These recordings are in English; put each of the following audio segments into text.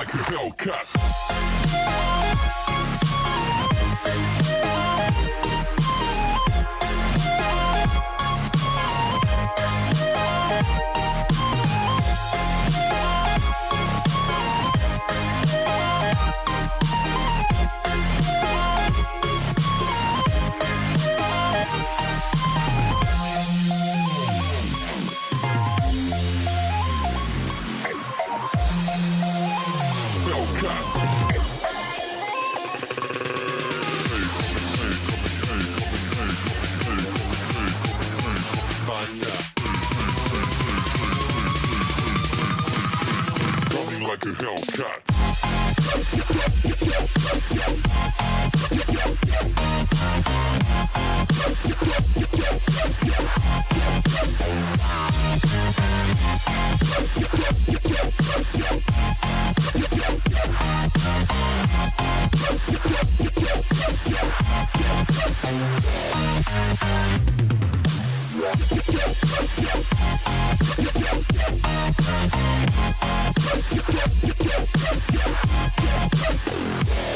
like a Hellcat. Running like a Hellcat.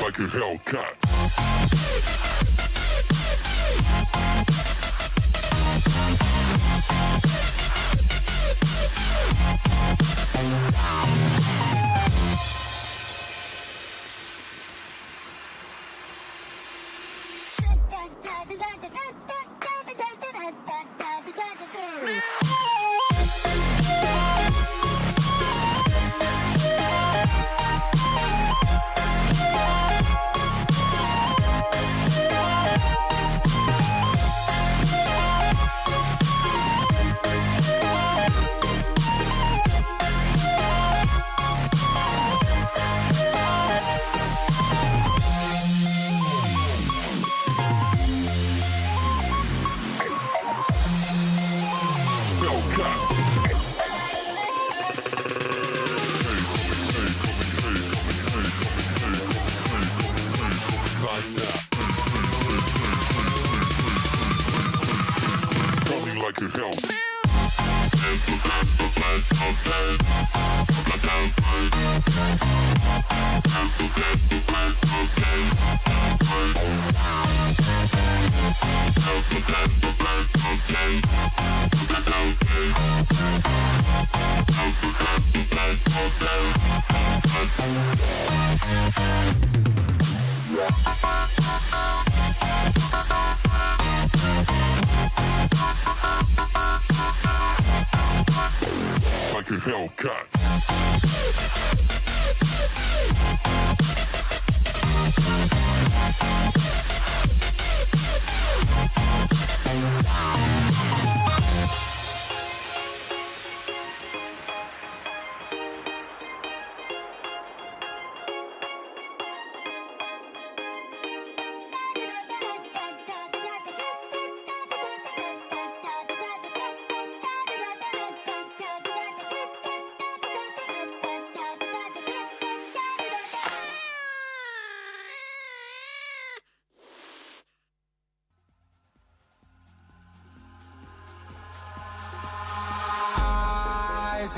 Like a Hellcat. Running like a hell. Like a Hellcat.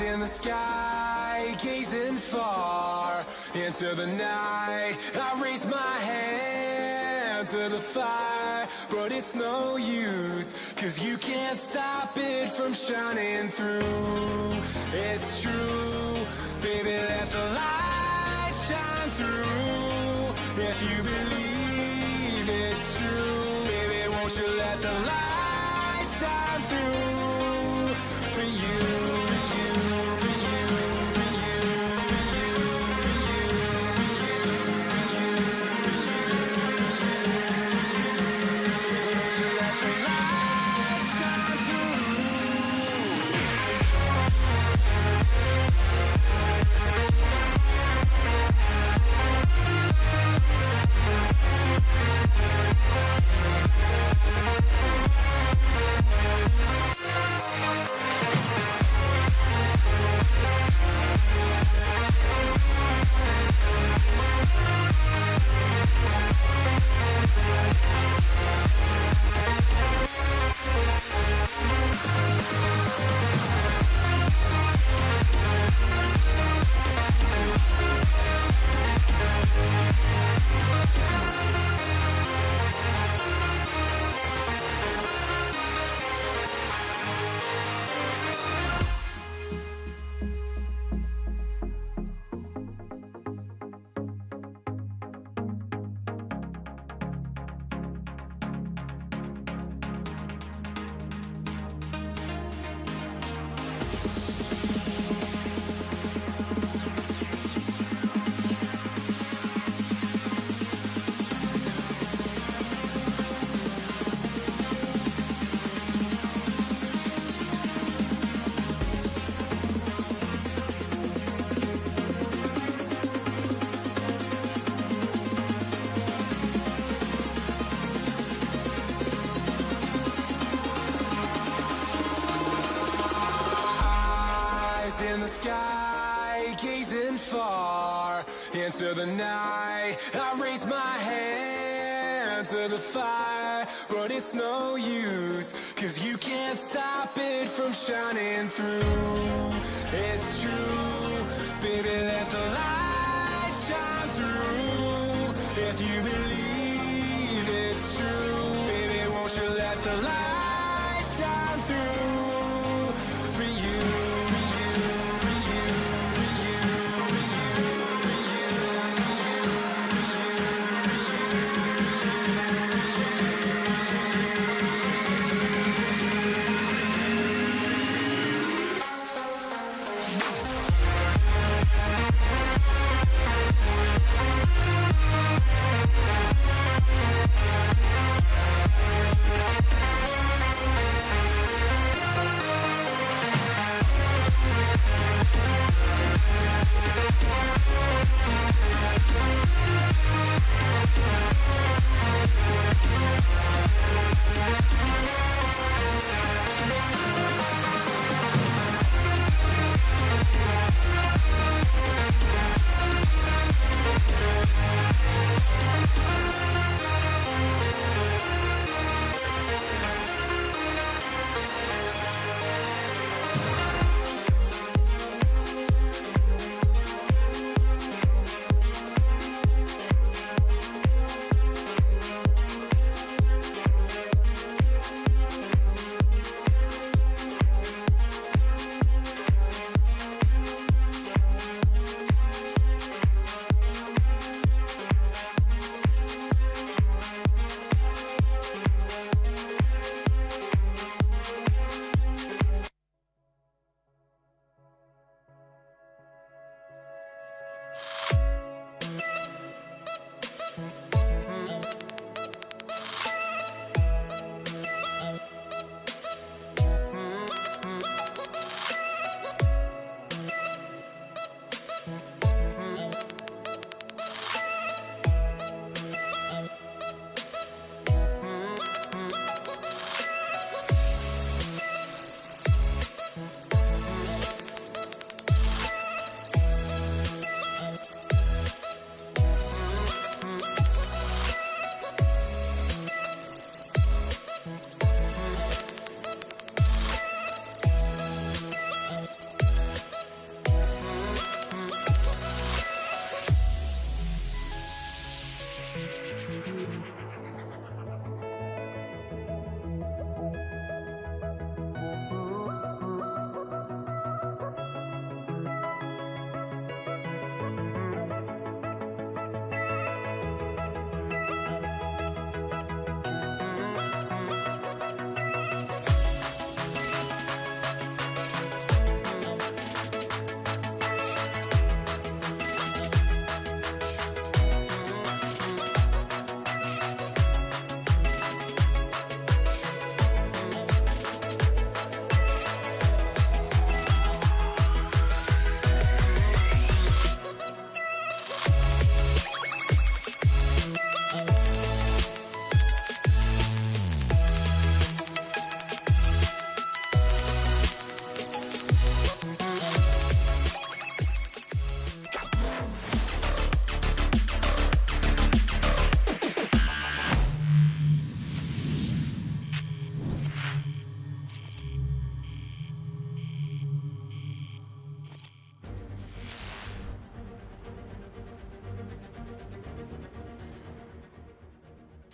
in the sky, gazing far into the night. I raise my hand to the fire, but it's no use, 'cause you can't stop it from shining through. It's true, baby, let the light shine through. If you believe it's true, baby, won't you let the light shine through for you. In the sky, gazing far into the night. I raise my hand to the fire, but it's no use, 'cause you can't stop it from shining through. It's true, baby, let the light shine through. If you believe it's true, baby, won't you let the light shine through for you.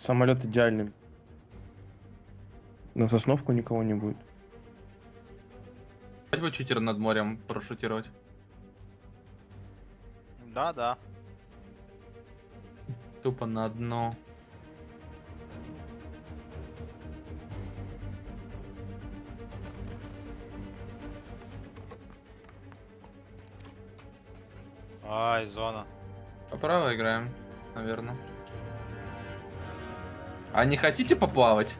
Самолет идеальный. На Сосновку никого не будет. Вы читер над морем парашютировать. Да. Тупо на дно. Ай, зона. Поправо играем, наверное. А не хотите поплавать?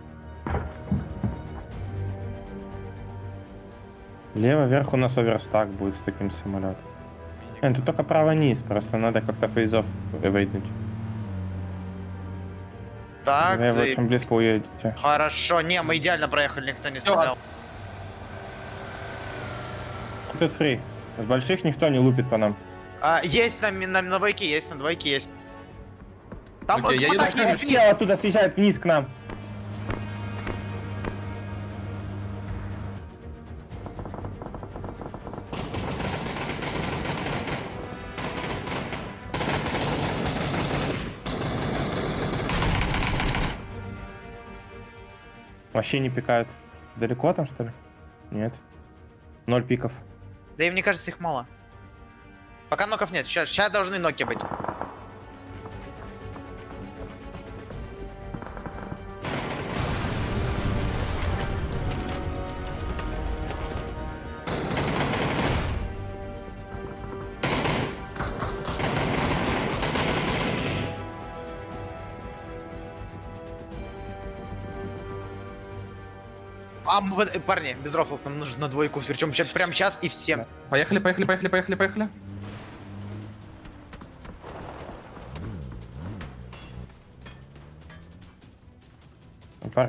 Лево вверх у нас оверстак будет с таким самолетом. Тут только право-низ, просто надо как-то фейзов выйдуть. Так, Вы очень близко уедете. хорошо. Не, мы идеально проехали, никто не стрелял. Тут фри. С больших никто не лупит по нам. Есть на двойке, есть, на двойке есть. Там Окей, я еду так, в Тело оттуда съезжает вниз к нам. Вообще не пикают. Далеко там, что ли? Нет. 0 пиков. Да и мне кажется, их мало. Пока ноков нет, сейчас должны ноки быть. Парни, без рофлов, нам нужно на двойку, причем прямо сейчас и всем. Поехали. Парни,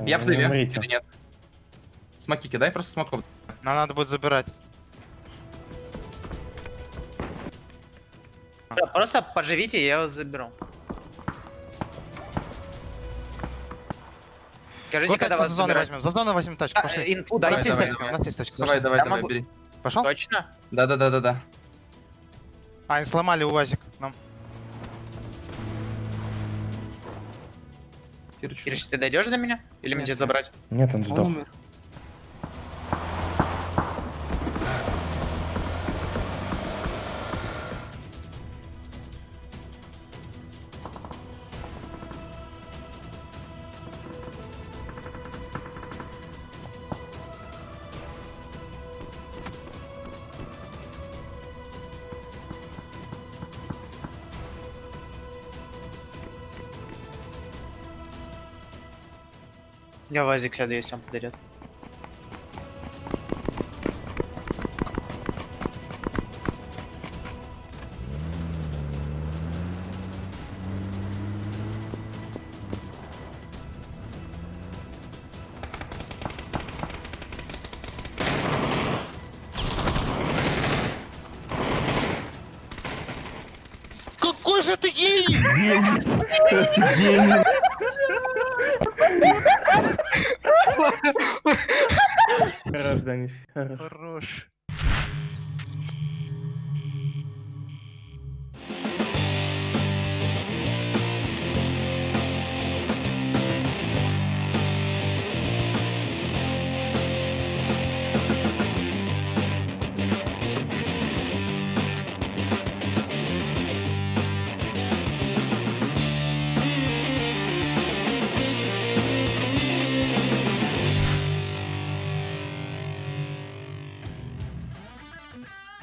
Я в не злеве умрите. или нет? Смоки кидай, просто смоков. Нам надо будет забирать. Просто поживите, я вас заберу. Скажите, Вот когда вас за зону забирать. возьмем. За зону возьмем тачку. Пошли. Инфу У нас дайте. есть давай, тачка, у давай. нас есть тачка. Давай, Пошли. давай, могу. бери. Пошел? Точно? Да. А, они сломали УАЗик нам. Кирич, ты дойдешь до меня? Или мне тебя забрать? Нет, он сдох. умер. Я вазик сяду, если он подарит. Какой же ты гений! Просто гений. Хорош, Даниш. Хорош. Хорош.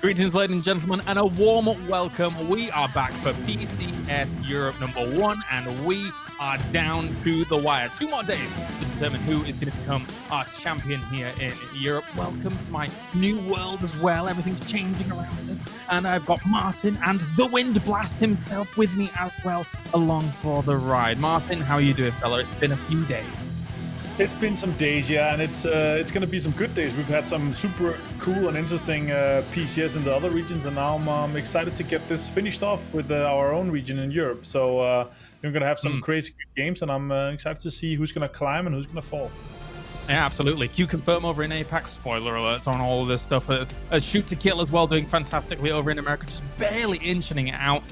Greetings, ladies and gentlemen, and a warm welcome. We are back for PCS Europe #1, and we are down to the wire. 2 more days to determine who is going to become our champion here in Europe. Welcome to my new world as well. Everything's changing around us. And I've got Martin and the Wind Blast himself with me as well, along for the ride. Martin, how are you doing, fella? It's been a few days. It's been some days, yeah, and it's going to be some good days. We've had some super cool and interesting PCS in the other regions, and now I'm excited to get this finished off with our own region in Europe. So we're going to have some crazy good games, and I'm excited to see who's going to climb and who's going to fall. Yeah, absolutely. Q confirm over in APAC. Spoiler alerts on all of this stuff. Shoot to kill as well, doing fantastically over in America, just barely inching it out.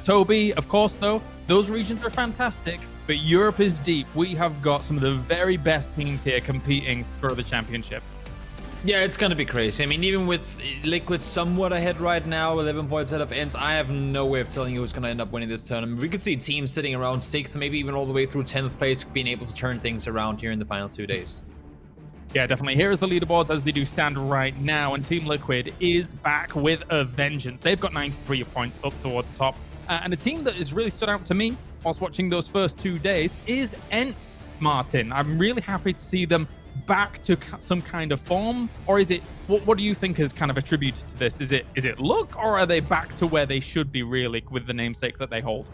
Toby, of course, though, those regions are fantastic, but Europe is deep. We have got some of the very best teams here competing for the championship. Yeah, it's gonna be crazy. I mean, even with Liquid somewhat ahead right now, 11 points ahead of Ents, I have no way of telling you who's gonna end up winning this tournament. We could see teams sitting around 6th, maybe even all the way through 10th place, being able to turn things around here in the final 2 days. Yeah, definitely. Here is the leaderboards as they do stand right now, and Team Liquid is back with a vengeance. They've got 93 points up towards the top, and a team that has really stood out to me whilst watching those first 2 days is Ents, Martin. I'm really happy to see them back to some kind of form, or is it what do you think is kind of attributed to this? Is it luck, or are they back to where they should be really with the namesake that they hold?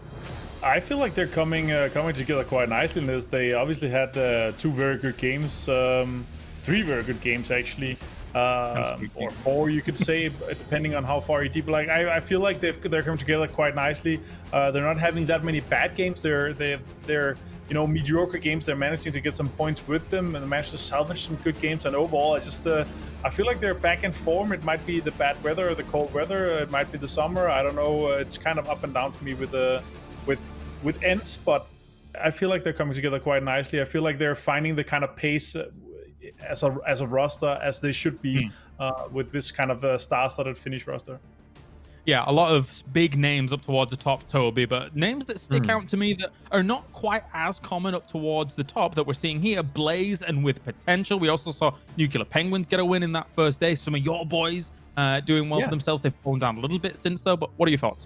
I feel like they're coming together quite nicely in this. They obviously had 2 very good games, 3 very good games actually, or 4 you could say, depending on how far you deep. Like I feel like they're coming together quite nicely. They're not having that many bad games. They're mediocre games. They're managing to get some points with them, and they managed to salvage some good games. And overall, I feel like they're back in form. It might be the bad weather or the cold weather. It might be the summer. I don't know. It's kind of up and down for me with Ents, but I feel like they're coming together quite nicely. I feel like they're finding the kind of pace as a roster as they should be with this kind of star-studded Finnish roster. Yeah, a lot of big names up towards the top, Toby, but names that stick out to me that are not quite as common up towards the top that we're seeing here. Blaze and with potential. We also saw Nuclear Penguins get a win in that first day. Some of your boys doing well for themselves. They've fallen down a little bit since, though, but what are your thoughts?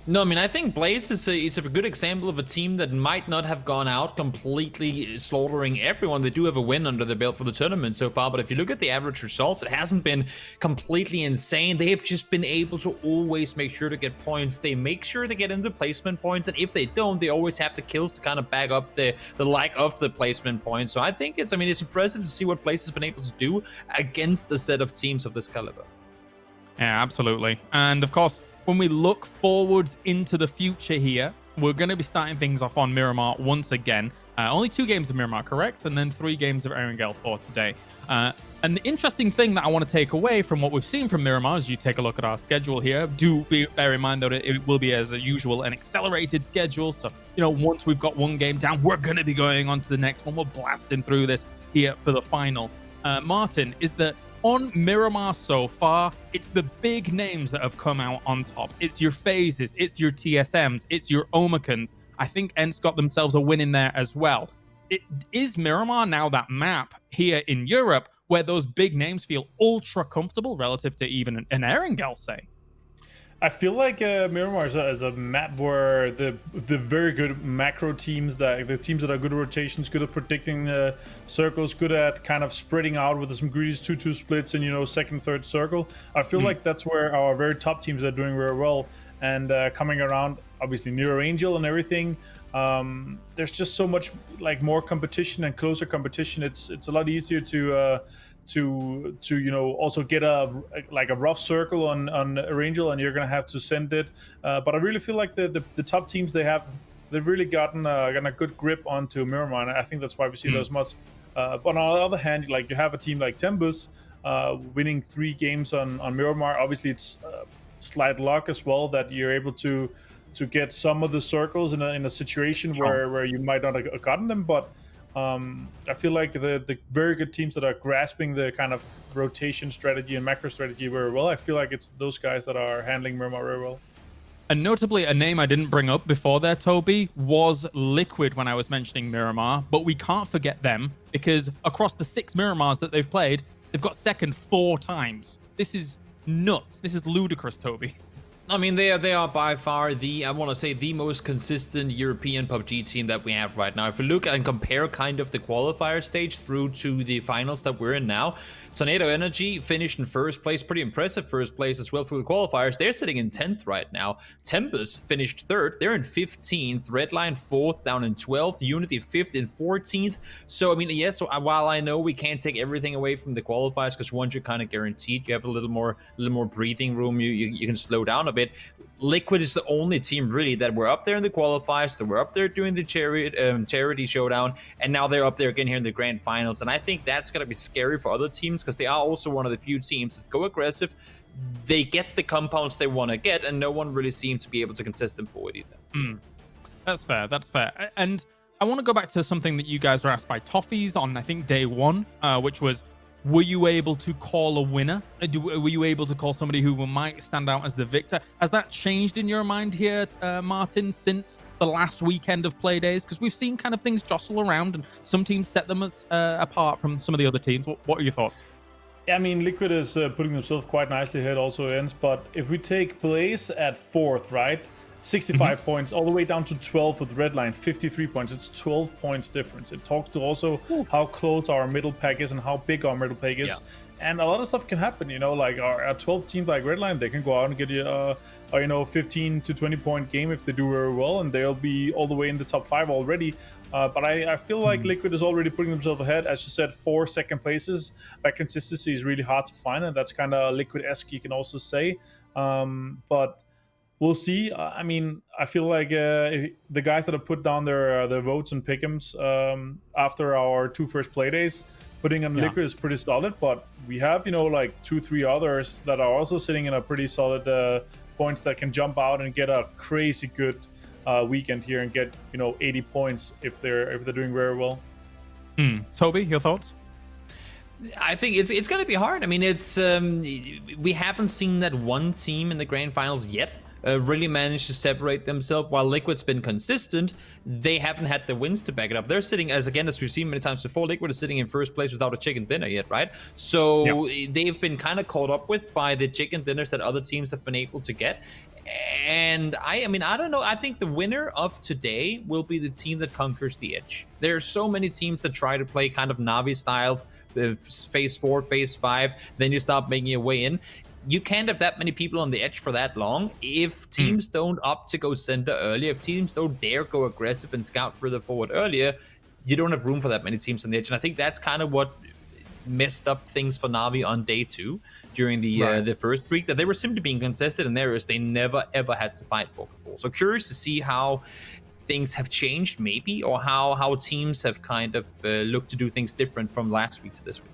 No, I mean, I think Blaze is a good example of a team that might not have gone out completely slaughtering everyone. They do have a win under their belt for the tournament so far, but if you look at the average results, it hasn't been completely insane. They have just been able to always make sure to get points. They make sure to get into placement points, and if they don't, they always have the kills to kind of back up the lack of the placement points. So I think it's impressive to see what Blaze has been able to do against a set of teams of this caliber. Yeah, absolutely. And of course, when we look forwards into the future here, we're going to be starting things off on Miramar once again. Only 2 games of Miramar, correct? And then 3 games of Erangel for today. And the interesting thing that I want to take away from what we've seen from Miramar, as you take a look at our schedule here, bear in mind that it will be, as usual, an accelerated schedule. So, once we've got 1 game down, we're going to be going on to the next one. We're blasting through this here for the final. Martin, is that on Miramar so far, it's the big names that have come out on top. It's your phases, it's your TSMs, it's your Omicans. I think Ents got themselves a win in there as well. Is Miramar now that map here in Europe where those big names feel ultra comfortable relative to even an Erangel, say? I feel like Miramar is a map where the very good macro teams, the teams that are good at rotations, good at predicting circles, good at kind of spreading out with some greedy 2-2 splits and second, third circle. I feel like that's where our very top teams are doing very well. And coming around, obviously near Angel and everything, there's just so much more competition and closer competition. It's a lot easier to also get a rough circle on Angel, and you're gonna have to send it. But I really feel like the top teams they've really gotten a good grip onto Miramar, and I think that's why we see those much. But on the other hand, you have a team like Tempus winning 3 games on Miramar. Obviously, it's slight luck as well that you're able to get some of the circles in a situation where you might not have gotten them, but. I feel like the very good teams that are grasping the kind of rotation strategy and macro strategy very well, I feel like it's those guys that are handling Miramar very well. And notably, a name I didn't bring up before there, Toby, was Liquid when I was mentioning Miramar, but we can't forget them because across the 6 Miramars that they've played, they've got second 4 times. This is nuts. This is ludicrous, Toby. I mean, they are by far the most consistent European PUBG team that we have right now. If we look and compare kind of the qualifier stage through to the finals that we're in now, Tornado Energy finished in 1st place, pretty impressive 1st place as well through the qualifiers. They're sitting in 10th right now. Tempus finished 3rd, they're in 15th. Redline 4th, down in 12th. Unity 5th and 14th. So, I mean, yes, while I know we can't take everything away from the qualifiers, because once you're kind of guaranteed, you have a little more breathing room, you can slow down a bit. Liquid is the only team really that were up there in the qualifiers, that were up there doing the charity showdown, and now they're up there again here in the grand finals. And I think that's going to be scary for other teams because they are also one of the few teams that go aggressive. They get the compounds they want to get, and no one really seems to be able to contest them forward either. That's fair. That's fair. And I want to go back to something that you guys were asked by Toffees on, I think, day one, which was, were you able to call a winner? Were you able to call somebody who might stand out as the victor? Has that changed in your mind here, Martin, since the last weekend of play days? Because we've seen kind of things jostle around, and some teams set them as apart from some of the other teams. What are your thoughts? I mean, Liquid is putting themselves quite nicely ahead also ends, but if we take Blaze at 4th, right? 65 points, all the way down to 12 with Redline, 53 points. It's 12 points difference. It talks to also how close our middle pack is and how big our middle pack is. Yeah. And a lot of stuff can happen, you know, like our 12 teams like Redline, they can go out and get you a 15 to 20 point game if they do very well, and they'll be all the way in the top 5 already. But I feel like Liquid is already putting themselves ahead. As you said, 4 second places. That consistency is really hard to find, and that's kind of Liquid-esque, you can also say. But we'll see. I mean, I feel like the guys that have put down their votes and pick'ems after our 2 first play days, putting on Liquid is pretty solid. But we have, you know, like 2-3 others that are also sitting in a pretty solid points that can jump out and get a crazy good weekend here and get, you know, 80 points if they're doing very well. Toby, your thoughts? I think it's going to be hard. I mean, it's we haven't seen that one team in the grand finals yet really managed to separate themselves. While Liquid's been consistent, they haven't had the wins to back it up. They're sitting, as we've seen many times before, Liquid is sitting in first place without a chicken dinner yet, right? So they've been kind of caught up with by the chicken dinners that other teams have been able to get. And I mean, I don't know. I think the winner of today will be the team that conquers the edge. There are so many teams that try to play kind of Navi style, phase 4, phase 5, then you start making your way in. You can't have that many people on the edge for that long. If teams don't opt to go center earlier, if teams don't dare go aggressive and scout further forward earlier, you don't have room for that many teams on the edge. And I think that's kind of what messed up things for Navi on day 2 during the first week, that they were simply being contested in areas they never ever had to fight for before. So curious to see how things have changed, maybe, or how teams have kind of looked to do things different from last week to this week.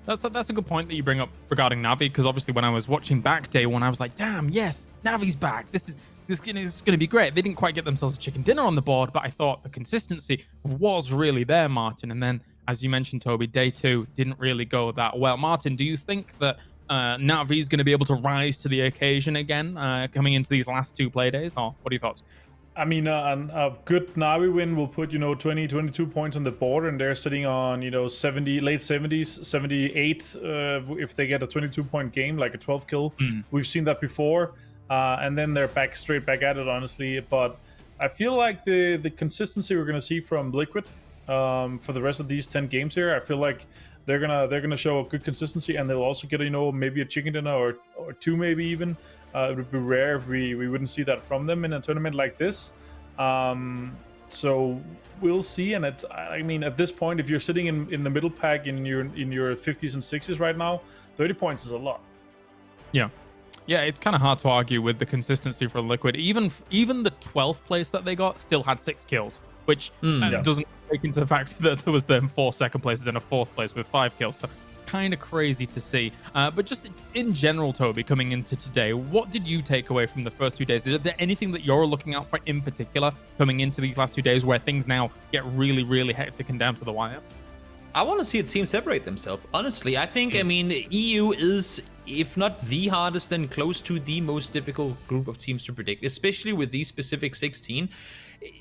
That's a good point that you bring up regarding Navi, because obviously when I was watching back day 1, I was like, damn, yes, Navi's back. This is going to be great. They didn't quite get themselves a chicken dinner on the board, but I thought the consistency was really there, Martin. And then, as you mentioned, Toby, day 2 didn't really go that well. Martin, do you think that Navi is going to be able to rise to the occasion again coming into these last 2 play days, or what are your thoughts? I mean, a good Navi win will put, 20, 22 points on the board, and they're sitting on, 70, late 70s, 78 if they get a 22-point game, like a 12 kill. We've seen that before, and then they're straight back at it, honestly. But I feel like the consistency we're going to see from Liquid for the rest of these 10 games here, I feel like they're gonna show a good consistency, and they'll also get maybe a chicken dinner or 2, maybe even. It would be rare if we wouldn't see that from them in a tournament like this. So we'll see. And I mean, at this point, if you're sitting in the middle pack in your 50s and 60s right now, 30 points is a lot. Yeah, it's kind of hard to argue with the consistency for Liquid. Even the 12th place that they got still had 6 kills, which doesn't take into the fact that there was then 4 second places and a 4th place with 5 kills. So kind of crazy to see. But just in general, Toby, coming into today, what did you take away from the first 2 days? Is there anything that you're looking out for in particular coming into these last 2 days where things now get really, really hectic and down to the wire? I want to see a team separate themselves. Honestly, I think, I mean, EU is, if not the hardest, then close to the most difficult group of teams to predict, especially with these specific 16.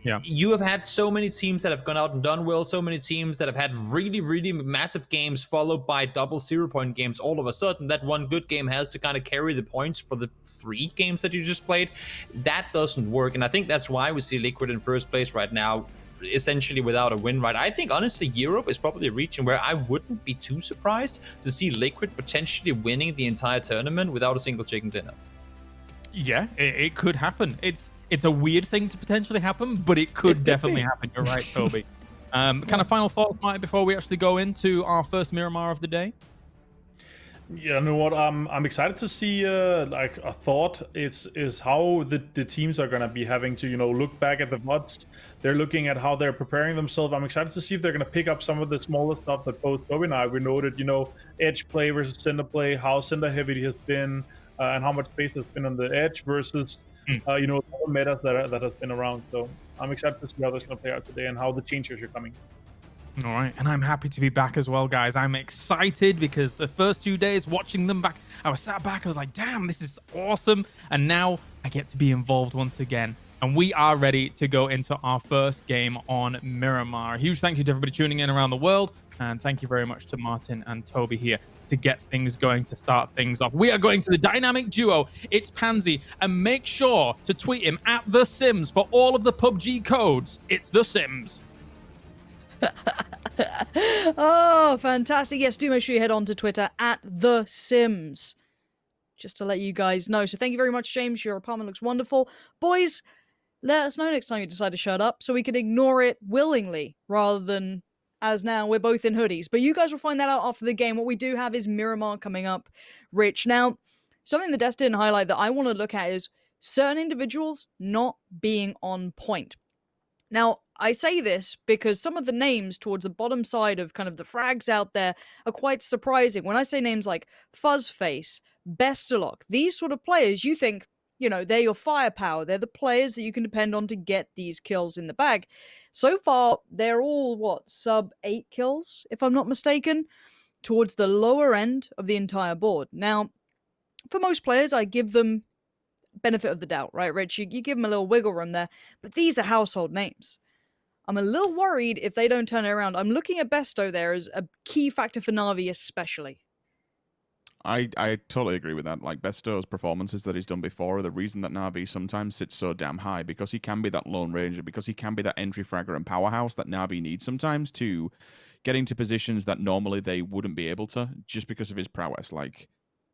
Yeah. You have had so many teams that have gone out and done well, so many teams that have had really, really massive games followed by double 0-point games all of a sudden. That one good game has to kind of carry the points for the 3 games that you just played. That doesn't work, and I think that's why we see Liquid in first place right now, essentially without a win, right? I think, honestly, Europe is probably a region where I wouldn't be too surprised to see Liquid potentially winning the entire tournament without a single chicken dinner. Yeah, it could happen. It's a weird thing to potentially happen, but it could definitely happen. You're right, Toby. Kind of final thoughts, Mike, before we actually go into our first Miramar of the day? Yeah, you know what? I'm excited to see. Like a thought is how the teams are gonna be having to look back at the VODs. They're looking at how they're preparing themselves. I'm excited to see if they're gonna pick up some of the smaller stuff that both Toby and I we noted. Edge play versus center play, how center heavy it has been, and how much space has been on the edge versus other metas that has been around. So I'm excited to see how that's gonna play out today and how the changes are coming. All right, and I'm happy to be back as well, guys. I'm excited because the first 2 days watching them back, I was sat back, I was like, damn, this is awesome. And now I get to be involved once again. And we are ready to go into our first game on Miramar. A huge thank you to everybody tuning in around the world. And thank you very much to Martin and Toby here to get things going, to start things off. We are going to the dynamic duo. It's Pansy. And make sure to tweet him at The Sims for all of the PUBG codes. It's The Sims. Oh, fantastic. Yes, do make sure you head on to Twitter at The Sims. Just to let you guys know. So thank you very much, James. Your apartment looks wonderful. Boys, let us know next time you decide to shut up so we can ignore it willingly rather than as now we're both in hoodies. But you guys will find that out after the game. What we do have is Miramar coming up. Rich. Now, something the Des didn't highlight that I want to look at is certain individuals not being on point. Now, I say this because some of the names towards the bottom side of kind of the frags out there are quite surprising. When I say names like Fuzzface, Bestalok, these sort of players, you think, they're your firepower. They're the players that you can depend on to get these kills in the bag. So far, they're all, sub 8 kills, if I'm not mistaken, towards the lower end of the entire board. Now, for most players, I give them benefit of the doubt, right, Rich? You give them a little wiggle room there, but these are household names. I'm a little worried if they don't turn it around. I'm looking at Besto there as a key factor for Na'Vi especially. I totally agree with that. Like, Besto's performances that he's done before are the reason that Na'Vi sometimes sits so damn high, because he can be that lone ranger, because he can be that entry fragger and powerhouse that Na'Vi needs sometimes to get into positions that normally they wouldn't be able to, just because of his prowess. Like,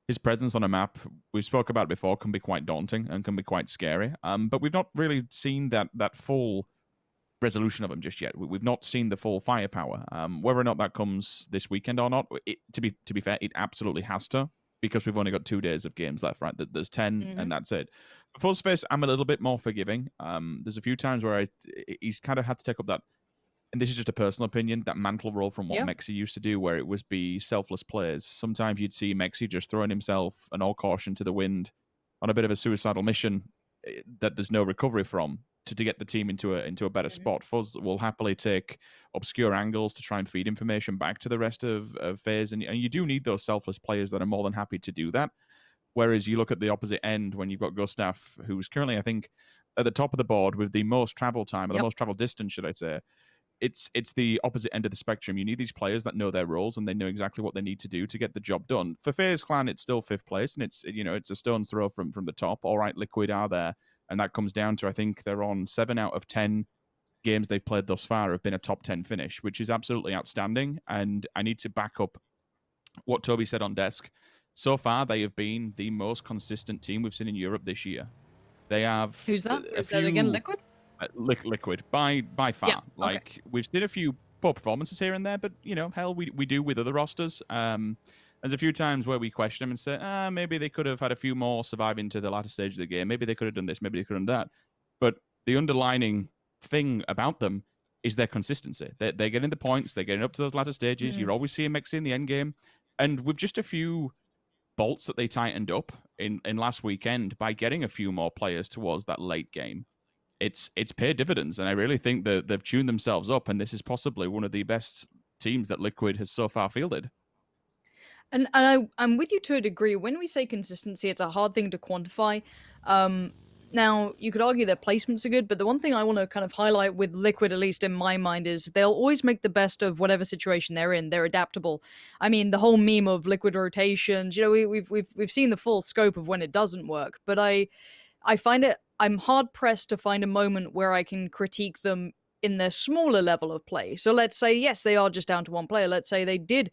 his presence on a map, we spoke about it before, can be quite daunting and can be quite scary. But we've not really seen that full resolution of him just yet. We've not seen the full firepower. Whether or not that comes this weekend or not, to be fair, it absolutely has to, because we've only got 2 days of games left, right? There's 10 and that's it. For Fuzzface, I'm a little bit more forgiving. There's a few times where he's kind of had to take up that, and this is just a personal opinion, that mantle role from what Mexi used to do, where it was be selfless plays. Sometimes you'd see Mexi just throwing himself and all caution to the wind on a bit of a suicidal mission that there's no recovery from, to get the team into a better spot. Fuzz will happily take obscure angles to try and feed information back to the rest of FaZe, and you do need those selfless players that are more than happy to do that. Whereas you look at the opposite end when you've got Gustav, who's currently, I think, at the top of the board with the most travel time, or the most travel distance, should I say. It's the opposite end of the spectrum. You need these players that know their roles and they know exactly what they need to do to get the job done. For FaZe Clan, it's still 5th place, and it's a stone's throw from the top. All right, Liquid are there, and that comes down to, I think they're on 7 out of 10 games they've played thus far have been a top 10 finish, which is absolutely outstanding. And I need to back up what Toby said on desk. So far, they have been the most consistent team we've seen in Europe this year. They have... Who's that? Is that again Liquid? Liquid by far. Yeah, like, we've seen a few poor performances here and there, but hell, we do with other rosters. There's a few times where we question them and say, maybe they could have had a few more surviving to the latter stage of the game. Maybe they could have done this, maybe they could have done that. But the underlining thing about them is their consistency. They're getting the points, they're getting up to those latter stages. You're always seeing Mexi in the end game. And with just a few bolts that they tightened up in last weekend by getting a few more players towards that late game, it's paid dividends. And I really think that they've tuned themselves up, and this is possibly one of the best teams that Liquid has so far fielded. And I'm with you to a degree. When we say consistency, it's a hard thing to quantify. Now, you could argue their placements are good, but the one thing I want to kind of highlight with Liquid, at least in my mind, is they'll always make the best of whatever situation they're in. They're adaptable. I mean, the whole meme of Liquid rotations, we've seen the full scope of when it doesn't work, but I find it, I'm hard pressed to find a moment where I can critique them in their smaller level of play. So let's say, yes, they are just down to one player. Let's say they did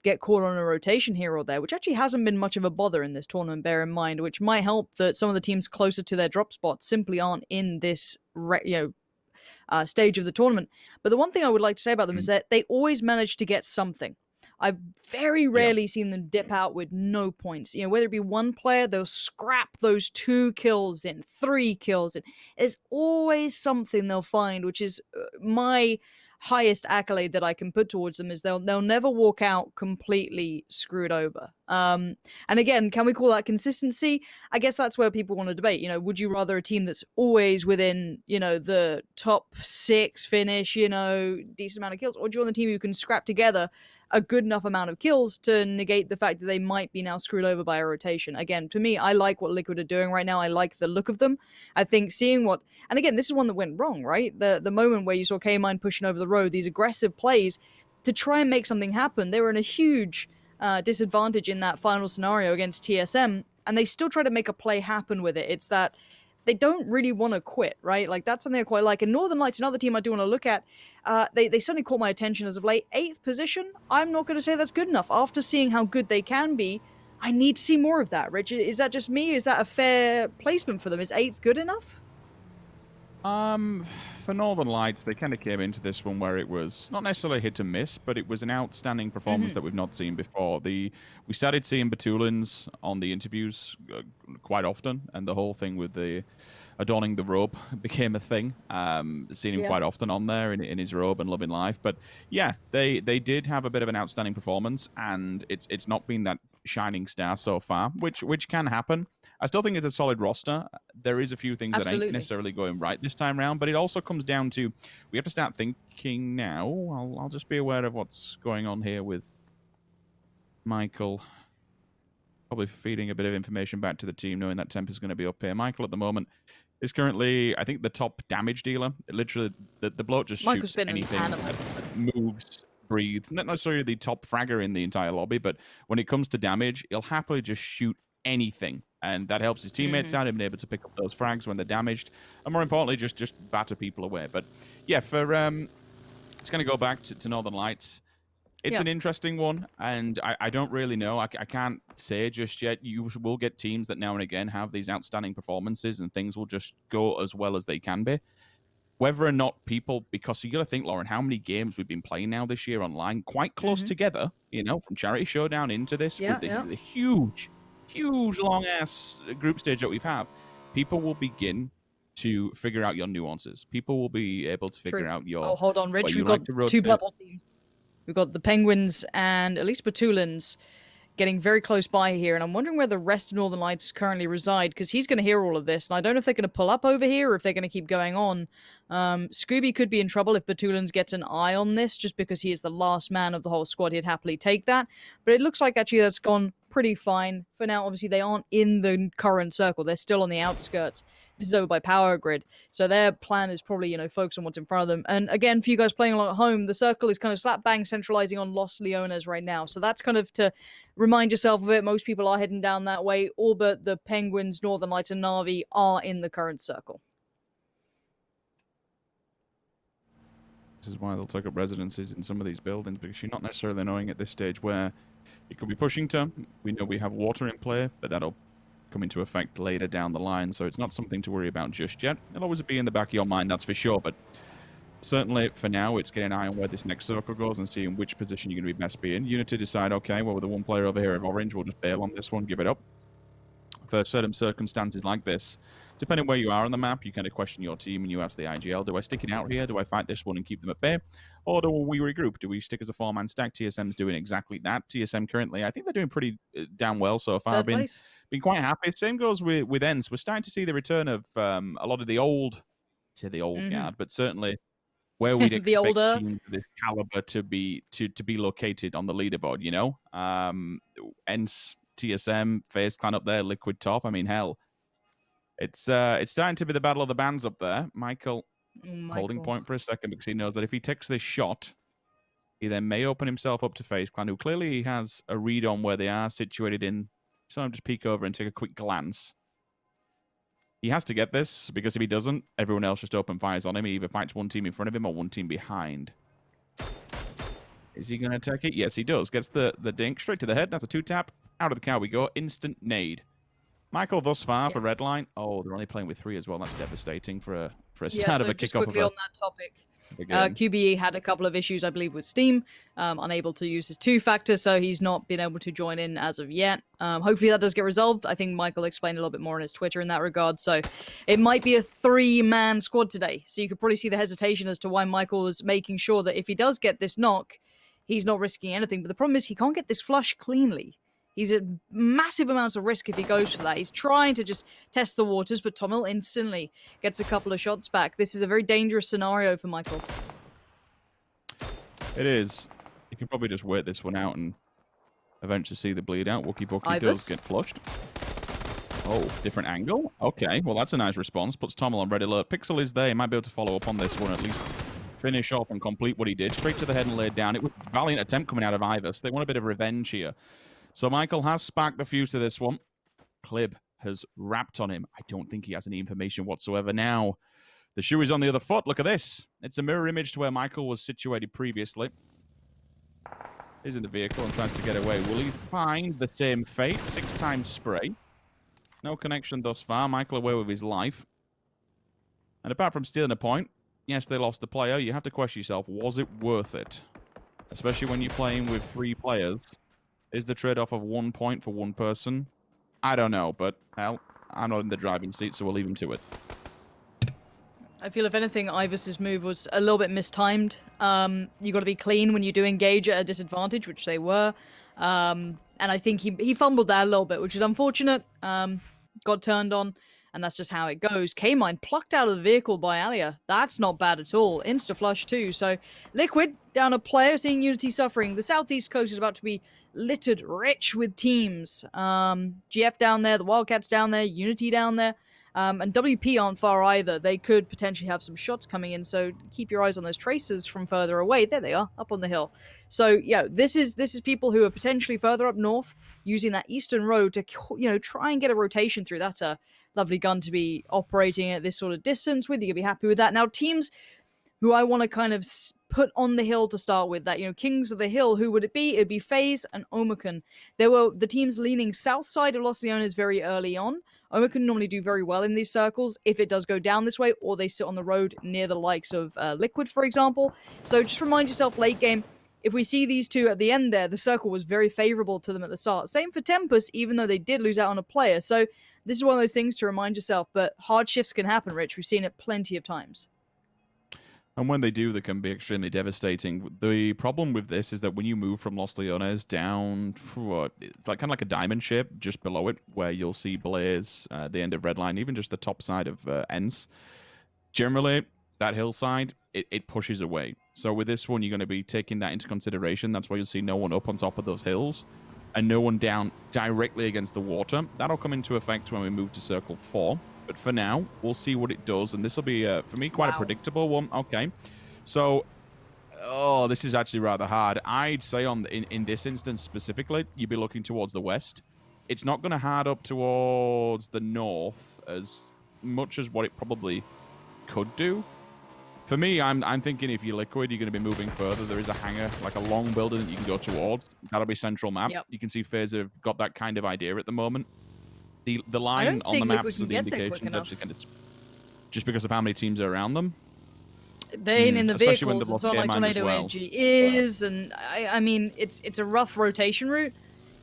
get caught on a rotation here or there, which actually hasn't been much of a bother in this tournament, bear in mind, which might help that some of the teams closer to their drop spots simply aren't in this stage of the tournament. But the one thing I would like to say about them is that they always manage to get something. I've very rarely seen them dip out with no points. You know, whether it be one player, they'll scrap those 2 kills in, 3 kills in. There's always something they'll find, which is my highest accolade that I can put towards them is they'll never walk out completely screwed over. And again, can we call that consistency? I guess that's where people want to debate. You know, would you rather a team that's always within, you know, the top 6 finish, you know, decent amount of kills, or do you want the team who can scrap together a good enough amount of kills to negate the fact that they might be now screwed over by a rotation? Again, to me, I like what Liquid are doing right now. I like the look of them. I think seeing what, and again, this is one that went wrong, right? The moment where you saw K-Mine pushing over the road, these aggressive plays to try and make something happen. They were in a huge disadvantage in that final scenario against TSM, and they still try to make a play happen with it. It's that they don't really want to quit, right? Like, that's something I quite like. And Northern Lights, another team I do want to look at, they certainly caught my attention as of late. 8th position, I'm not going to say that's good enough. After seeing how good they can be, I need to see more of that, Rich. Is that just me? Is that a fair placement for them? Is 8th good enough? For Northern Lights, they kind of came into this one where it was not necessarily hit and miss, but it was an outstanding performance that we've not seen before. We started seeing Batulins on the interviews quite often, and the whole thing with the adorning the robe became a thing. Seen him quite often on there in his robe and loving life. But yeah, they did have a bit of an outstanding performance, and it's not been that shining star so far, which can happen. I still think it's a solid roster. There is a few things that ain't necessarily going right this time around, but it also comes down to we have to start thinking now. I'll just be aware of what's going on here with Michael. Probably feeding a bit of information back to the team, knowing that temp is going to be up here. Michael at the moment is currently, I think, the top damage dealer. Literally, the bloke just shoots anything that moves, breathes. Not necessarily the top fragger in the entire lobby, but when it comes to damage, he'll happily just shoot anything. And that helps his teammates out, being able to pick up those frags when they're damaged, and more importantly, just batter people away. But yeah, for it's going to go back to Northern Lights. It's an interesting one, and I don't really know. I can't say just yet. You will get teams that now and again have these outstanding performances, and things will just go as well as they can be. Whether or not people, because you got to think, Lauren, how many games we've been playing now this year online, quite close together, you know, from Charity Showdown into this, with the huge long-ass group stage that we've had, people will begin to figure out your nuances. People will be able to figure out your... Oh, hold on, Rich. We've got 2 purple teams. We've got the Penguins and at least Batulins getting very close by here, and I'm wondering where the rest of Northern Lights currently reside, because he's going to hear all of this, and I don't know if they're going to pull up over here or if they're going to keep going on. Scooby could be in trouble if Batulins gets an eye on this, just because he is the last man of the whole squad. He'd happily take that, but it looks like actually that's gone pretty fine for now. Obviously, they aren't in the current circle. They're still on the outskirts. This is over by Power Grid. So their plan is probably, you know, focus on what's in front of them. And again, for you guys playing along at home, the circle is kind of slap bang centralizing on Los Leones right now. So that's kind of to remind yourself of it. Most people are heading down that way. All but the Penguins, Northern Lights, and Na'Vi are in the current circle. This is why they'll take up residences in some of these buildings, because you're not necessarily knowing at this stage where it could be pushing to. We know we have water in play, but that'll come into effect later down the line, so it's not something to worry about just yet. It'll always be in the back of your mind, that's for sure, but certainly for now, it's getting an eye on where this next circle goes and seeing which position you're going to be best be in. Unity decide, okay, well, with the one player over here of orange, we'll just bail on this one, give it up. For certain circumstances like this, depending where you are on the map, you kind of question your team and you ask the IGL, do I stick it out here? Do I fight this one and keep them at bay? Or do we regroup? Do we stick as a 4-man stack? TSM's doing exactly that. TSM currently, I think they're doing pretty damn well so far. Been quite happy. Same goes with ENCE. We're starting to see the return of a lot of the old, guard, but certainly where we'd expect teams of this caliber to be located on the leaderboard, you know? ENCE, TSM, FaZe Clan up there, Liquid top. I mean, hell, it's starting to be the battle of the bands up there. Michael holding point for a second because he knows that if he takes this shot, he then may open himself up to FaZe Clan, who clearly has a read on where they are situated in. So I'm just peek over and take a quick glance. He has to get this, because if he doesn't, everyone else just open fires on him. He either fights one team in front of him or one team behind. Is he going to take it? Yes, he does. Gets the dink straight to the head. That's a 2-tap. Out of the car we go. Instant nade. Michael, thus far for Redline. Oh, they're only playing with 3 as well. That's devastating for a start of a just kickoff. Quickly on that topic. Again. QBE had a couple of issues, I believe, with Steam, unable to use his two-factor, so he's not been able to join in as of yet. Hopefully that does get resolved. I think Michael explained a little bit more on his Twitter in that regard, so it might be a 3-man squad today. So you could probably see the hesitation as to why Michael was making sure that if he does get this knock, he's not risking anything. But the problem is he can't get this flush cleanly. He's at massive amounts of risk if he goes for that. He's trying to just test the waters, but Tomil instantly gets a couple of shots back. This is a very dangerous scenario for Michael. It is. You can probably just wait this one out and eventually see the bleed out. Wookie Bucky does get flushed. Oh, different angle. Okay, well, that's a nice response. Puts Tomil on red alert. Pixel is there. He might be able to follow up on this one, at least finish off and complete what he did. Straight to the head and laid down. It was a valiant attempt coming out of Ivers. They want a bit of revenge here. So Michael has sparked the fuse to this one. Clib has wrapped on him. I don't think he has any information whatsoever now. The shoe is on the other foot. Look at this. It's a mirror image to where Michael was situated previously. He's in the vehicle and tries to get away. Will he find the same fate? 6 times spray. No connection thus far. Michael away with his life. And apart from stealing a point, yes, they lost the player. You have to question yourself, was it worth it? Especially when you're playing with 3 players. Is the trade-off of 1 point for 1 person? I don't know, but, hell, I'm not in the driving seat, so we'll leave him to it. I feel if anything, Ivers' move was a little bit mistimed. You got to be clean when you do engage at a disadvantage, which they were. And I think he fumbled that a little bit, which is unfortunate. Got turned on, and that's just how it goes. K-Mine plucked out of the vehicle by Alia. That's not bad at all. Insta-flush too. So Liquid down a player, seeing Unity suffering. The Southeast Coast is about to be littered rich with teams. GF down there, the Wildcats down there, Unity down there. And WP aren't far either. They could potentially have some shots coming in, so keep your eyes on those tracers from further away. There they are, up on the hill. So, yeah, this is people who are potentially further up north using that eastern road to, try and get a rotation through. That's a lovely gun to be operating at this sort of distance with. You're going to be happy with that. Now, teams who I want to kind of put on the hill to start with, that, Kings of the Hill, who would it be? It'd be FaZe and Omicron. They were the teams leaning south side of Los Leones very early on. Omicron normally do very well in these circles if it does go down this way, or they sit on the road near the likes of Liquid, for example. So just remind yourself, late game, if we see these two at the end there, the circle was very favorable to them at the start. Same for Tempest, even though they did lose out on a player. So this is one of those things to remind yourself, but hard shifts can happen, Rich. We've seen it plenty of times. And when they do, they can be extremely devastating. The problem with this is that when you move from Los Leones down, kind of like a diamond shape, just below it, where you'll see Blaze, the end of Redline, even just the top side of Ents, generally, that hillside, it pushes away. So with this one, you're going to be taking that into consideration. That's why you'll see no one up on top of those hills, and no one down directly against the water. That'll come into effect when we move to Circle 4. But for now, we'll see what it does. And this will be, for me, quite a predictable one. Okay. So, this is actually rather hard. I'd say in this instance specifically, you'd be looking towards the west. It's not going to hard up towards the north as much as what it probably could do. For me, I'm thinking if you're Liquid, you're going to be moving further. There is a hangar, like a long building that you can go towards. That'll be central map. Yep. You can see FaZe have got that kind of idea at the moment. The line on the maps of the indications actually kind of just because of how many teams are around them. They ain't in the vehicles. It's not like Tornado Energy is, and I mean it's a rough rotation route.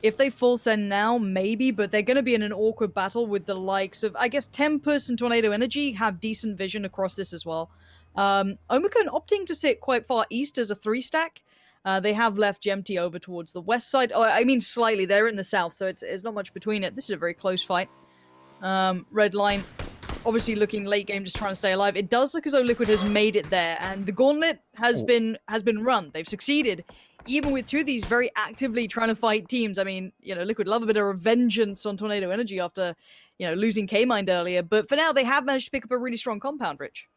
If they full send now, maybe, but they're going to be in an awkward battle with the likes of, I guess, Tempest and Tornado Energy have decent vision across this as well. Omicron opting to sit quite far east as a 3-stack. They have left Gemty over towards the west side. Oh, I mean, slightly. They're in the south, so it's not much between it. This is a very close fight. Red line, obviously looking late game, just trying to stay alive. It does look as though Liquid has made it there, and the gauntlet has been run. They've succeeded, even with 2 of these very actively trying to fight teams. I mean, Liquid love a bit of vengeance on Tornado Energy after, losing K-Mind earlier. But for now, they have managed to pick up a really strong compound, Rich.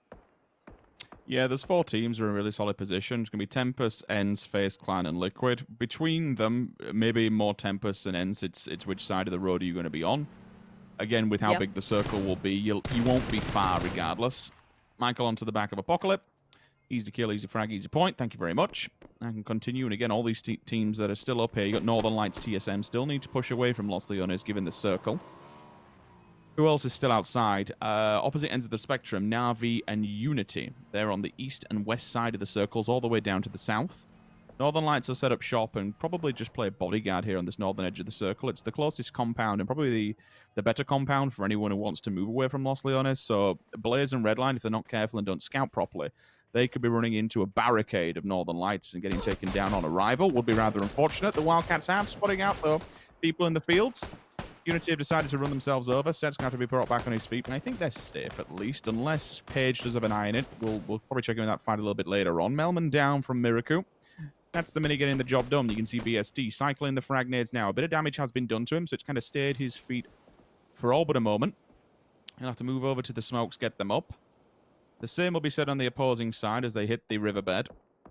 Yeah, there's 4 teams who are in a really solid position. It's going to be Tempest, Ents, FaZe, Clan, and Liquid. Between them, maybe more Tempest and Ents, it's which side of the road are you going to be on. Again, with how big the circle will be, you won't be far regardless. Michael onto the back of Apocalypse. Easy kill, easy frag, easy point. Thank you very much. I can continue. And again, all these teams that are still up here, you got Northern Lights, TSM, still need to push away from Los Leones given the circle. Who else is still outside? Opposite ends of the spectrum, Na'Vi and Unity. They're on the east and west side of the circles, all the way down to the south. Northern Lights will set up shop and probably just play bodyguard here on this northern edge of the circle. It's the closest compound and probably the better compound for anyone who wants to move away from Los Leones. So Blaze and Redline, if they're not careful and don't scout properly, they could be running into a barricade of Northern Lights and getting taken down on arrival. Would be rather unfortunate. The Wildcats have spotting out, though, people in the fields. Unity have decided to run themselves over. Sed's going to have to be brought back on his feet, and I think they're safe at least, unless Page does have an eye in it. We'll probably check in that fight a little bit later on. Melman down from Miraku. That's the mini getting the job done. You can see BSD cycling the frag nades now. A bit of damage has been done to him, so it's kind of stayed his feet for all but a moment. He'll have to move over to the smokes, get them up. The same will be said on the opposing side as they hit the riverbed.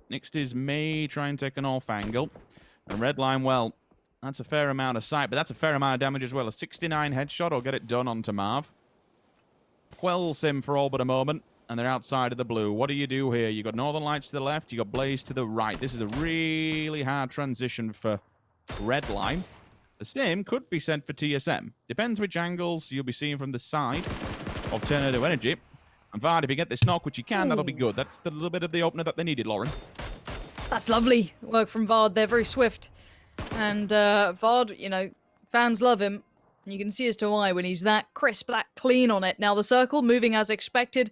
Next is May try and take an off angle. And Redline, well, that's a fair amount of sight, but that's a fair amount of damage as well. A 69 headshot will get it done onto Marv. Quells him for all but a moment, and they're outside of the blue. What do you do here? You got Northern Lights to the left, you got Blaze to the right. This is a really hard transition for Redline. The same could be said for TSM. Depends which angles you'll be seeing from the side of Tornado Energy. And Vard, if you get this knock, which you can, that'll be good. That's the little bit of the opener that they needed, Lauren. That's lovely work from Vard. They're very swift. And Vard, you know, fans love him. And you can see as to why when he's that crisp, that clean on it. Now the circle moving as expected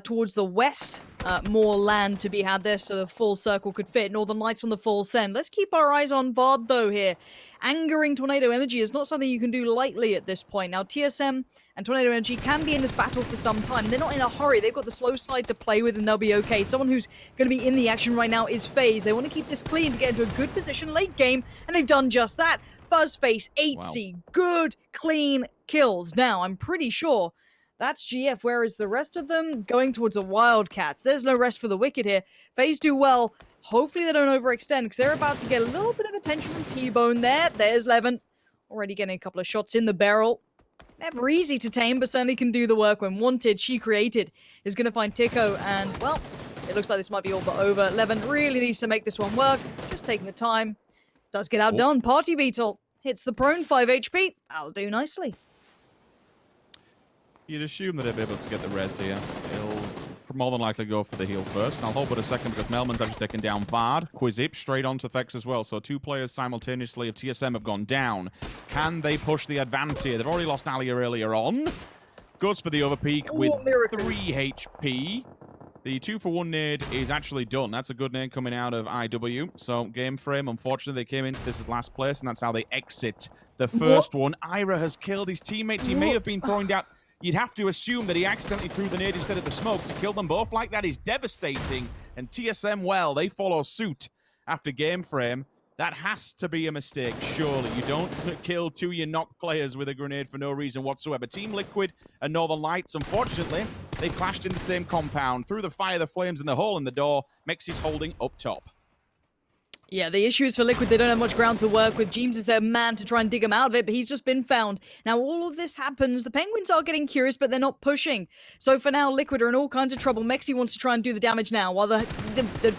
towards the west. More land to be had there so the full circle could fit. Northern Lights on the full send. Let's keep our eyes on Vard though here. Angering Tornado Energy is not something you can do lightly at this point. Now TSM and Tornado Energy can be in this battle for some time. They're not in a hurry. They've got the slow side to play with and they'll be okay. Someone who's going to be in the action right now is FaZe. They want to keep this clean to get into a good position late game, and they've done just that. Fuzzface, 8C, good, clean kills. Now, I'm pretty sure that's GF, whereas the rest of them going towards the Wildcats. There's no rest for the Wicked here. FaZe do well. Hopefully they don't overextend, because they're about to get a little bit of attention from T-Bone there. There's Levin, already getting a couple of shots in the barrel. Never easy to tame, but certainly can do the work when wanted. She created is going to find Tico, and, well, it looks like this might be all but over. Levin really needs to make this one work. Just taking the time. Does get outdone. Party Beetle hits the prone, 5 HP. That'll do nicely. You'd assume that he'll be able to get the res here. He'll more than likely go for the heal first. And I'll hold it a second because Melman's actually taken down Vard. Quizip straight onto Thex as well. So two players simultaneously of TSM have gone down. Can they push the advance here? They've already lost Alia earlier on. Goes for the overpeak with 3 HP. The 2-for-1 nade is actually done. That's a good nade coming out of IW. So game frame, unfortunately, they came into this as last place, and that's how they exit the first one. Ira has killed his teammates. He may have been thrown down. You'd have to assume that he accidentally threw the nade instead of the smoke. To kill them both like that is devastating. And TSM, well, they follow suit after game frame. That has to be a mistake, surely. You don't kill 2 of your knocked players with a grenade for no reason whatsoever. Team Liquid and Northern Lights, unfortunately, they clashed in the same compound. Through the fire, the flames, and the hole in the door, Mexi's holding up top. Yeah, the issue is for Liquid, they don't have much ground to work with. James is their man to try and dig him out of it, but he's just been found. Now, all of this happens. The Penguins are getting curious, but they're not pushing. So for now, Liquid are in all kinds of trouble. Mexi wants to try and do the damage now, while the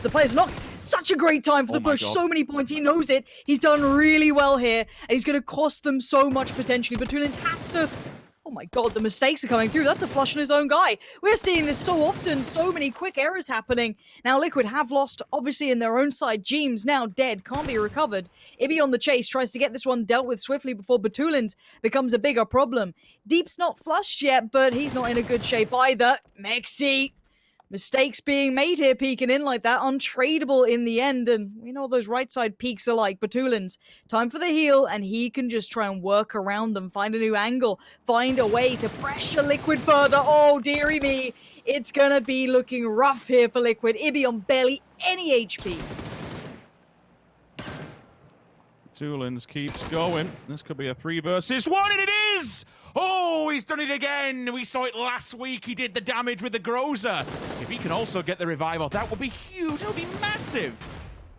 player's knocked. Such a great time for the push. So many points. He knows it. He's done really well here, and he's going to cost them so much potentially. But Tulins has to... Oh my god, the mistakes are coming through. That's a flush on his own guy. We're seeing this so often, so many quick errors happening. Now Liquid have lost, obviously, in their own side. James now dead, can't be recovered. Ibby on the chase, tries to get this one dealt with swiftly before Batulins becomes a bigger problem. Deep's not flushed yet, but he's not in a good shape either. Mexi. Mistakes being made here, peeking in like that. Untradeable in the end, and we know those right side peaks are like Batulins. Time for the heal, and he can just try and work around them, find a new angle, find a way to pressure Liquid further. Oh, dearie me. It's gonna be looking rough here for Liquid. Ibby on barely any HP. Tulins keeps going. This could be a 3 versus 1, and it is! Oh, he's done it again. We saw it last week. He did the damage with the Groza. If he can also get the revival, that would be huge. It would be massive.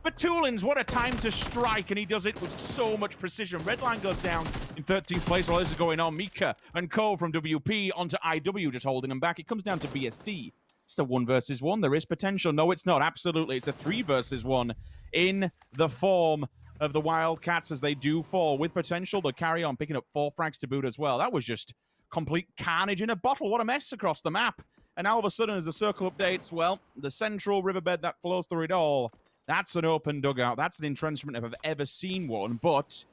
But Tulins, what a time to strike, and he does it with so much precision. Redline goes down in 13th place while this is going on. Mika and Cole from WP onto IW, just holding him back. It comes down to BSD. It's a 1 versus 1. There is potential. No, it's not. Absolutely. It's a 3 versus 1 in the form of the Wildcats as they do fall with potential. They'll carry on picking up 4 frags to boot as well. That was just complete carnage in a bottle. What a mess across the map. And now all of a sudden, as the circle updates, well, the central riverbed that flows through it all, that's an open dugout. That's an entrenchment if I've ever seen one. But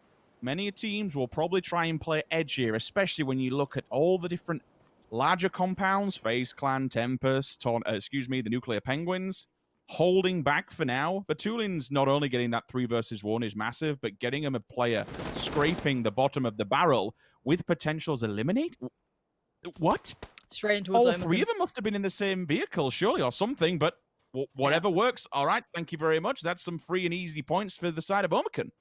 many teams will probably try and play edge here, especially when you look at all the different larger compounds, FaZe Clan, Tempest, the Nuclear Penguins, holding back for now. Batulin's not only getting that 3 versus 1 is massive, but getting him a player scraping the bottom of the barrel with potentials eliminate? What? Straight into all 3 of them must have been in the same vehicle, surely, or something, but whatever works. All right, thank you very much. That's some free and easy points for the side of Omicron.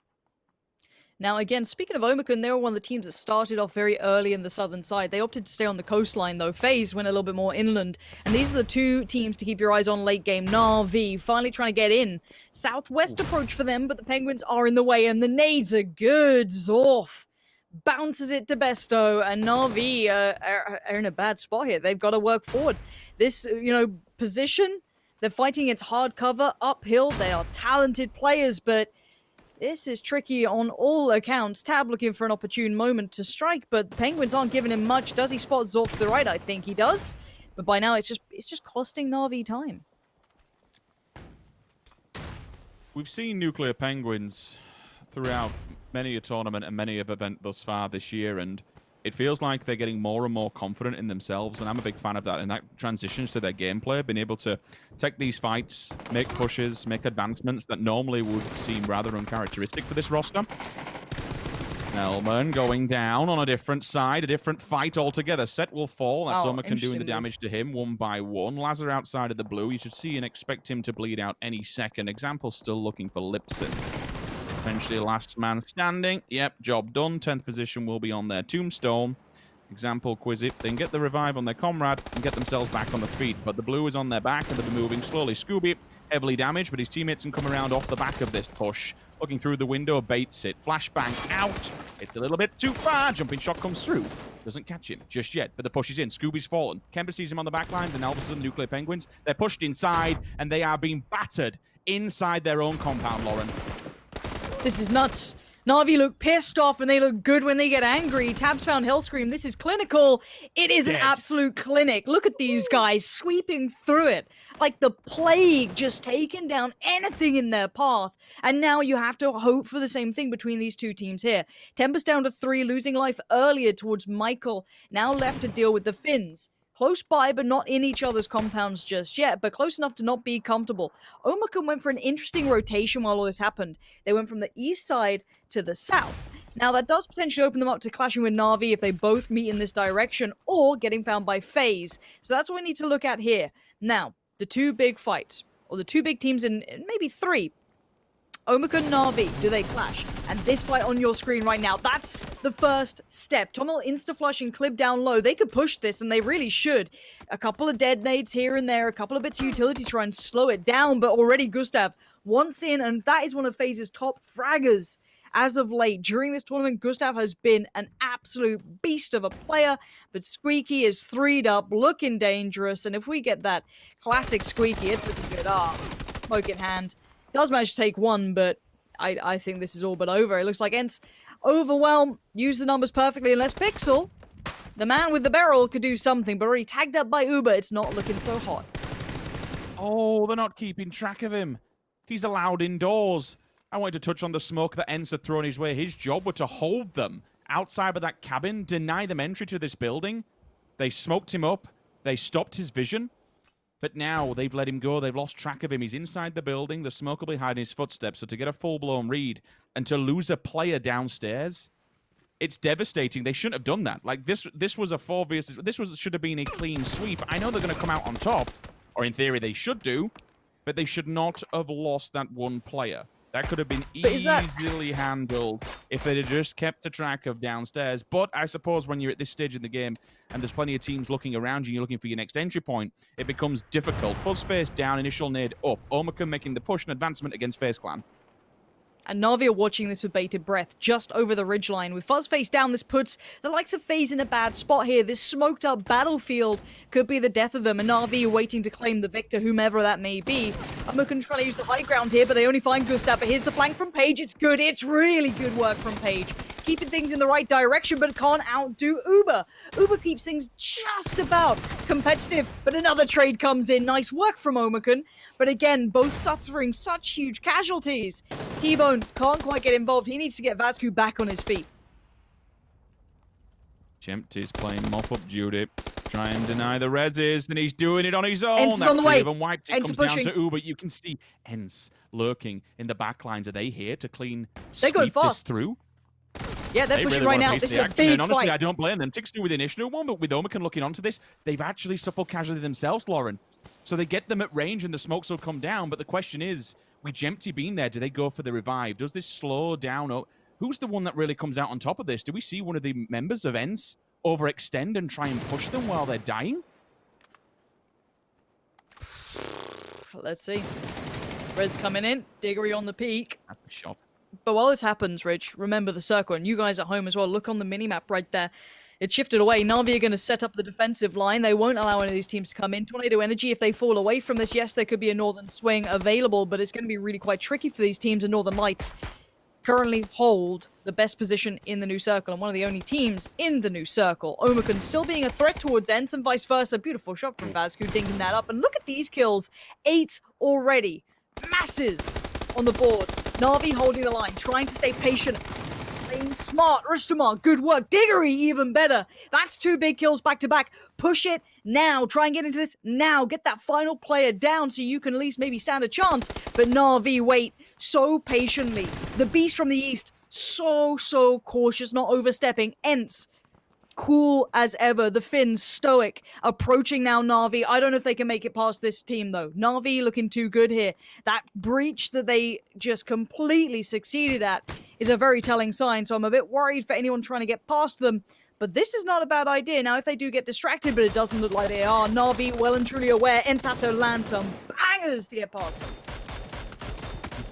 Now, again, speaking of Omicron, they were one of the teams that started off very early in the southern side. They opted to stay on the coastline, though. FaZe went a little bit more inland. And these are the 2 teams to keep your eyes on late game. Na'Vi finally trying to get in. Southwest approach for them, but the Penguins are in the way, and the nades are good. Zorf bounces it to Besto, and Na'Vi are in a bad spot here. They've got to work forward. This, position, they're fighting against hard cover, uphill. They are talented players, but this is tricky on all accounts. Tab looking for an opportune moment to strike, but the Penguins aren't giving him much. Does he spot Zorf to the right? I think he does. But by now, it's just costing Na'Vi time. We've seen Nuclear Penguins throughout many a tournament and many an event thus far this year, and it feels like they're getting more and more confident in themselves, and I'm a big fan of that, and that transitions to their gameplay, being able to take these fights, make pushes, make advancements that normally would seem rather uncharacteristic for this roster. Elman going down on a different side, a different fight altogether. Set will fall. That's Omicron doing the damage to him one by one. Lazar outside of the blue. You should see and expect him to bleed out any second. Example still looking for Lipson. Potentially last man standing. Yep, job done. 10th position will be on their tombstone. Example, quiz it. They can get the revive on their comrade and get themselves back on the feet. But the blue is on their back and they'll be moving slowly. Scooby, heavily damaged, but his teammates can come around off the back of this push. Looking through the window, baits it. Flashbang out. It's a little bit too far. Jumping shot comes through. Doesn't catch him just yet, but the push is in. Scooby's fallen. Kemba sees him on the back lines, and all of a sudden, Nuclear Penguins, they're pushed inside, and they are being battered inside their own compound, Lauren. This is nuts. Na'Vi look pissed off and they look good when they get angry. Tabs found Hellscream. This is clinical. It is an absolute clinic. Look at these guys sweeping through it like the plague, just taking down anything in their path. And now you have to hope for the same thing between these 2 teams here. Tempest down to 3, losing life earlier towards Michael. Now left to deal with the Finns. Close by, but not in each other's compounds just yet, but close enough to not be comfortable. Omicron went for an interesting rotation while all this happened. They went from the east side to the south. Now, that does potentially open them up to clashing with Na'Vi if they both meet in this direction, or getting found by FaZe. So that's what we need to look at here. Now, the 2 big fights, or the 2 big teams in maybe 3. Omicron, Na'Vi, do they clash? And this fight on your screen right now, that's the first step. Tommel insta-flush and clip down low. They could push this, and they really should. A couple of dead nades here and there, a couple of bits of utility to try and slow it down, but already Gustav wants in, and that is one of FaZe's top fraggers. As of late, during this tournament, Gustav has been an absolute beast of a player, but Squeaky is 3'd up, looking dangerous, and if we get that classic Squeaky, it's looking good. Smoke in hand. Does manage to take 1, but I think this is all but over. It looks like Ents overwhelm, use the numbers perfectly, unless Pixel, the man with the barrel, could do something, but already tagged up by Uber, it's not looking so hot. Oh, they're not keeping track of him. He's allowed indoors. I wanted to touch on the smoke that Ents had thrown his way. His job was to hold them outside of that cabin, deny them entry to this building. They smoked him up. They stopped his vision. But now they've let him go. They've lost track of him. He's inside the building. The smoke will be hiding his footsteps. So to get a full-blown read and to lose a player downstairs, it's devastating. They shouldn't have done that. Like, this was a 4 versus... should have been a clean sweep. I know they're going to come out on top, or in theory they should do, but they should not have lost that 1 player. That could have been easily handled if they'd have just kept the track of downstairs. But I suppose when you're at this stage in the game and there's plenty of teams looking around you, you're looking for your next entry point, it becomes difficult. Fuzzface down, initial nade up. Omicron making the push and advancement against FaZe Clan. And Na'Vi are watching this with bated breath, just over the ridgeline. With Fuzzface down, this puts the likes of FaZe in a bad spot here. This smoked up battlefield could be the death of them, and Na'Vi are waiting to claim the victor, whomever that may be. Omicron trying to use the high ground here, but they only find Gustav. But here's the flank from Page. It's good. It's really good work from Page. keeping things in the right direction, but can't outdo Uber. Uber keeps things just about competitive, but another trade comes in. Nice work from Omicron, but again, both suffering such huge casualties. T-Bone can't quite get involved. He needs to get Vascu back on his feet. Chempty's playing mop-up duty. Try and deny the reses, and he's doing it on his own. Ents is That's on the three way. of them wiped. It Ents comes pushing. down to Uber. You can see Ents lurking in the back lines. Are they here to clean They're going sweep this fast. through? Yeah, they're They pushing really right want to now. pace This is the a action, big and honestly, fight. I don't blame them. Tixnu with the initial one, but with Omicron looking onto this, they've actually suffered casualty themselves, Lauren. So they get them at range, and the smokes will come down. But the question is, with Jempty being there, do they go for the revive? Does this slow down? Who's the one that really comes out on top of this? Do we see one of the members of Ents overextend and try and push them while they're dying? Let's see. Rez coming in. Diggory on the peak. That's a shot. But while this happens, Rich, remember the circle. And you guys at home as well, look on the minimap right there. It shifted away. Na'Vi are going to set up the defensive line. They won't allow any of these teams to come in. Tornado Energy, if they fall away from this, yes, there could be a Northern swing available, but it's going to be really quite tricky for these teams. And Northern Lights currently hold the best position in the new circle and one of the only teams in the new circle. Omicron still being a threat towards Ents and vice versa. Beautiful shot from Vascu, dinking that up. And look at these kills. 8 already. Masses on the board. Na'Vi holding the line, trying to stay patient. Playing smart. Rustamar, good work. Diggory, even better. That's 2 big kills back to back. Push it now. Try and get into this now. Get that final player down so you can at least maybe stand a chance. But Na'Vi wait so patiently. The beast from the east, so cautious, not overstepping. Ents, cool as ever. The Finns, stoic. Approaching now Na'Vi. I don't know if they can make it past this team, though. Na'Vi looking too good here. That breach that they just completely succeeded at is a very telling sign, so I'm a bit worried for anyone trying to get past them. But this is not a bad idea. Now, if they do get distracted, but it doesn't look like they are, Na'Vi well and truly aware. Ents have to land some bangers to get past them.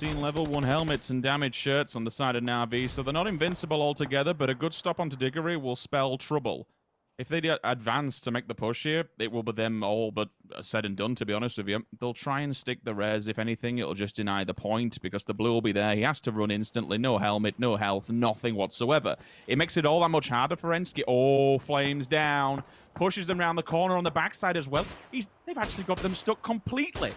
15 level 1 helmets and damaged shirts on the side of Na'Vi, so they're not invincible altogether, but a good stop onto Diggory will spell trouble. If they advance to make the push here, it will be them all but said and done, to be honest with you. They'll try and stick the res. If anything, it'll just deny the point because the blue will be there. He has to run instantly. No helmet, no health, nothing whatsoever. It makes it all that much harder for Ensky. Oh, flames down. Pushes them around the corner on the backside as well. They've actually got them stuck completely.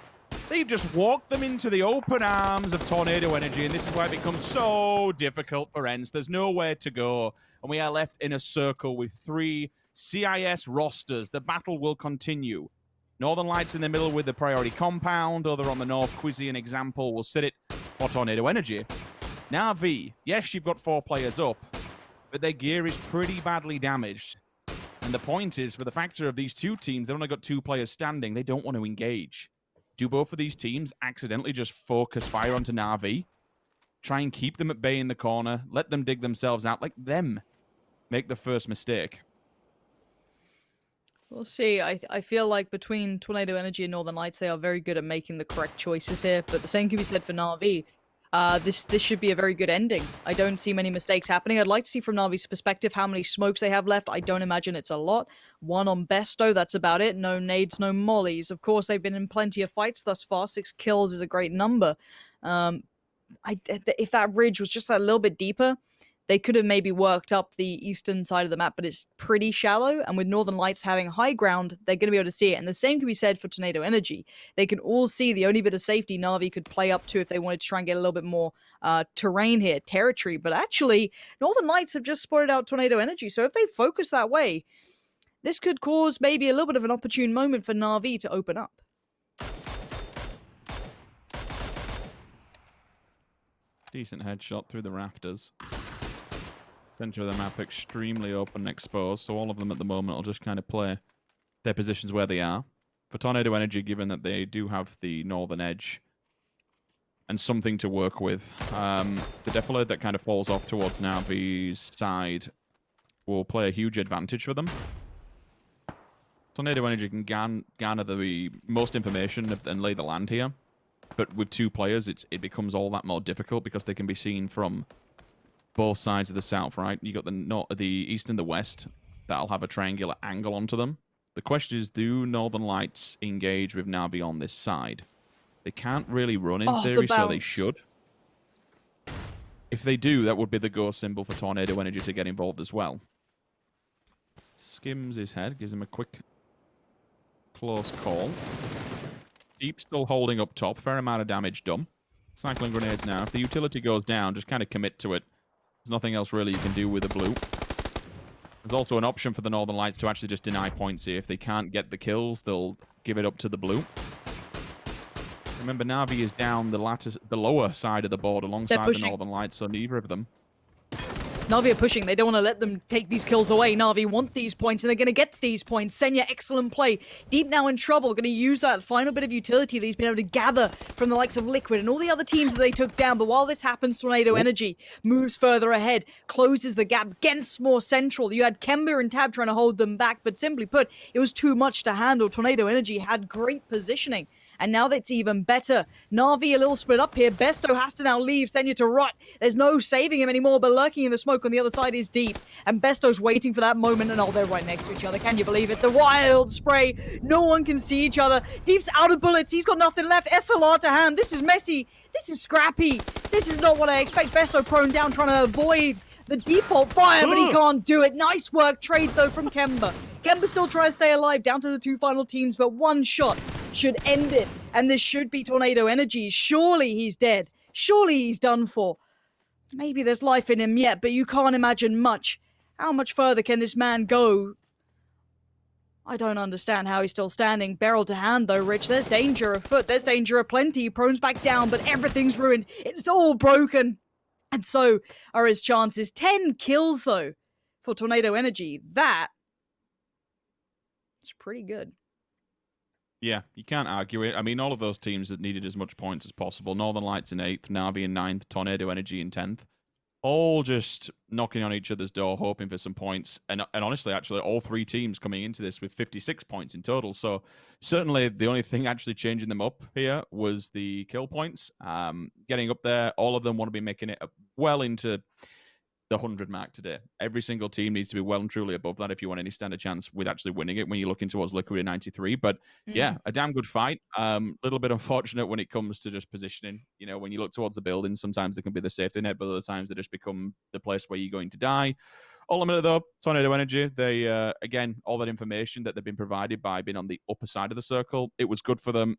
They've just walked them into the open arms of Tornado Energy, and this is why it becomes so difficult for Ents. There's nowhere to go, and we are left in a circle with 3 CIS rosters. The battle will continue. Northern Lights in the middle with the priority compound. Over on the north, Quizzy, an example, will sit it for Tornado Energy. Na'Vi, yes, you've got 4 players up, but their gear is pretty badly damaged. And the point is, for the factor of these 2 teams, they've only got 2 players standing. They don't want to engage. Do both of these teams accidentally just focus fire onto Na'Vi? Try and keep them at bay in the corner. Let them dig themselves out. Let them make the first mistake. We'll see. I feel like between Tornado Energy and Northern Lights, they are very good at making the correct choices here. But the same can be said for Na'Vi. This should be a very good ending. I don't see many mistakes happening. I'd like to see from Na'Vi's perspective how many smokes they have left. I don't imagine it's a lot. 1 on Besto, that's about it. No nades, no mollies. Of course, they've been in plenty of fights thus far. 6 kills is a great number. If that ridge was just a little bit deeper, they could have maybe worked up the eastern side of the map, but it's pretty shallow. And with Northern Lights having high ground, they're going to be able to see it. And the same can be said for Tornado Energy. They can all see the only bit of safety Na'Vi could play up to if they wanted to try and get a little bit more terrain here, territory. But actually, Northern Lights have just spotted out Tornado Energy. So if they focus that way, this could cause maybe a little bit of an opportune moment for Na'Vi to open up. Decent headshot through the rafters. Center of the map extremely open and exposed, so all of them at the moment will just kind of play their positions where they are. For Tornado Energy, given that they do have the northern edge and something to work with, the defilade that kind of falls off towards Na'Vi's side will play a huge advantage for them. Tornado Energy can garner the most information and lay the land here, but with 2 players, it becomes all that more difficult because they can be seen from both sides of the south, right? You got the east and the west that'll have a triangular angle onto them. The question is, do Northern Lights engage with Na'Vi on this side? They can't really run in theory, so they should. If they do, that would be the go symbol for Tornado Energy to get involved as well. Skims his head, gives him a quick, close call. Deep still holding up top, fair amount of damage done. Cycling grenades now. If the utility goes down, just kind of commit to it. There's nothing else really you can do with the blue. There's also an option for the Northern Lights to actually just deny points here. If they can't get the kills, they'll give it up to the blue. Remember, Na'Vi is down the lower side of the board alongside the Northern Lights, so neither of them. Na'Vi are pushing. They don't want to let them take these kills away. Na'Vi want these points, and they're going to get these points. Senya, excellent play. Deep now in trouble. Going to use that final bit of utility that he's been able to gather from the likes of Liquid and all the other teams that they took down. But while this happens, Tornado Energy moves further ahead, closes the gap, gets more central. You had Kemba and Tab trying to hold them back, but simply put, it was too much to handle. Tornado Energy had great positioning. And now that's even better. Na'Vi a little split up here. Besto has to now leave Senya to rot. There's no saving him anymore, but lurking in the smoke on the other side is Deep. And Besto's waiting for that moment, and they're right next to each other. Can you believe it? The wild spray. No one can see each other. Deep's out of bullets. He's got nothing left. SLR to hand. This is messy. This is scrappy. This is not what I expect. Besto prone down, trying to avoid the default fire, but he can't do it. Nice work. Trade, though, from Kemba. Kemba still trying to stay alive, down to the two final teams, but one shot should end it. And this should be Tornado Energy. Surely he's dead. Surely he's done for. Maybe there's life in him yet, but you can't imagine much. How much further can this man go? I don't understand how he's still standing. Barrel to hand, though, Rich. There's danger afoot. There's danger aplenty. He prones back down, but everything's ruined. It's all broken. And so are his chances. 10 kills, though, for Tornado Energy. That's pretty good. Yeah, you can't argue it. I mean, all of those teams that needed as much points as possible. Northern Lights in 8th, Na'Vi in 9th, Tornado Energy in 10th. All just knocking on each other's door, hoping for some points. And honestly, actually, all three teams coming into this with 56 points in total. So certainly the only thing actually changing them up here was the kill points. Getting up there, all of them want to be making it well into the 100 mark today. Every single team needs to be well and truly above that if you want any standard chance with actually winning it when you're looking towards Liquid in 93. But yeah, a damn good fight. Little bit unfortunate when it comes to just positioning. You know, when you look towards the building, sometimes they can be the safety net, but other times they just become the place where you're going to die. Ultimately, though, Tornado Energy, they, again, all that information that they've been provided by being on the upper side of the circle, it was good for them.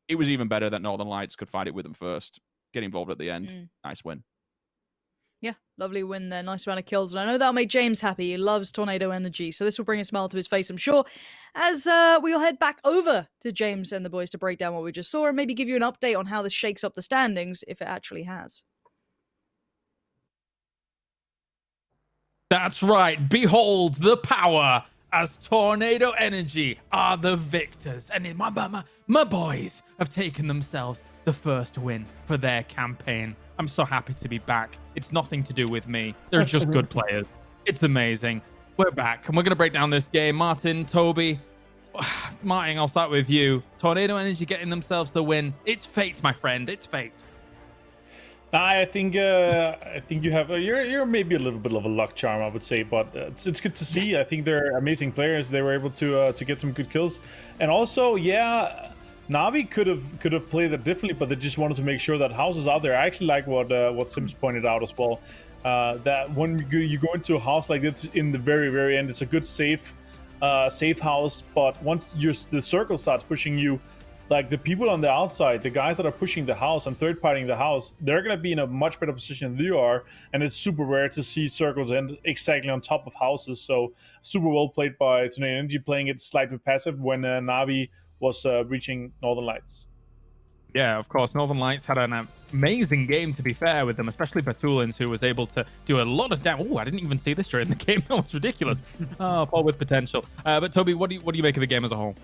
It was even better that Northern Lights could fight it with them first, get involved at the end. Nice win. Yeah, lovely win there. Nice amount of kills. And I know that'll make James happy. He loves Tornado Energy. So this will bring a smile to his face, I'm sure, as we'll head back over to James and the boys to break down what we just saw and maybe give you an update on how this shakes up the standings, if it actually has. That's right. Behold the power as Tornado Energy are the victors. And my boys have taken themselves the first win for their campaign. I'm so happy to be back. It's nothing to do with me. They're just good players. It's amazing. We're back, and we're going to break down this game. Martin, Toby, Martin, I'll start with you. Tornado Energy getting themselves the win. It's fate, my friend. It's fate. I think you have you're maybe a little bit of a luck charm, I would say, but it's good to see. I think they're amazing players. They were able to get some good kills, and also, yeah, Na'Vi could have played it differently, but they just wanted to make sure that house is out there. I actually like what Sims pointed out as well. That when you go into a house like this in the very end, it's a good safe house. But once the circle starts pushing you, like the people on the outside, the guys that are pushing the house and third partying the house, they're gonna be in a much better position than you are. And it's super rare to see circles end exactly on top of houses. So super well played by Tornado Energy, playing it slightly passive when Na'Vi was reaching Northern Lights. Yeah, of course. Northern Lights had an amazing game, to be fair with them, especially Batulins, who was able to do a lot of damage. Oh, I didn't even see this during the game. That was ridiculous. Oh, Paul with potential. But Toby, what do you make of the game as a whole?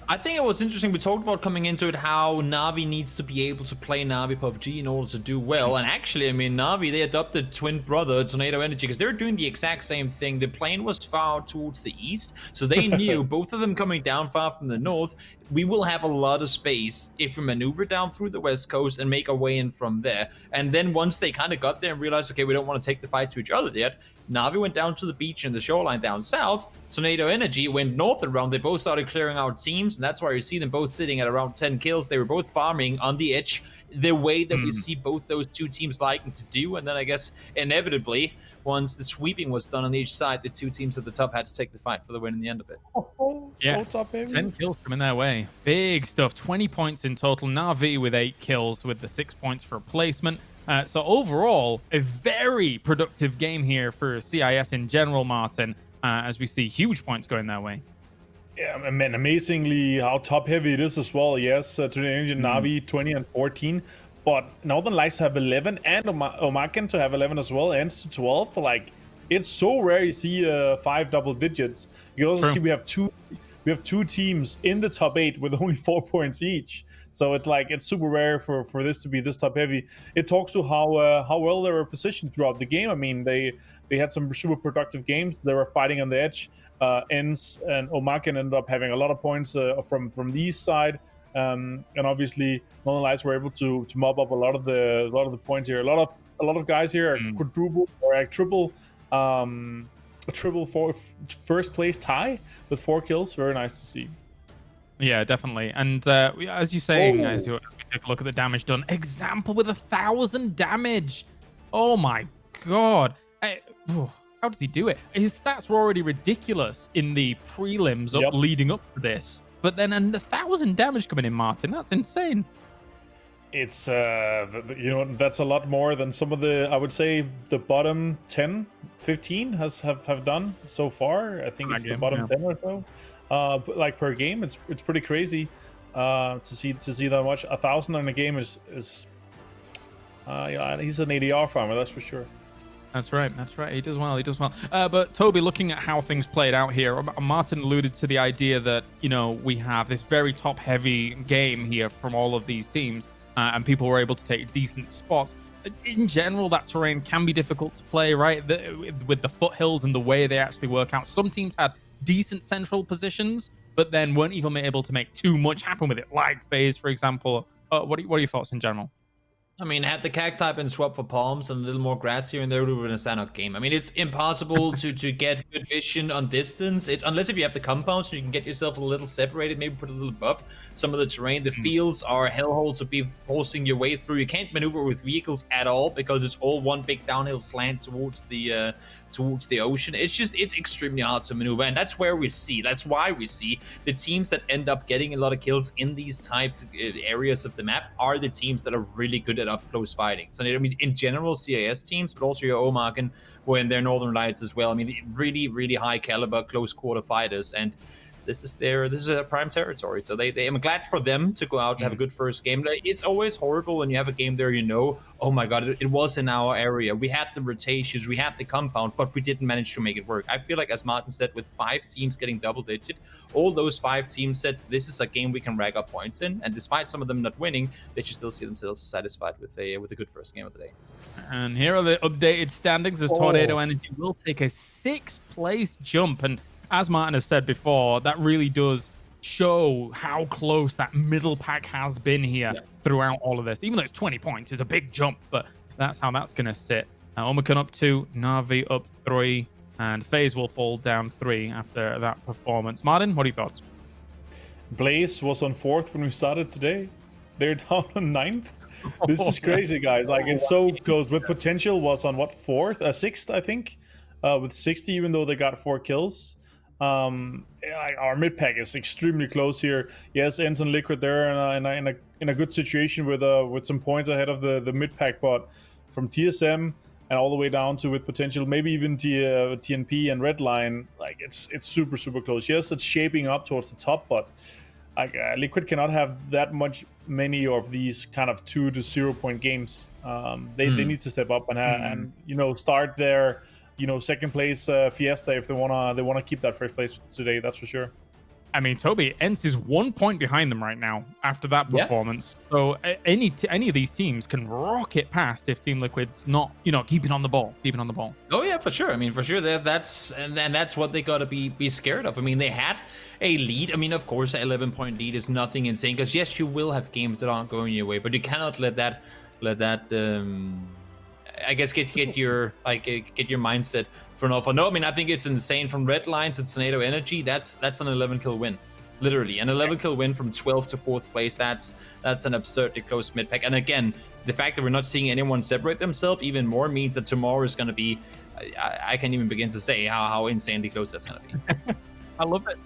I think it was interesting. We talked about coming into it how Na'Vi needs to be able to play Na'Vi PUBG in order to do well. And actually, I mean, Na'Vi, they adopted twin brother Tornado Energy because they're doing the exact same thing. The plane was far towards the east, so they knew, both of them coming down far from the north, we will have a lot of space if we maneuver down through the west coast and make our way in from there. And then once they kind of got there and realized, okay, we don't want to take the fight to each other yet, Na'Vi went down to the beach and the shoreline down south. Tornado Energy went north around. They both started clearing out teams, and that's why you see them both sitting at around 10 kills. They were both farming on the edge. the way that we see both those two teams liking to do. And then I guess inevitably, once the sweeping was done on each side, the two teams at the top had to take the fight for the win in the end of it. So top heavy. 10 kills coming their way. Big stuff. 20 points in total. Na'Vi with 8 kills with the 6 points for replacement. So overall, a very productive game here for CIS in general, Martin, as we see huge points going their way. Yeah, and amazingly how top heavy it is as well. Yes, Today Engine Na'Vi 20 and 14. But Northern Lights have 11 and Omaken to have 11 as well, ends to 12. Like, it's so rare you see 5 double digits. You can also see we have two teams in the top 8 with only 4 points each. So it's like it's super rare for this to be this top heavy. It talks to how well they were positioned throughout the game. I mean, they had some super productive games. They were fighting on the edge. Ends and Omaken ended up having a lot of points from these side. And obviously, Northern Lights were able to mop up a lot of the points here. A lot of guys here are quadruple or triple first place tie with 4 kills. Very nice to see. Yeah, definitely. And as you're saying, as you take a look at the damage done, Example with 1,000 damage. Oh my god. How does he do it? His stats were already ridiculous in the prelims leading up to this. But then 1,000 damage coming in, Martin. That's insane. It's that's a lot more than some of the, I would say, the bottom 10, 15 have done so far. I think it's the bottom 10 or so. Like per game, it's pretty crazy to see that much. 1,000 in a game is he's an ADR farmer, that's for sure. That's right. He does well. But Toby, looking at how things played out here, Martin alluded to the idea that, we have this very top-heavy game here from all of these teams, and people were able to take decent spots. In general, that terrain can be difficult to play, right? With the foothills and the way they actually work out. Some teams had decent central positions, but then weren't even able to make too much happen with it, like FaZe, for example. What are your thoughts in general? I mean, had the cacti been swapped for palms and a little more grass here and there, it would have been a standout game. I mean, it's impossible to get good vision on distance. It's unless if you have the compound, so you can get yourself a little separated, maybe put a little above some of the terrain. The fields are hellhole to be forcing your way through. You can't maneuver with vehicles at all because it's all one big downhill slant towards the ocean. It's extremely hard to maneuver, and that's why we see the teams that end up getting a lot of kills in these type areas of the map are the teams that are really good at up close fighting. So I mean, in general, CIS teams, but also your Omaken, when they're Northern Lights as well. I mean, really, really high caliber close quarter fighters, and this is their prime territory. So I'm glad for them to go out to have a good first game. It's always horrible when you have a game there, oh my god, it was in our area. We had the rotations, we had the compound, but we didn't manage to make it work. I feel like, as Martin said, with 5 teams getting double digit, all those 5 teams said this is a game we can rack up points in, and despite some of them not winning, they should still see themselves satisfied with a good first game of the day. And here are the updated standings as Tornado Energy will take a 6th place jump. And as Martin has said before, that really does show how close that middle pack has been here throughout all of this. Even though it's 20 points, it's a big jump, but that's how that's going to sit. Omaken up 2, Na'Vi up 3, and FaZe will fall down 3 after that performance. Martin, what are your thoughts? Blaze was on 4th when we started today. They're down on 9th. This is crazy, guys. Like, it's so close. With Potential was on 4th? 6th, I think, with 60, even though they got 4 kills. Our mid pack is extremely close here. Yes, Ends and Liquid there in a good situation with some points ahead of the mid pack, but from TSM and all the way down to with Potential, maybe even TNP and Redline, like it's super close. Yes, it's shaping up towards the top, but Liquid cannot have that many of these kind of 2 to 0 point games. They need to step up and start their second place Fiesta if they wanna keep that first place today. That's for sure. I mean, Toby, Ents is 1 point behind them right now after that performance. So any of these teams can rocket past if Team Liquid's not, keeping on the ball. Oh yeah, for sure. I mean, for sure that's what they gotta be scared of. I mean, they had a lead. I mean, of course, an 11-point lead is nothing insane because yes, you will have games that aren't going your way, but you cannot let that I guess get your mindset for no. I mean, I think it's insane from Redline to Tornado Energy. That's an 11 kill win. literally. An 11 kill win from 12th to 4th place, that's an absurdly close mid pack. And again, the fact that we're not seeing anyone separate themselves even more means that tomorrow is going to be, I can't even begin to say how insanely close that's going to be. I love it.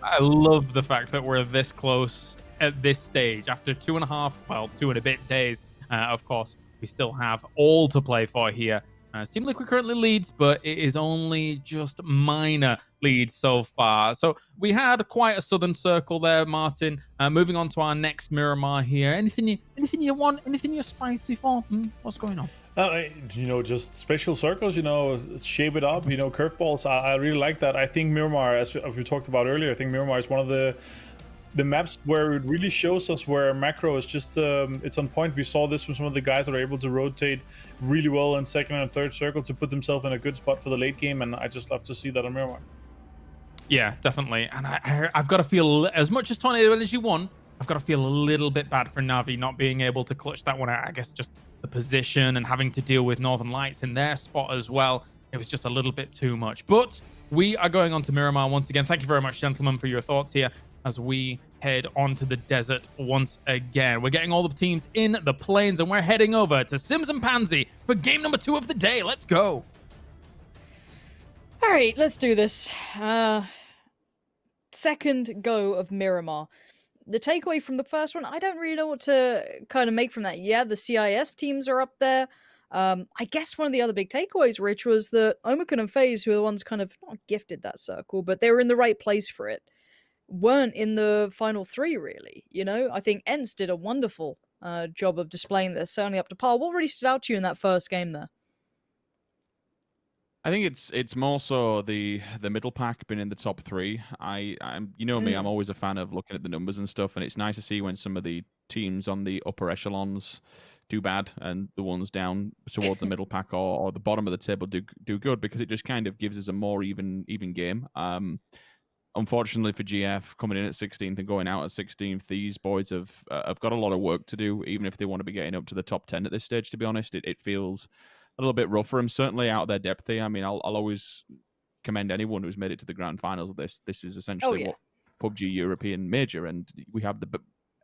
I love the fact that we're this close at this stage. After 2.5, well, 2 and a bit days, of course, we still have all to play for here. Team Liquid currently leads, but it is only just minor leads so far. So we had quite a southern circle there, Martin. Moving on to our next Miramar here. Anything you want? Anything you're spicy for? What's going on? Just special circles, shape it up, curveballs. I really like that. I think Miramar, as we talked about earlier, I think Miramar is one of the maps where it really shows us where macro is just, it's on point. We saw this from some of the guys that are able to rotate really well in second and third circle to put themselves in a good spot for the late game, and I just love to see that on Miramar. Yeah, definitely. And I've got to feel, as much as Tornado Energy won, I've got to feel a little bit bad for Na'Vi not being able to clutch that one out. I guess just the position and having to deal with Northern Lights in their spot as well. It was just a little bit too much. But we are going on to Miramar once again. Thank you very much, gentlemen, for your thoughts here as we head onto the desert once again. We're getting all the teams in the plains, and we're heading over to Sims and Pansy for game number 2 of the day. Let's go. All right, let's do this. Second go of Miramar. The takeaway from the first one, I don't really know what to kind of make from that. Yeah, the CIS teams are up there. I guess one of the other big takeaways, Rich, was that Omicron and FaZe, who are the ones kind of not gifted that circle, but they were in the right place for it, weren't in the final 3, really. I think Ents did a wonderful job of displaying this, certainly up to par. What really stood out to you in that first game there? I think it's more so the middle pack being in the top 3. I'm me, I'm always a fan of looking at the numbers and stuff, and it's nice to see when some of the teams on the upper echelons do bad and the ones down towards the middle pack or the bottom of the table do good, because it just kind of gives us a more even game. Unfortunately for GF, coming in at 16th and going out at 16th, these boys have got a lot of work to do, even if they want to be getting up to the top 10 at this stage. To be honest, it feels a little bit rough for them, certainly out of their depth here. I mean, I'll always commend anyone who's made it to the grand finals of this. This is essentially what PUBG European Major, and we have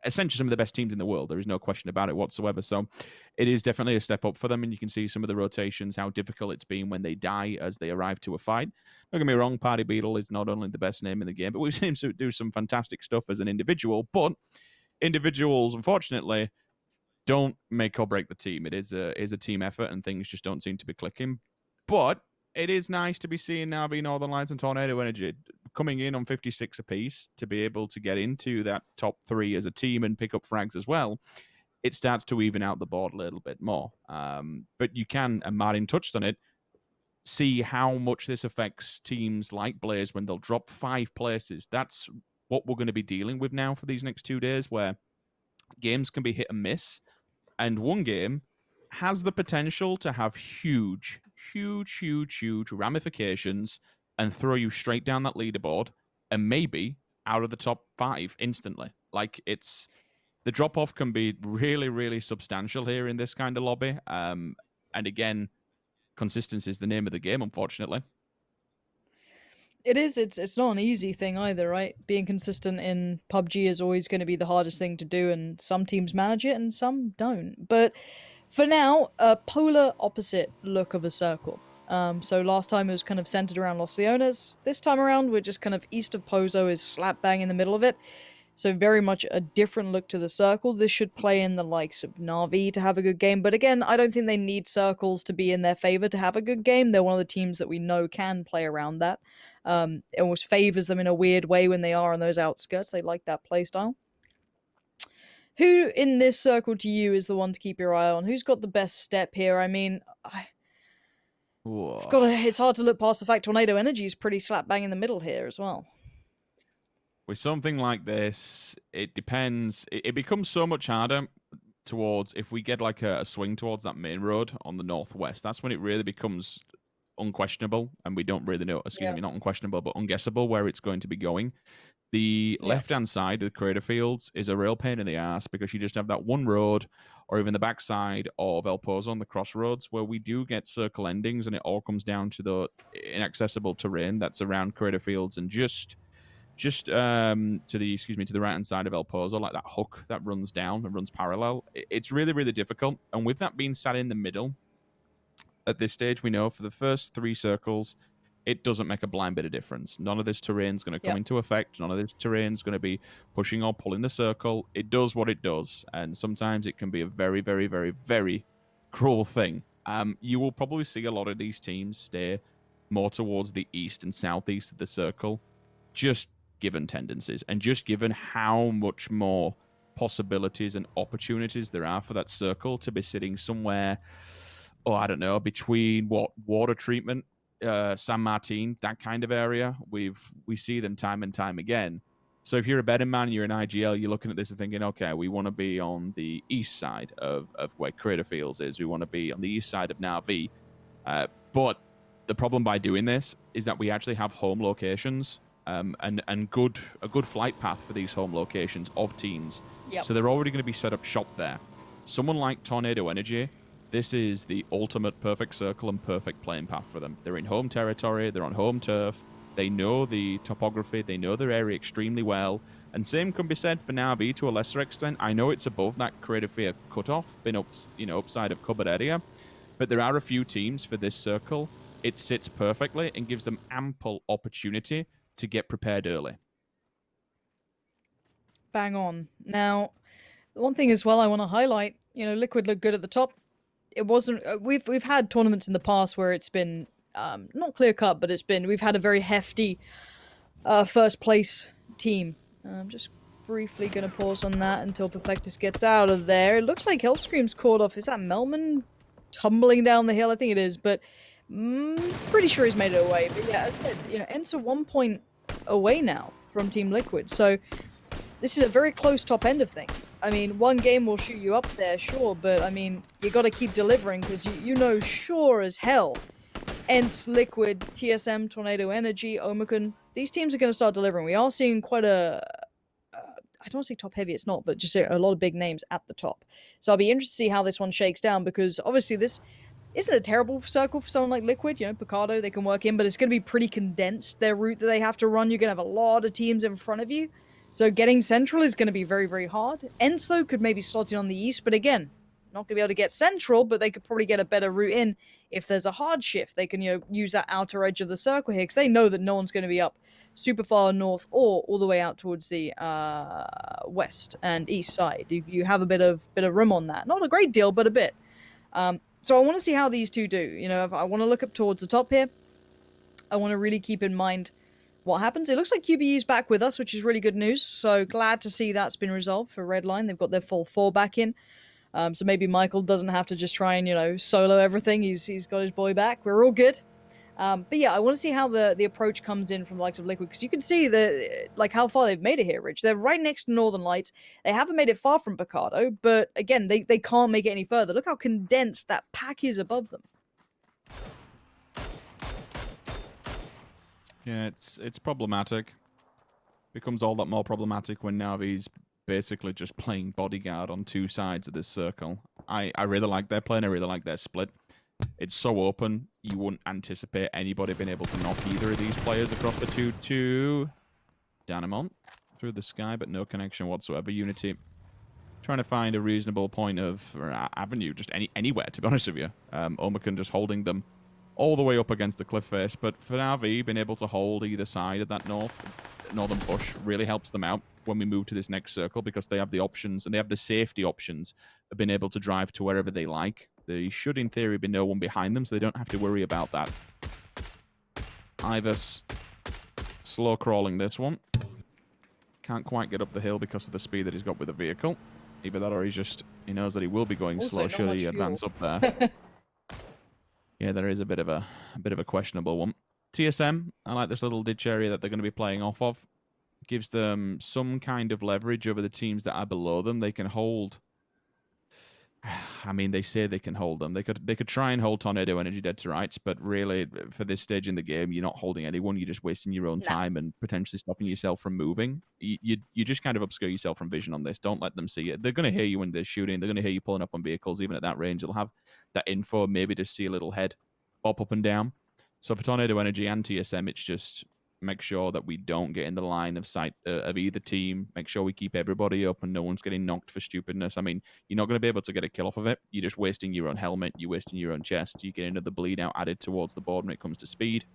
essentially some of the best teams in the world. There is no question about it whatsoever. So it is definitely a step up for them, and you can see some of the rotations, how difficult it's been when they die as they arrive to a fight. Don't get me wrong, Party Beetle is not only the best name in the game, but we've seen him do some fantastic stuff as an individual. But individuals, unfortunately, don't make or break the team. It is a team effort, and things just don't seem to be clicking. But it is nice to be seeing Na'Vi, Northern Lights, and Tornado Energy coming in on 56 apiece to be able to get into that top 3 as a team and pick up frags as well. It starts to even out the board a little bit more. But you can, and Martin touched on it, see how much this affects teams like Blaze when they'll drop 5 places. That's what we're going to be dealing with now for these next 2 days, where games can be hit and miss. And one game has the potential to have huge ramifications and throw you straight down that leaderboard and maybe out of the top 5 instantly. Like, the drop-off can be really, really substantial here in this kind of lobby. And again, consistency is the name of the game, unfortunately. It is. It's not an easy thing either, right? Being consistent in PUBG is always going to be the hardest thing to do, and some teams manage it and some don't. But for now, a polar opposite look of a circle. So last time it was kind of centered around Los Leones. This time around, we're just kind of east of Pozo is slap bang in the middle of it. So very much a different look to the circle. This should play in the likes of Na'Vi to have a good game. But again, I don't think they need circles to be in their favor to have a good game. They're one of the teams that we know can play around that. It almost favors them in a weird way when they are on those outskirts. They like that playstyle. Who in this circle to you is the one to keep your eye on? Who's got the best step here? I mean, it's hard to look past the fact Tornado Energy is pretty slap bang in the middle here as well. With something like this, it depends. It becomes so much harder towards, if we get like a swing towards that main road on the northwest, that's when it really becomes unquestionable, and we don't really know, not unquestionable, but unguessable where it's going to be going. The left-hand side of the crater fields is a real pain in the ass, because you just have that one road, or even the backside of El Pozo on the crossroads, where we do get circle endings, and it all comes down to the inaccessible terrain that's around crater fields, and just just to the right hand side of El Pozo, like that hook that runs down and runs parallel. It's really, really difficult. And with that being sat in the middle, at this stage, we know for the first 3 circles, it doesn't make a blind bit of difference. None of this terrain is going to come into effect. None of this terrain is going to be pushing or pulling the circle. It does what it does. And sometimes it can be a very, very, very, very cruel thing. You will probably see a lot of these teams stay more towards the east and southeast of the circle, just given tendencies and just given how much more possibilities and opportunities there are for that circle to be sitting somewhere, I don't know, between water treatment, San Martin, that kind of area. We see them time and time again. So if you're a betting man, you're in IGL, you're looking at this and thinking, okay, we want to be on the east side of where Crater Fields is. We want to be on the east side of Na'Vi. But the problem by doing this is that we actually have home locations and a good flight path for these home locations of teams. Yep. So they're already going to be set up shop there. Someone like Tornado Energy, this is the ultimate perfect circle and perfect playing path for them. They're in home territory. They're on home turf. They know the topography. They know their area extremely well. And same can be said for Na'Vi to a lesser extent. I know it's above that Crater Fear cutoff, been upside of covered area. But there are a few teams for this circle. It sits perfectly and gives them ample opportunity to get prepared early. Bang on. Now, one thing as well I want to highlight, Liquid looked good at the top. It wasn't. We've had tournaments in the past where it's been not clear cut, but we've had a very hefty first place team. I'm just briefly going to pause on that until Perfectus gets out of there. It looks like Hellscream's caught off. Is that Melman tumbling down the hill? I think it is, but pretty sure he's made it away. But yeah, as I said, Ents are 1 point away now from Team Liquid, so this is a very close top end of things. I mean, one game will shoot you up there, sure, but I mean, you got to keep delivering because sure as hell, Ents, Liquid, TSM, Tornado Energy, Omicron, these teams are going to start delivering. We are seeing quite I don't say top heavy, it's not, but just a lot of big names at the top. So I'll be interested to see how this one shakes down because obviously this isn't a terrible circle for someone like Liquid. Picardo, they can work in, but it's going to be pretty condensed, their route that they have to run. You're going to have a lot of teams in front of you. So getting central is going to be very, very hard. Enso could maybe slot in on the east, but again, not going to be able to get central, but they could probably get a better route in if there's a hard shift. They can use that outer edge of the circle here because they know that no one's going to be up super far north or all the way out towards the west and east side. You have a bit of room on that. Not a great deal, but a bit. So I want to see how these two do. I want to look up towards the top here. I want to really keep in mind what happens. It looks like QBE is back with us, which is really good news. So glad to see that's been resolved for Redline. They've got their full 4 back in. So maybe Michael doesn't have to just try and, solo everything. He's got his boy back. We're all good. But yeah, I want to see how the approach comes in from the likes of Liquid, because you can see how far they've made it here, Rich. They're right next to Northern Lights. They haven't made it far from Picardo, but again, they can't make it any further. Look how condensed that pack is above them. Yeah, it's problematic. Becomes all that more problematic when Navi's basically just playing bodyguard on 2 sides of this circle. I really like their play and I really like their split. It's so open, you wouldn't anticipate anybody being able to knock either of these players across the 2-2. Danamont through the sky, but no connection whatsoever. Unity trying to find a reasonable point of avenue, just anywhere, to be honest with you. Omicron just holding them all the way up against the cliff face, but for Navi, being able to hold either side of that northern push really helps them out when we move to this next circle, because they have the options and they have the safety options of being able to drive to wherever they like. There should, in theory, be no one behind them, so they don't have to worry about that. Ivers slow crawling this one. Can't quite get up the hill because of the speed that he's got with the vehicle. Either that or he knows that he will be going slow should he advance up there. Yeah, there is a bit of a questionable one. TSM, I like this little ditch area that they're going to be playing off of. Gives them some kind of leverage over the teams that are below them. They can hold. I mean, they say they can hold them. They could try and hold Tornado Energy dead to rights, but really, for this stage in the game, you're not holding anyone. You're just wasting your own time and potentially stopping yourself from moving. You just kind of obscure yourself from vision on this. Don't let them see it. They're going to hear you when they're shooting. They're going to hear you pulling up on vehicles. Even at that range, they'll have that info, maybe just see a little head pop up and down. So for Tornado Energy and TSM, it's just make sure that we don't get in the line of sight of either team, make sure we keep everybody up and no one's getting knocked for stupidness. I mean, you're not going to be able to get a kill off of it. You're just wasting your own helmet, you're wasting your own chest, you get another bleed out added towards the board when it comes to speed.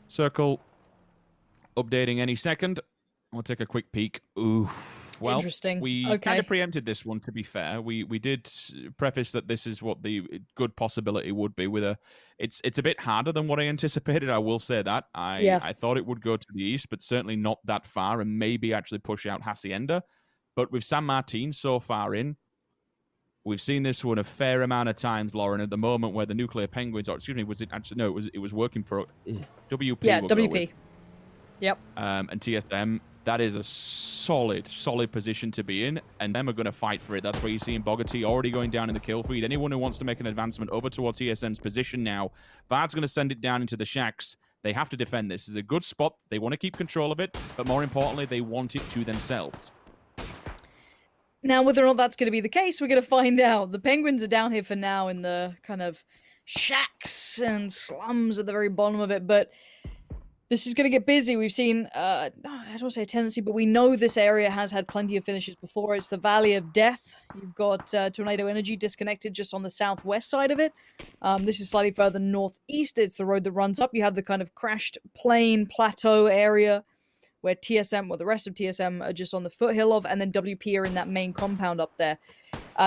Circle updating any second. We'll take a quick peek. Ooh. Well, Interesting. we kind of preempted this one, to be fair. We did preface that this is what the good possibility would be with a... It's a bit harder than what I anticipated, I will say that. I thought it would go to the east, but certainly not that far, and maybe actually push out Hacienda. But with San Martin so far in, we've seen this one a fair amount of times, Lauren, at the moment where the Nuclear Penguins, or excuse me, was it actually... No, it was working for WP. Yeah, we'll WP. Yep. And TSM... That is a solid position to be in, and them are going to fight for it. That's where you're seeing Bogarty already going down in the kill feed. Anyone who wants to make an advancement over towards TSM's position now, Vard's going to send it down into the shacks. They have to defend this. This is a good spot. They want to keep control of it, but more importantly, they want it to themselves. Now, whether or not that's going to be the case, we're going to find out. The Penguins are down here for now in the kind of shacks and slums at the very bottom of it, but this is going to get busy. We've seen, I don't want to say a tendency, but we know this area has had plenty of finishes before. It's the Valley of Death. You've got Tornado Energy disconnected just on the southwest side of it. This is slightly further northeast. It's the road that runs up. You have the kind of crashed plain plateau area where TSM, or the rest of TSM, are just on the foothill of, and then WP are in that main compound up there.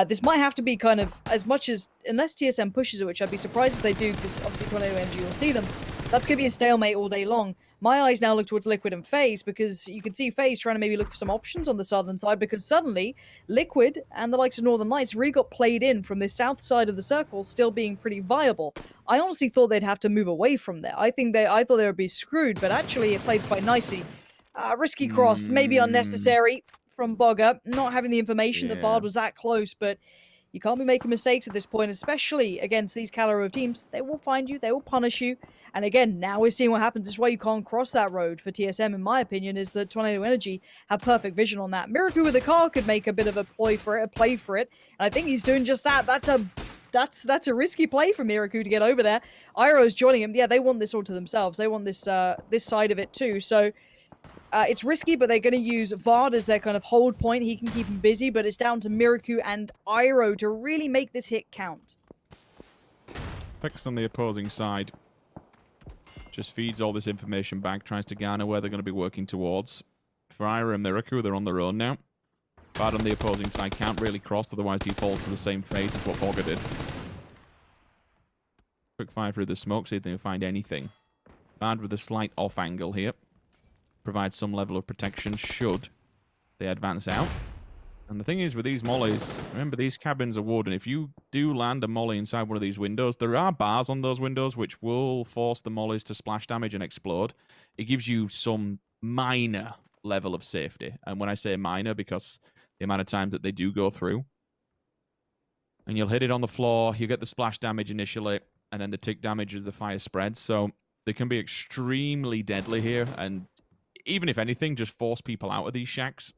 This might have to be kind of, as much as, unless TSM pushes it, which I'd be surprised if they do, because obviously Tornado Energy will see them. That's going to be a stalemate all day long. My eyes now look towards Liquid and FaZe, because you can see FaZe trying to maybe look for some options on the southern side, because suddenly Liquid and the likes of Northern Lights really got played in from this south side of the circle, still being pretty viable. I honestly thought they'd have to move away from there. I thought they would be screwed, but actually it played quite nicely. Risky cross, maybe unnecessary from Bogger, not having the information that Vard was that close, but you can't be making mistakes at this point, especially against these caliber of teams. They will find you, they will punish you, and again, now we're seeing what happens. This is why you can't cross that road for TSM, in my opinion, is that Tornado Energy have perfect vision on that. Miraku with a car could make a bit of a play for it, and I think he's doing just that. That's a risky play for Miraku to get over there. Iroh's joining him. Yeah, they want this all to themselves. They want this this side of it too, so it's risky, but they're going to use Vard as their kind of hold point. He can keep him busy, but it's down to Miraku and Iroh to really make this hit count. Fixed on the opposing side. Just feeds all this information back, tries to garner where they're going to be working towards. For Iroh and Miraku, they're on their own now. Vard on the opposing side can't really cross, otherwise he falls to the same fate as what Bogger did. Quick fire through the smoke, see if they can find anything. Vard with a slight off angle here. Provide some level of protection should they advance out. And the thing is with these mollies, remember these cabins are wood, and if you do land a molly inside one of these windows, there are bars on those windows which will force the mollies to splash damage and explode. It gives you some minor level of safety. And when I say minor, because the amount of times that they do go through. And you'll hit it on the floor, you get the splash damage initially, and then the tick damage as the fire spreads. So they can be extremely deadly here, and even if anything, just force people out of these shacks.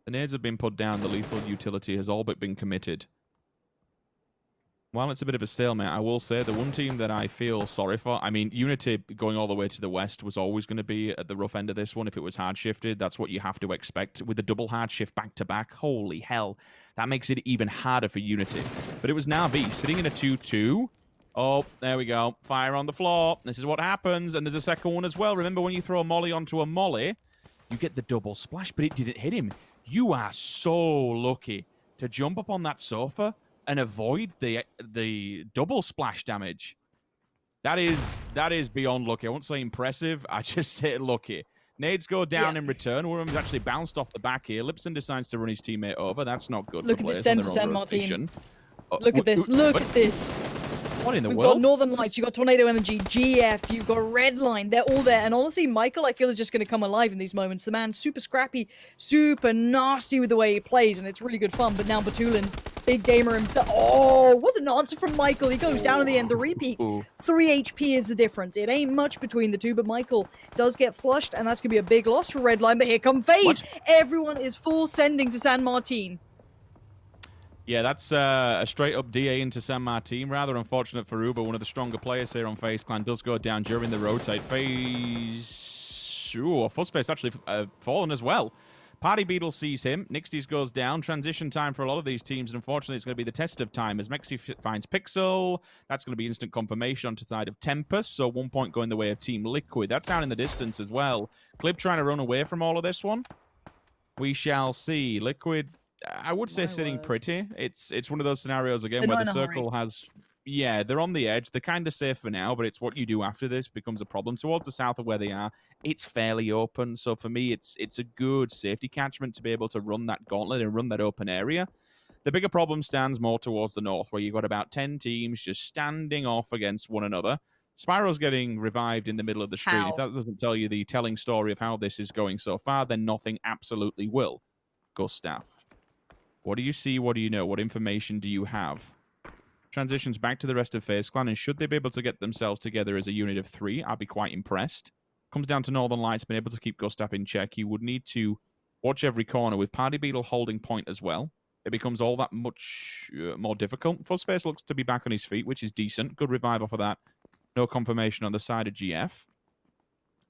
The nades have been put down, the lethal utility has all but been committed. While it's a bit of a stalemate, I will say the one team that I feel sorry for, I mean, Unity going all the way to the west was always going to be at the rough end of this one if it was hard shifted. That's what you have to expect. With the double hard shift back to back, holy hell, that makes it even harder for Unity. But it was Na'Vi sitting in a 2-2. Oh, there we go. Fire on the floor. This is what happens. And there's a second one as well. Remember, when you throw a molly onto a molly, you get the double splash, but it didn't hit him. You are so lucky to jump up on that sofa and avoid the double splash damage. That is beyond lucky. I won't say impressive. I just say lucky. Nades go down in return. One of them's actually bounced off the back here. Lipson decides to run his teammate over. That's not good Look for at this players on their San own Martin. rotation. Look at this. Look at this. What in the We've world? got Northern Lights, you've got Tornado Energy, GF, you've got Redline, they're all there. And honestly, Michael, I feel, is just going to come alive in these moments. The man's super scrappy, super nasty with the way he plays, and it's really good fun. But now Batulin's big gamer himself. Oh, what an answer from Michael. He goes down in the end, the repeat. 3 HP is the difference. It ain't much between the two, but Michael does get flushed, and that's going to be a big loss for Redline. But here come FaZe. Everyone is full sending to San Martin. Yeah, that's a straight-up DA into San Martin. Rather unfortunate for Uber. One of the stronger players here on FaZe Clan does go down during the rotate. FaZe... Ooh, Fuzzface actually fallen as well. Party Beetle sees him. Nixties goes down. Transition time for a lot of these teams, and unfortunately it's going to be the test of time as Mexi finds Pixel. That's going to be instant confirmation onto the side of Tempest, so 1 point going the way of Team Liquid. That's out in the distance as well. Clib trying to run away from all of this one. We shall see. Liquid, I would say, sitting pretty. It's one of those scenarios again where the circle has... Yeah, they're on the edge. They're kind of safe for now, but it's what you do after this becomes a problem. Towards the south of where they are, it's fairly open. So for me, it's a good safety catchment to be able to run that gauntlet and run that open area. The bigger problem stands more towards the north, where you've got about 10 teams just standing off against one another. Spyro's getting revived in the middle of the screen. If that doesn't tell you the telling story of how this is going so far, then nothing absolutely will. Gustav, what do you see? What do you know? What information do you have? Transitions back to the rest of FaZe Clan, and should they be able to get themselves together as a unit of 3, I'd be quite impressed. Comes down to Northern Lights being able to keep Gustav in check. You would need to watch every corner with Party Beetle holding point as well. It becomes all that much more difficult. Fuzzface looks to be back on his feet, which is decent. Good revive off of that. No confirmation on the side of GF.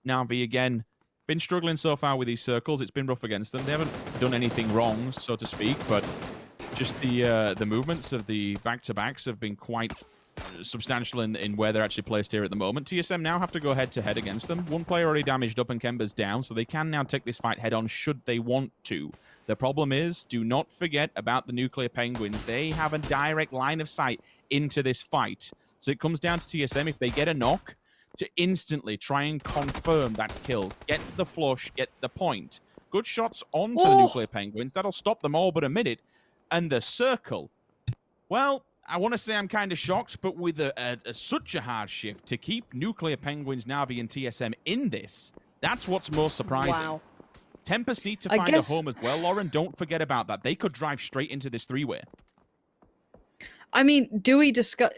Na'Vi, again, been struggling so far with these circles. It's been rough against them. They haven't done anything wrong, so to speak, but just the movements of the back-to-backs have been quite substantial in where they're actually placed here at the moment. TSM now have to go head-to-head against them. One player already damaged up and Kemba's down, so they can now take this fight head-on should they want to. The problem is, do not forget about the Nuclear Penguins. They have a direct line of sight into this fight. So it comes down to TSM, if they get a knock, to instantly try and confirm that kill. Get the flush, get the point. Good shots onto the Nuclear Penguins. That'll stop them all but a minute. And the circle, well, I want to say I'm kind of shocked, but with such a hard shift to keep Nuclear Penguins, Na'Vi, and TSM in this, that's what's most surprising. Wow. Tempest need to find a home as well, Lauren. Don't forget about that. They could drive straight into this 3-way. I mean, do we discuss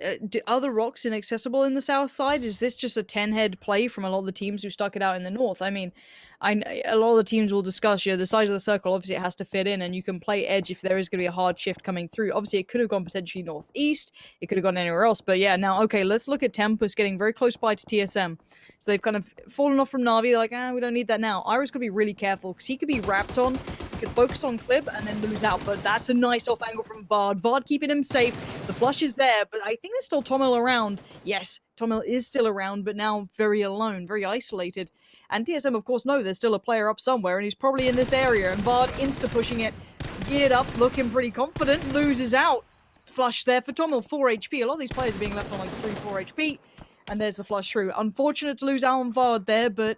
are the rocks inaccessible in the south side? Is this just a 10-head play from a lot of the teams who stuck it out in the north? I mean, a lot of the teams will discuss, the size of the circle. Obviously, it has to fit in, and you can play edge if there is going to be a hard shift coming through. Obviously, it could have gone potentially northeast. It could have gone anywhere else. But yeah, now, okay, let's look at Tempest getting very close by to TSM. So they've kind of fallen off from Na'Vi. They're like, we don't need that now. Iris could be really careful because he could be wrapped on. He could focus on Clib and then lose out. But that's a nice off angle from Vard. Vard keeping him safe. The flush is there, but I think there's still Tomil around. Yes, Tomil is still around, but now very alone, very isolated. And TSM, of course, know there's still a player up somewhere, and he's probably in this area. And Vard insta-pushing it, geared up, looking pretty confident, loses out. Flush there for Tomil, 4 HP. A lot of these players are being left on like 3-4 HP. And there's the flush through. Unfortunate to lose out on Vard there, but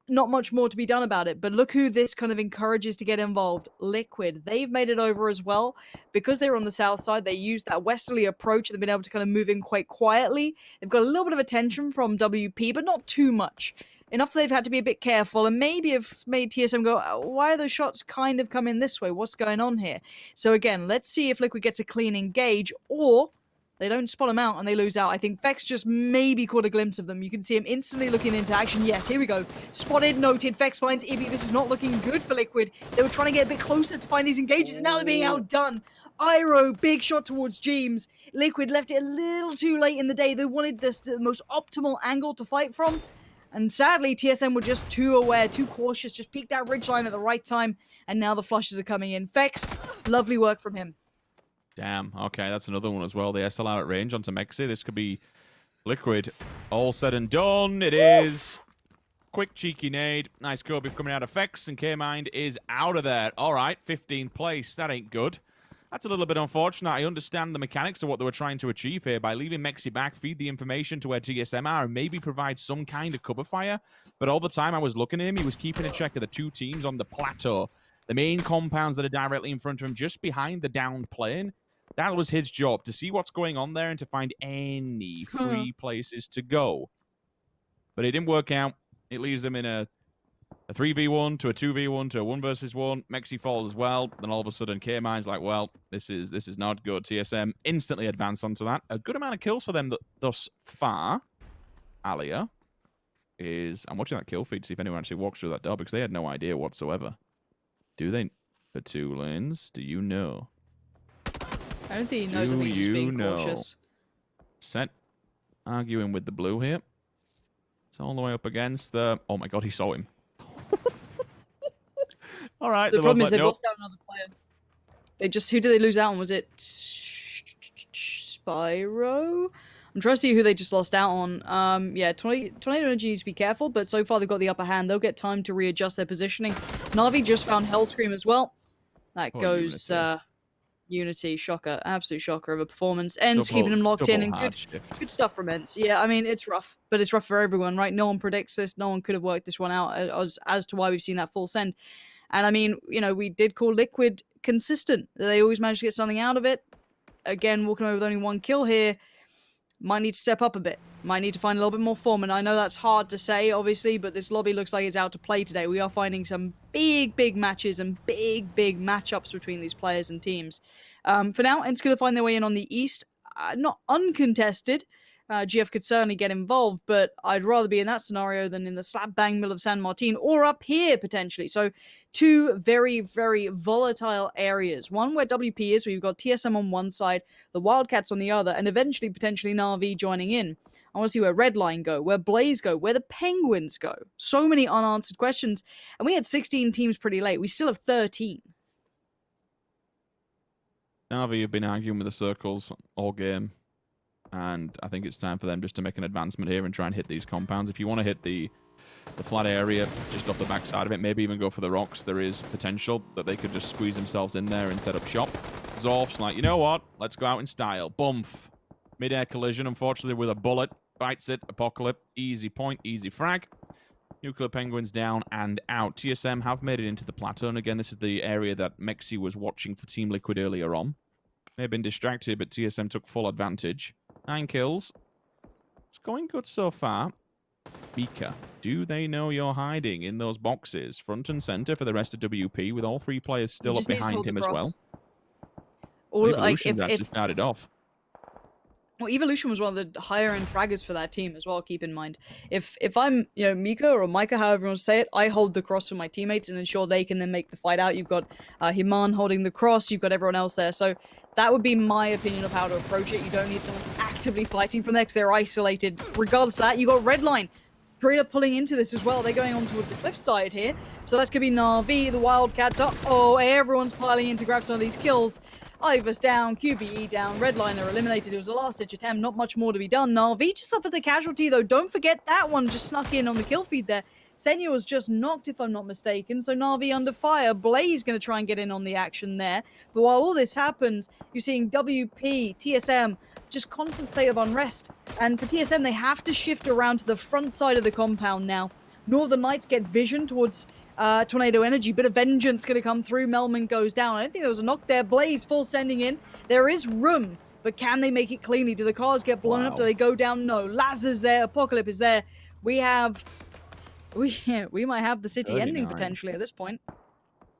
not much more to be done about it. But look who this kind of encourages to get involved. Liquid. They've made it over as well. Because they're on the south side, they used that westerly approach and they've been able to kind of move in quite quietly. They've got a little bit of attention from WP, but not too much. Enough that they've had to be a bit careful and maybe have made TSM go, why are the shots kind of coming this way? What's going on here? So again, let's see if Liquid gets a clean engage, or they don't spot him out and they lose out. I think Vex just maybe caught a glimpse of them. You can see him instantly looking into action. Yes, here we go. Spotted, noted. Vex finds Ibby. This is not looking good for Liquid. They were trying to get a bit closer to find these engages, and now they're being outdone. Iroh, big shot towards James. Liquid left it a little too late in the day. They wanted the most optimal angle to fight from. And sadly, TSM were just too aware, too cautious, just peeked that ridgeline at the right time, and now the flushes are coming in. Vex, lovely work from him. Damn. Okay, that's another one as well. The SLR at range onto Mexi. This could be Liquid. All said and done. It is. Quick, cheeky nade. Nice Kobe coming out of Vex, and K-Mind is out of there. All right, 15th place. That ain't good. That's a little bit unfortunate. I understand the mechanics of what they were trying to achieve here by leaving Mexi back, feed the information to where TSM are, and maybe provide some kind of cover fire. But all the time I was looking at him, he was keeping a check of the two teams on the plateau. The main compounds that are directly in front of him, just behind the downed plane. That was his job, to see what's going on there and to find any free places to go. But it didn't work out. It leaves them in a 3v1 to a 2v1 to a 1 versus 1. Mexi falls as well. Then all of a sudden, K-Mind's like, well, this is not good. TSM instantly advance onto that. A good amount of kills for them thus far. Alia is... I'm watching that kill feed to see if anyone actually walks through that door because they had no idea whatsoever. Do they? Batulins, do you know? I don't think he knows. I think he's just being cautious. Set arguing with the blue here. It's all the way up against the... Oh my god, he saw him. All right. The problem is they've lost out another player. They just... Who did they lose out on? Was it... Spyro? I'm trying to see who they just lost out on. Yeah, Tornado Energy needs to be careful, but so far they've got the upper hand. They'll get time to readjust their positioning. Na'Vi just found Hellscream as well. That goes... Unity, shocker, absolute shocker of a performance. Ends keeping them locked in, and good stuff from Ends. Yeah, I mean, it's rough, but it's rough for everyone, right? No one predicts this. No one could have worked this one out as to why we've seen that full send. And I mean, you know, we did call Liquid consistent. They always managed to get something out of it. Again, walking away with only 1 kill here. Might need to step up a bit. Might need to find a little bit more form. And I know that's hard to say, obviously, but this lobby looks like it's out to play today. We are finding some big matches and big matchups between these players and teams. For now, Ents going to find their way in on the East. Not uncontested. GF could certainly get involved, but I'd rather be in that scenario than in the slap bang middle of San Martin or up here potentially. So 2 very volatile areas. One where WP is, where you've got TSM on one side, the Wildcats on the other, and eventually potentially Na'Vi joining in. I want to see where Redline go, where Blaze go, where the Penguins go. So many unanswered questions, and we had 16 teams pretty late. We still have 13. Na'Vi have been arguing with the circles all game. And I think it's time for them just to make an advancement here and try and hit these compounds. If you want to hit the flat area just off the backside of it, maybe even go for the rocks, there is potential that they could just squeeze themselves in there and set up shop. Zorf's like, you know what? Let's go out in style. Bumf. Mid-air collision, unfortunately, with a bullet. Bites it. Apocalypse. Easy point. Easy frag. Nuclear Penguins down and out. TSM have made it into the plateau. And again, this is the area that Mexi was watching for Team Liquid earlier on. May have been distracted, but TSM took full advantage. 9 kills. It's going good so far. Mika, do they know you're hiding in those boxes? Front and center for the rest of WP, with all 3 players still up behind him as well. Or Evolution actually started off. Well, Evolution was one of the higher-end fraggers for that team as well, keep in mind. If I'm, you know, Mika or Micah, however you want to say it, I hold the cross for my teammates and ensure they can then make the fight out. You've got Himan holding the cross, you've got everyone else there. So that would be my opinion of how to approach it. You don't need someone actively fighting from there because they're isolated. Regardless of that, you got Redline straight up pulling into this as well. They're going on towards the cliff side here. So that's going to be Na'Vi, the Wildcats. Uh-oh, everyone's piling in to grab some of these kills. Ivers down, QBE down, Redliner eliminated. It was a last-ditch attempt, not much more to be done. Na'Vi just suffered a casualty, though. Don't forget that one just snuck in on the kill feed there. Senua was just knocked, if I'm not mistaken, so Na'Vi under fire. Blaze going to try and get in on the action there. But while all this happens, you're seeing WP, TSM, just constant state of unrest. And for TSM, they have to shift around to the front side of the compound now. Northern Lights get vision towards Tornado Energy. Bit of vengeance going to come through. Melman goes down. I don't think there was a knock there. Blaze full sending in. There is room, but can they make it cleanly? Do the cars get blown up? Do they go down? No. Lazar's there. Apocalypse is there. We might have the city 39. ending potentially at this point.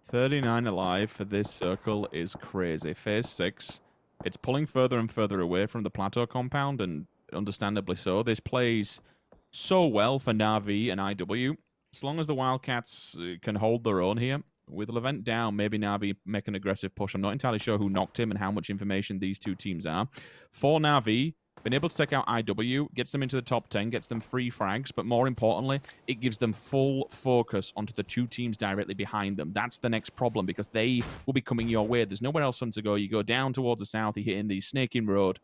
39 alive for this circle is crazy. Phase 6. It's pulling further and further away from the plateau compound, and understandably so. This plays so well for Na'Vi and IW. As long as the Wildcats can hold their own here, with Levent down, maybe Na'Vi make an aggressive push. I'm not entirely sure who knocked him and how much information these 2 teams are. For Na'Vi, been able to take out IW, gets them into the top 10, gets them 3 frags, but more importantly, it gives them full focus onto the 2 teams directly behind them. That's the next problem, because they will be coming your way. There's nowhere else for them to go. You go down towards the south, you hit in the Snaking Road.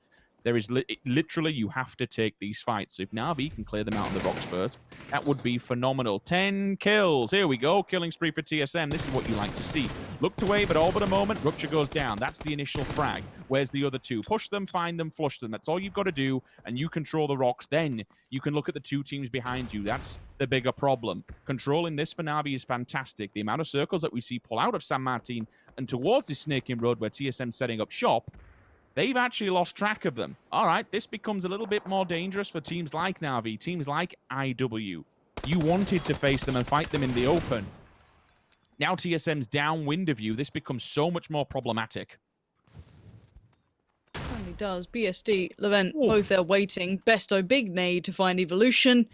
There is literally, you have to take these fights. If Na'Vi can clear them out on the rocks first, that would be phenomenal. 10 kills. Here we go. Killing spree for TSM. This is what you like to see. Looked away, but all but a moment. Rupture goes down. That's the initial frag. Where's the other 2? Push them, find them, flush them. That's all you've got to do, and you control the rocks. Then you can look at the 2 teams behind you. That's the bigger problem. Controlling this for Na'Vi is fantastic. The amount of circles that we see pull out of San Martin and towards this Snaking Road where TSM's setting up shop, they've actually lost track of them. All right, this becomes a little bit more dangerous for teams like Na'Vi, teams like IW. You wanted to face them and fight them in the open. Now TSM's downwind of you, this becomes so much more problematic. Certainly does. BSD, Levent, both there waiting. Besto, big nade to find Evolution.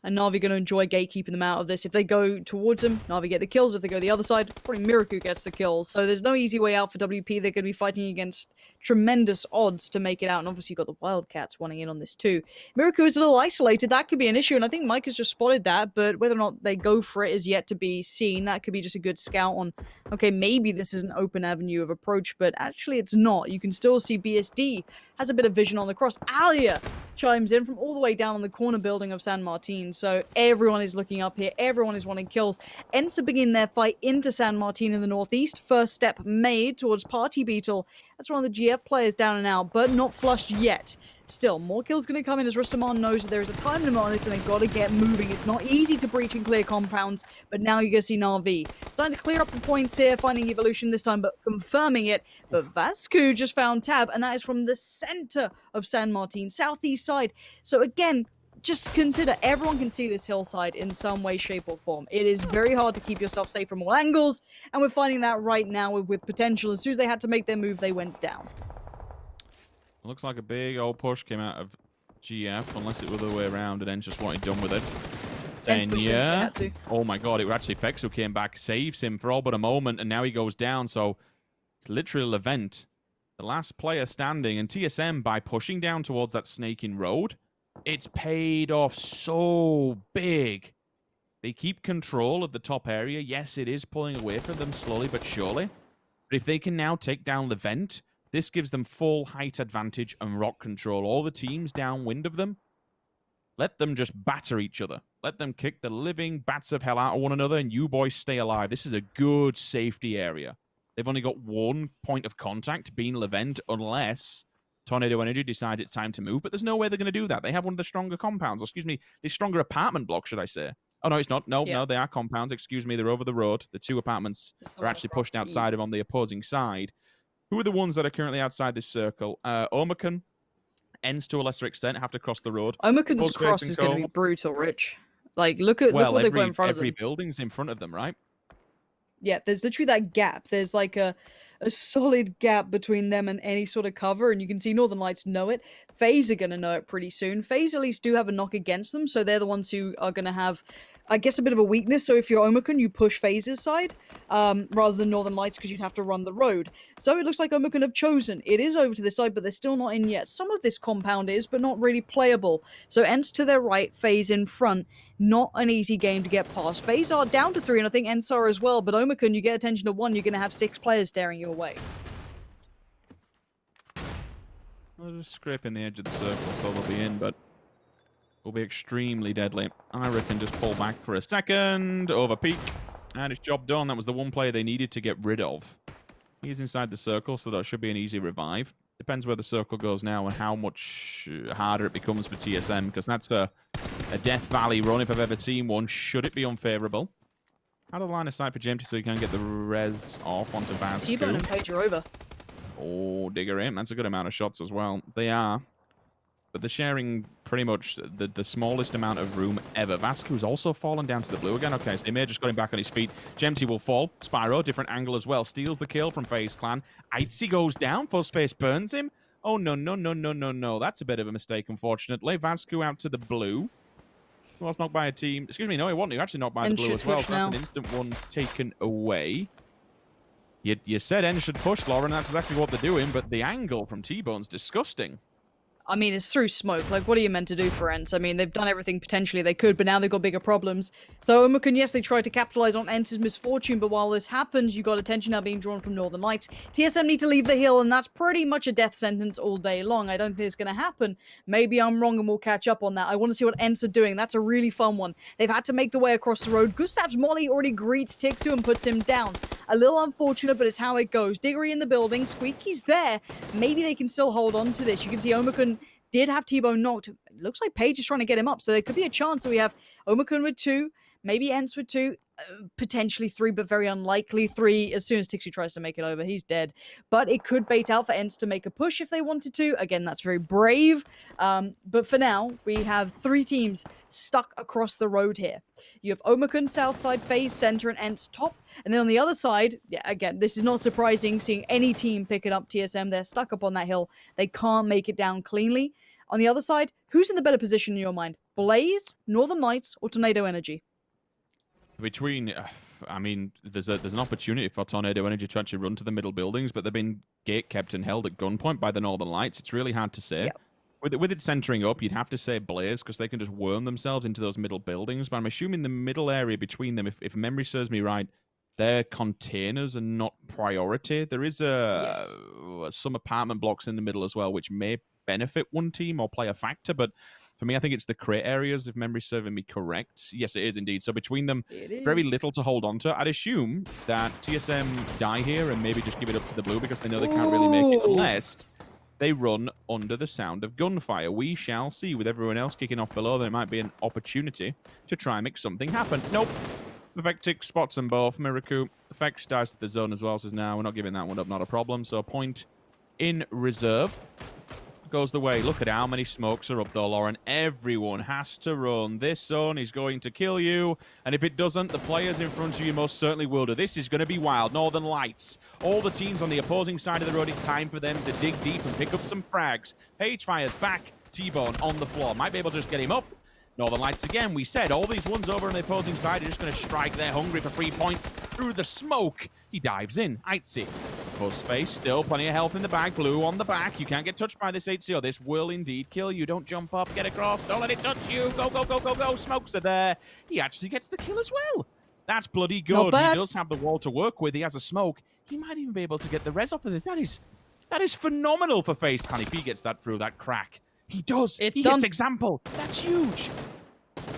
And Na'Vi going to enjoy gatekeeping them out of this. If they go towards them, Na'Vi get the kills. If they go the other side, probably Miraku gets the kills. So there's no easy way out for WP. They're going to be fighting against tremendous odds to make it out. And obviously you've got the Wildcats wanting in on this too. Miraku is a little isolated. That could be an issue. And I think Mike has just spotted that. But whether or not they go for it is yet to be seen. That could be just a good scout on, okay, maybe this is an open avenue of approach. But actually it's not. You can still see BSD has a bit of vision on the cross. Alia chimes in from all the way down on the corner building of San Martin. So everyone is looking up here. Everyone is wanting kills. Ents begin their fight into San Martin in the northeast. First step made towards Party Beetle. That's one of the GF players down and out, but not flushed yet. Still, more kills going to come in as Rustamon knows that there is a time limit on this and they've got to get moving. It's not easy to breach and clear compounds, but now you're going to see Na'Vi starting to clear up the points here, finding Evolution this time, but confirming it. But Vascu just found Tab, and that is from the center of San Martin, southeast side. So again, just consider everyone can see this hillside in some way, shape, or form. It is very hard to keep yourself safe from all angles, and we're finding that right now with potential. As soon as they had to make their move, they went down. Looks like a big old push came out of GF, unless it was the other way around and then just wanted done with it. Saying, yeah. Oh my god, it was actually Fex who came back, saves him for all but a moment, and now he goes down. So it's literally an event. The last player standing, and TSM, by pushing down towards that snaking road, it's paid off so big. They keep control of the top area. Yes, it is pulling away from them slowly but surely. But if they can now take down Levent, this gives them full height advantage and rock control. All the teams downwind of them, let them just batter each other. Let them kick the living bats of hell out of one another, and you boys stay alive. This is a good safety area. They've only got one point of contact, being Levent, unless Tornado Energy decides it's time to move. But there's no way they're going to do that. They have one of the stronger compounds. Or excuse me, the stronger apartment blocks, should I say. Oh, no, it's not. No, no, they are compounds. Excuse me, they're over the road. The two apartments are actually pushed outside of on the opposing side. Who are the ones that are currently outside this circle? Omicron, Ends to a lesser extent, have to cross the road. Omicron's cross is going to be brutal, Rich. Like, look what they've got in front of them. Every building's in front of them, right? Yeah, there's literally that gap. There's like a solid gap between them and any sort of cover, and you can see Northern Lights know it. FaZe are going to know it pretty soon. FaZe at least do have a knock against them, so they're the ones who are going to have, I guess, a bit of a weakness. So if you're Omicron, you push FaZe's side rather than Northern Lights because you'd have to run the road. So it looks like Omicron have chosen. It is over to this side, but they're still not in yet. Some of this compound is, but not really playable. So Ents to their right, FaZe in front. Not an easy game to get past. FaZe are down to 3, and I think Ents are as well. But Omicron, you get attention to 1, you're going to have 6 players staring you away. They're just scraping the edge of the circle, so they'll be in, but will be extremely deadly. I reckon just pull back for a second, over peak, and it's job done. That was the one player they needed to get rid of. He's inside the circle, so that should be an easy revive. Depends where the circle goes now and how much harder it becomes for TSM, because that's a Death Valley run if I've ever seen one. Should it be unfavorable? Out of the line of sight for Jempty so you can get the res off onto Vasco. T-Bone and Page are over. Oh, Digger aim. That's a good amount of shots as well. They are. But they're sharing pretty much the smallest amount of room ever. Vasco's also fallen down to the blue again. Okay, so he may have just got him back on his feet. Jempty will fall. Spyro, different angle as well. Steals the kill from FaZe Clan. Aitzy goes down. Fuzzface burns him. Oh, no, no, no, no, no, no. That's a bit of a mistake, unfortunately. Vasco out to the blue. He was knocked by a team. Excuse me, no, he wasn't. He actually knocked by the blue as well. So that's an instant one taken away. You said N should push, Lauren. That's exactly what they're doing, but the angle from T-Bone's disgusting. I mean, it's through smoke. Like, what are you meant to do for Ents? I mean, they've done everything potentially they could, but now they've got bigger problems. So Omicron, yes, they tried to capitalize on Ents' misfortune, but while this happens, you got attention now being drawn from Northern Lights. TSM need to leave the hill, and that's pretty much a death sentence all day long. I don't think it's going to happen. Maybe I'm wrong, and we'll catch up on that. I want to see what Ents are doing. That's a really fun one. They've had to make the way across the road. Gustav's Molly already greets Tixu and puts him down. A little unfortunate, but it's how it goes. Diggory in the building. Squeaky's there. Maybe they can still hold on to this. You can see Omicron did have T-Bone knocked. It looks like Paige is trying to get him up, so there could be a chance that we have Omicron with 2, maybe Ents with 2, potentially 3, but very unlikely 3. As soon as Tixu tries to make it over, he's dead. But it could bait out for Ents to make a push if they wanted to. Again, that's very brave. But for now, we have 3 teams stuck across the road here. You have Omicron, south side, FaZe, center, and Ents top. And then on the other side, yeah, again, this is not surprising seeing any team pick it up TSM. They're stuck up on that hill. They can't make it down cleanly. On the other side, who's in the better position in your mind? Blaze, Northern Lights, or Tornado Energy? Between, I mean, there's an opportunity for Tornado Energy to actually run to the middle buildings, but they've been gate kept and held at gunpoint by the Northern Lights. It's really hard to say. Yep. With it centering up, you'd have to say Blaze, because they can just worm themselves into those middle buildings. But I'm assuming the middle area between them, if memory serves me right, their containers are not priority. There is some apartment blocks in the middle as well, which may benefit one team or play a factor, but for me, I think it's the crate areas, if memory's serving me correct. Yes, it is indeed. So between them, very little to hold on to. I'd assume that TSM die here and maybe just give it up to the blue because they know they can't really make it unless they run under the sound of gunfire. We shall see. With everyone else kicking off below, there might be an opportunity to try and make something happen. Nope. Perfectic spots them both. Miraku Effects dives to the zone as well, says, now we're not giving that one up, not a problem. So a point in reserve goes the way. Look at how many smokes are up though, Lauren. Everyone has to run. This zone is going to kill you, and if it doesn't, the players in front of you most certainly will do. This is going to be wild. Northern Lights. All the teams on the opposing side of the road, it's time for them to dig deep and pick up some frags. Page fires back. T-Bone on the floor. Might be able to just get him up. Northern Lights again. We said all these ones over on the opposing side are just going to strike. They're hungry for 3 points through the smoke. He dives in. Aitzi. Full space. Still plenty of health in the bag. Blue on the back. You can't get touched by this 8CO. This will indeed kill you. Don't jump up. Get across. Don't let it touch you. Go, go, go, go, go. Smokes are there. He actually gets the kill as well. That's bloody good. He does have the wall to work with. He has a smoke. He might even be able to get the res off of it. That is phenomenal for FaZe. Can if he gets that through that crack? He does. He gets example. That's huge.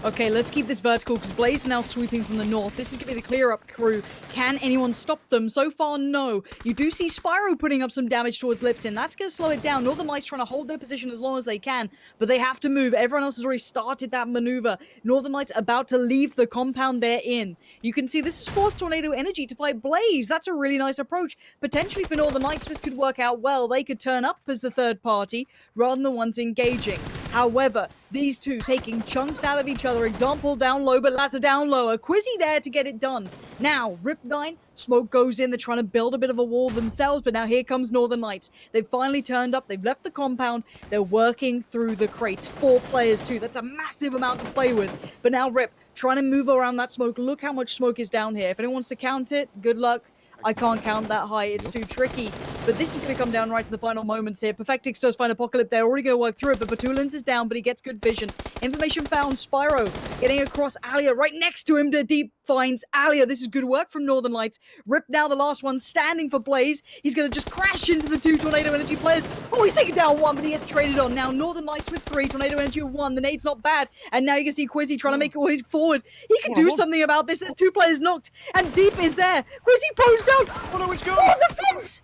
Okay, let's keep this vertical because Blaze is now sweeping from the north. This is going to be the clear up crew. Can anyone stop them? So far, no. You do see Spyro putting up some damage towards Lipsin. That's going to slow it down. Northern Lights trying to hold their position as long as they can, but they have to move. Everyone else has already started that maneuver. Northern Lights about to leave the compound they're in. You can see this has forced Tornado Energy to fight Blaze. That's a really nice approach. Potentially for Northern Lights, this could work out well. They could turn up as the third party rather than the ones engaging. However, these two taking chunks out of each other. Example down low, but Lazar down lower. Quizzy there to get it done. Now, Rip9, smoke goes in. They're trying to build a bit of a wall themselves, but now here comes Northern Lights. They've finally turned up. They've left the compound. They're working through the crates. 4 players too. That's a massive amount to play with. But now Rip trying to move around that smoke. Look how much smoke is down here. If anyone wants to count it, good luck. I can't count that high. It's too tricky. But this is going to come down right to the final moments here. Perfectix does find Apocalypse. They're already going to work through it, but Batulins is down, but he gets good vision. Information found. Spyro getting across Alia. Right next to him to deep finds Alia. This is good work from Northern Lights. Rip now the last one standing for Blaze. He's going to just crash into the 2 Tornado Energy players. Oh, he's taken down 1, but he gets traded on. Now Northern Lights with 3. Tornado Energy with 1. The nade's not bad. And now you can see Quizzy trying to make a way forward. He can do something about this. There's 2 players knocked, and Deep is there. Quizzy posed out. Oh no, it's good. Oh, the fence!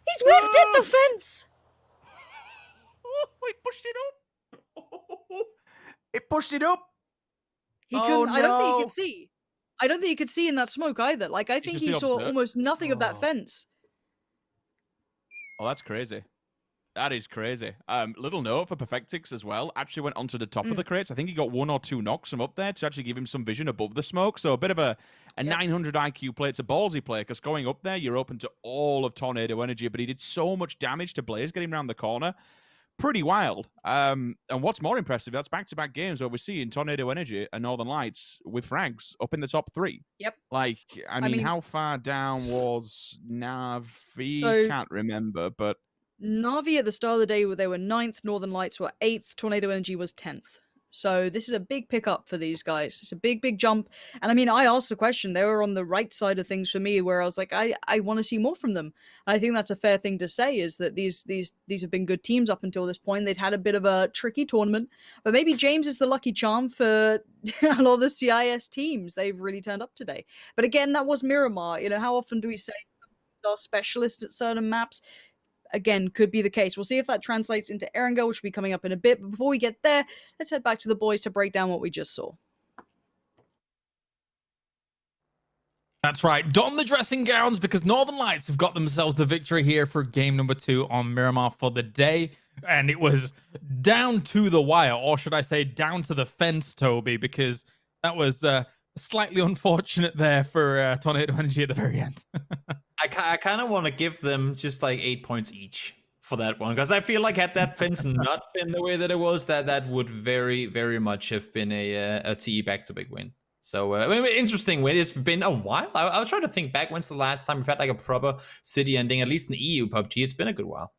He's whiffed at the fence! Oh, he pushed it up. It pushed it up. He couldn't. I don't think he could see. I don't think he could see in that smoke either. Like, I think he saw almost nothing of that fence. Oh, that's crazy. That is crazy. Little note for Perfectix as well. Actually went onto the top of the crates. I think he got 1 or 2 knocks from up there to actually give him some vision above the smoke. So a bit of a 900 IQ play. It's a ballsy play because going up there, you're open to all of Tornado Energy. But he did so much damage to Blaze getting around the corner. Pretty wild. And what's more impressive, that's back-to-back games where we're seeing Tornado Energy and Northern Lights with frags up in the top 3. Yep. Like, I mean how far down was Navi? Can't remember, but... Navi at the start of the day, they were 9th, Northern Lights were 8th, Tornado Energy was 10th. So this is a big pickup for these guys. It's a big, big jump. And I mean, I asked the question. They were on the right side of things for me, where I was like, I want to see more from them. And I think that's a fair thing to say, is that these have been good teams up until this point. They'd had a bit of a tricky tournament, but maybe James is the lucky charm for a lot of the CIS teams. They've really turned up today. But again, that was Miramar. You know, how often do we say our specialists at certain maps? Again, could be the case. We'll see if that translates into Erangel, which will be coming up in a bit. But before we get there, let's head back to the boys to break down what we just saw. That's right. Don the dressing gowns, because Northern Lights have got themselves the victory here for game number 2 on Miramar for the day. And it was down to the wire, or should I say down to the fence, Toby, because that was slightly unfortunate there for Tornado Energy at the very end. I kind of want to give them just like 8 points each for that one, because I feel like had that fence not been the way that it was, that would very, very much have been a TE back-to-back win. So, interesting win. It's been a while. I was trying to think back, when's the last time we've had like a proper city ending, at least in the EU PUBG. It's been a good while.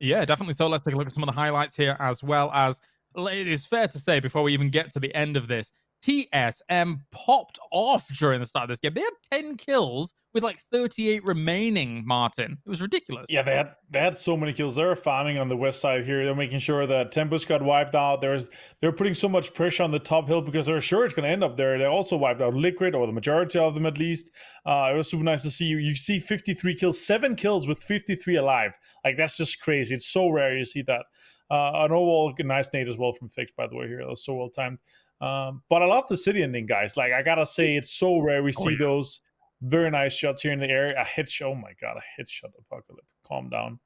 Yeah, definitely. So let's take a look at some of the highlights here, as well as it is fair to say before we even get to the end of this, TSM popped off during the start of this game. They had 10 kills with like 38 remaining, Martin. It was ridiculous. Yeah, they had so many kills. They were farming on the west side here. They're making sure that Tempest got wiped out. They're putting so much pressure on the top hill because they're sure it's going to end up there. They also wiped out Liquid, or the majority of them at least. It was super nice to see. You see 53 kills, 7 kills with 53 alive. Like, that's just crazy. It's so rare you see that. An overall nice nade as well from Fix, by the way, here. That was so well timed. But I love the city ending, guys. Like, I gotta say, it's so rare we see those very nice shots here in the area. A headshot. Oh my god, a headshot Apocalypse. Calm down.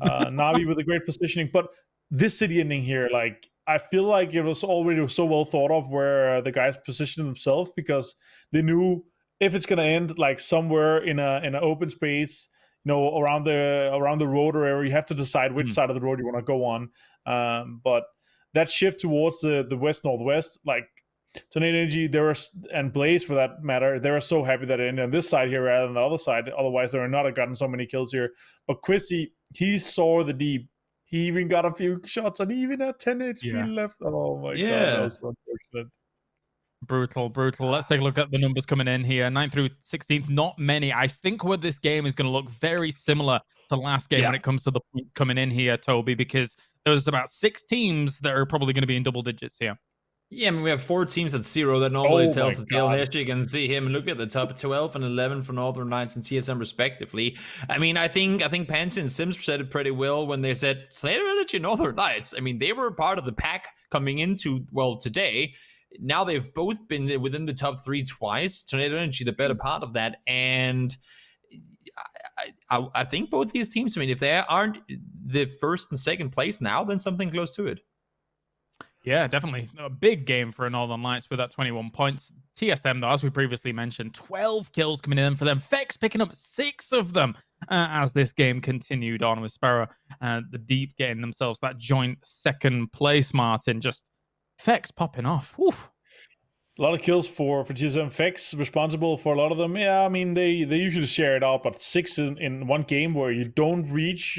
Navi with a great positioning. But this city ending here, like, I feel like it was already so well thought of where the guys positioned themselves, because they knew if it's gonna end like somewhere in an open space, around the road or area, you have to decide which side of the road you want to go on. But that shift towards the west northwest, like Tornado Energy, and Blaze for that matter, they were so happy that it ended on this side here rather than the other side. Otherwise, they would not have gotten so many kills here. But Quizzy, he saw the deep. He even got a few shots, and he even had 10 HP left. Oh my god, that was so unfortunate. Brutal. Let's take a look at the numbers coming in here. 9th through 16th, not many. I think what this game is going to look very similar to last game when it comes to the points coming in here, Toby, because there's about 6 teams that are probably going to be in double digits here. Yeah, I mean, we have 4 teams at 0. That normally tells the tale. Here you can see him. Look at the top 12 and 11 for Northern Lights and TSM respectively. I mean, I think Pansy and Sims said it pretty well when they said Tornado Energy and Northern Lights. I mean, they were part of the pack coming into, well, today. Now they've both been within the top 3 twice. Tornado Energy, the better part of that. And I think both these teams, I mean, if they aren't the first and second place now, then something close to it. Yeah, definitely. A big game for Northern Lights with that 21 points. TSM, though, as we previously mentioned, 12 kills coming in for them. Fex picking up 6 of them as this game continued on, with Sparrow and the Deep getting themselves that joint second place, Martin. Just Fex popping off. Oof. A lot of kills for TSM. Fex responsible for a lot of them. Yeah, I mean, they usually share it out, but 6 in one game where you don't reach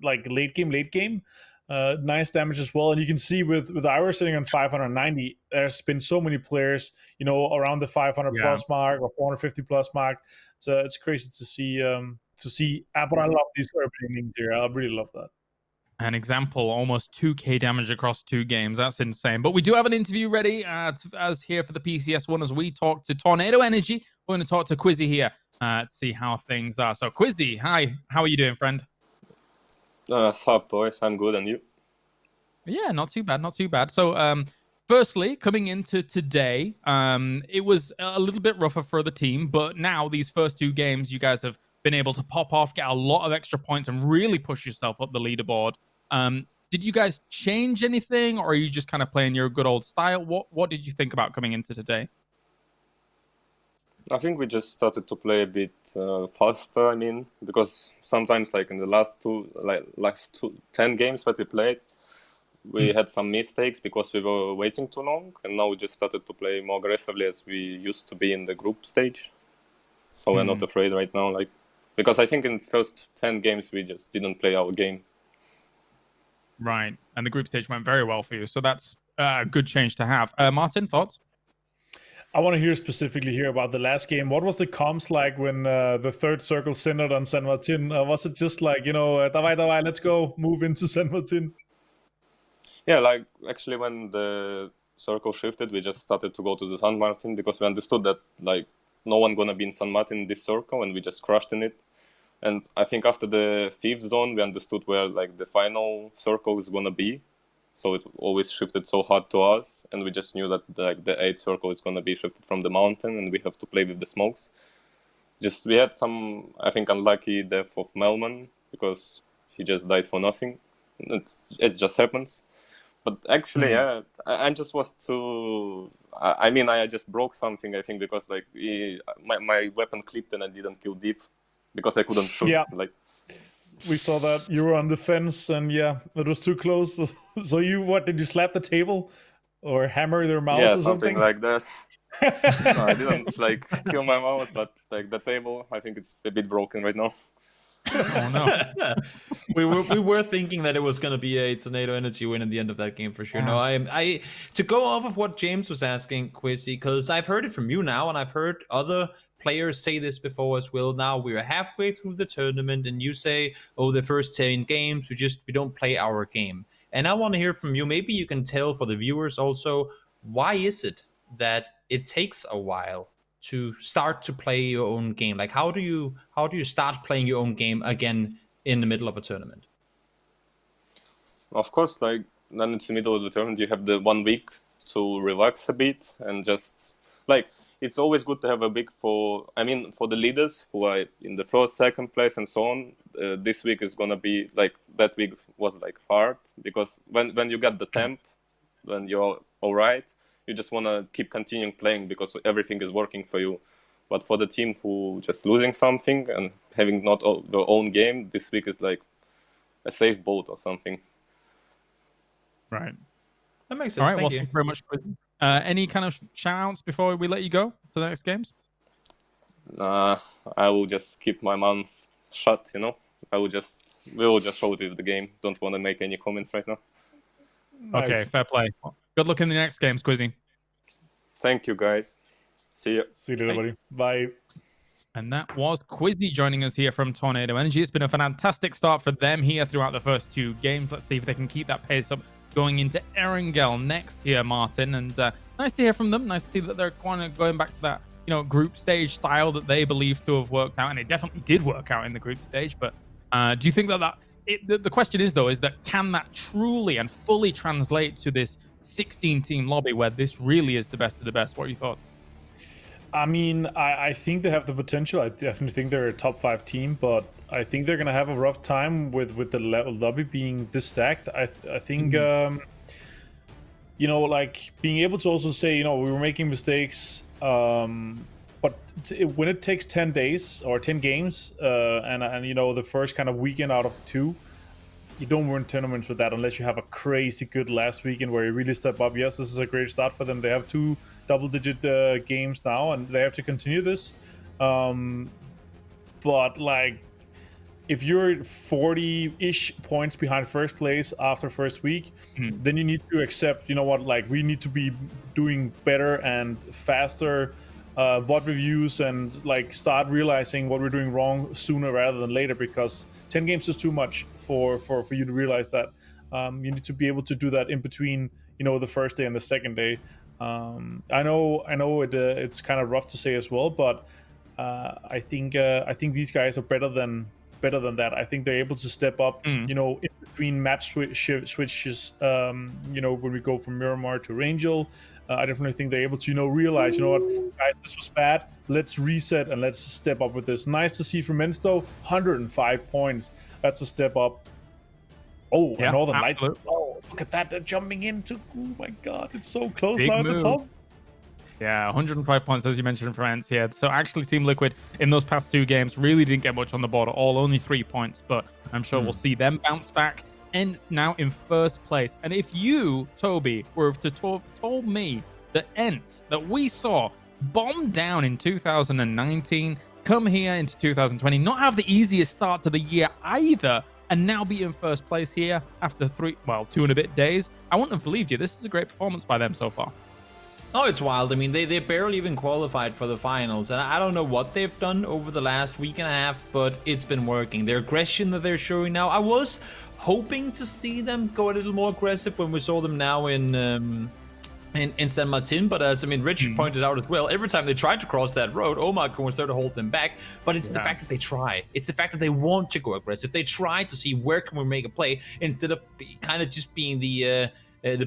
like late game. Nice damage as well. And you can see with Ira sitting on 590, there's been so many players, around the 500 plus mark or 450 plus mark. It's crazy to see. But I love these urban innings here. I really love that. An example, almost 2k damage across 2 games. That's insane. But we do have an interview ready as here for the PCS1 as we talk to Tornado Energy. We're going to talk to Quizzy here to see how things are. So Quizzy, hi. How are you doing, friend? Sup, boys? I'm good, and you? Yeah, not too bad. So, firstly, coming into today, it was a little bit rougher for the team, but now these first 2 games, you guys have been able to pop off, get a lot of extra points, and really push yourself up the leaderboard. Did you guys change anything, or are you just kind of playing your good old style? What did you think about coming into today? I think we just started to play a bit faster. I mean, because sometimes, like in the last 10 games that we played, we had some mistakes because we were waiting too long, and now we just started to play more aggressively as we used to be in the group stage. So we're not afraid right now, because I think in the first 10 games we just didn't play our game. Right, and the group stage went very well for you, so that's a good change to have. Martin, thoughts? I want to hear specifically here about the last game. What was the comms like when the third circle centered on San Martin? Was it just like, davai, let's go, move into San Martin? Yeah, actually when the circle shifted, we just started to go to the San Martin because we understood that no one gonna be in San Martin in this circle, and we just crushed in it. And I think after the 5th zone, we understood where the final circle is gonna be. So it always shifted so hard to us, and we just knew that the 8th circle is gonna be shifted from the mountain, and we have to play with the smokes. We had some, I think, unlucky death of Melman because he just died for nothing. It just happens. But actually, yeah, I just was too. I just broke something, I think, because my weapon clipped and I didn't kill Deep because I couldn't shoot. Yeah. We saw that you were on the fence, and yeah, it was too close. So what? Did you slap the table or hammer their mouse Yeah, or something something? like that. No, I didn't like kill my mouse, but like the table, I think it's a bit broken right now. Oh no. we were thinking that it was gonna be a Tornado Energy win at the end of that game for sure. No, I to go off of what James was asking, Quizzy, because I've heard it from you now, and I've heard other players say this before as well. Now we're halfway through the tournament, and you say, "Oh, the first 10 games, we don't play our game." And I want to hear from you. Maybe you can tell for the viewers also, why is it that it takes a while to start to play your own game? Like, how do you start playing your own game again in the middle of a tournament? Of course, like then it's the middle of the tournament. You have the 1 week to relax a bit and just like it's always good to have a week for the leaders who are in the first, second place and so on. This week is gonna be like that week was like hard because when you get the temp, when you're all right, you just wanna keep continuing playing because everything is working for you. But for the team who just losing something and having not their own game, this week is like a safe boat or something. Right. That makes sense. All right. Thank Well, you. thank you very much. Any kind of shout-outs before we let you go to the next games? I will just keep my mouth shut, you know. We will just show it with the game. Don't want to make any comments right now. Nice. Okay, fair play. Well, good luck in the next games, Quizzy. Thank you, guys. See ya. See you later, buddy. Bye. And that was Quizzy joining us here from Tornado Energy. It's been a fantastic start for them here throughout the first 2 games. Let's see if they can keep that pace up going into Erangel next here, Martin. And nice to hear from them. Nice to see that they're kind of going back to that, group stage style that they believe to have worked out. And it definitely did work out in the group stage. But do you think the question is, though, is that can that truly and fully translate to this 16-team lobby where this really is the best of the best? What are your thoughts? I mean, I think they have the potential. I definitely think they're a top 5 team, but I think they're gonna have a rough time with the lobby being this stacked. I think like being able to also say, we were making mistakes, but when it takes 10 days or 10 games, and the first kind of weekend out of 2. You don't win tournaments with that unless you have a crazy good last weekend where you really step up. Yes, this is a great start for them. They have 2 double-digit games now, and they have to continue this. But like, if you're 40-ish points behind first place after first week, then you need to accept, like we need to be doing better and faster VOD reviews and like start realizing what we're doing wrong sooner rather than later, because 10 games is too much for you to realize that. You need to be able to do that in between, the first day and the second day. I know it's kind of rough to say as well, but I think these guys are better than that. I think they're able to step up, in between map switches, when we go from Miramar to Rangel. I definitely think they're able to, realize, what, guys, this was bad. Let's reset and let's step up with this. Nice to see from Mensto, 105 points. That's a step up. Oh, yeah, and Northern Light. Oh, look at that. They're jumping into. Oh my God, it's so close. Big now move. At the top. Yeah, 105 points, as you mentioned, for France here. So actually, Team Liquid in those past 2 games really didn't get much on the board at all, only 3 points. But I'm sure we'll see them bounce back. Ents now in first place. And if you, Toby, were to told me that Ents that we saw bomb down in 2019, come here into 2020, not have the easiest start to the year either, and now be in first place here after 2 and a bit days, I wouldn't have believed you. This is a great performance by them so far. Oh, it's wild. I mean, they barely even qualified for the finals, and I don't know what they've done over the last week and a half, but it's been working. Their aggression that they're showing now, I was hoping to see them go a little more aggressive when we saw them now in San Martin, but as Rich pointed out as well, every time they tried to cross that road, Omar was there to hold them back. But it's the fact that they try. It's the fact that they want to go aggressive. They try to see where can we make a play instead of kind of just being the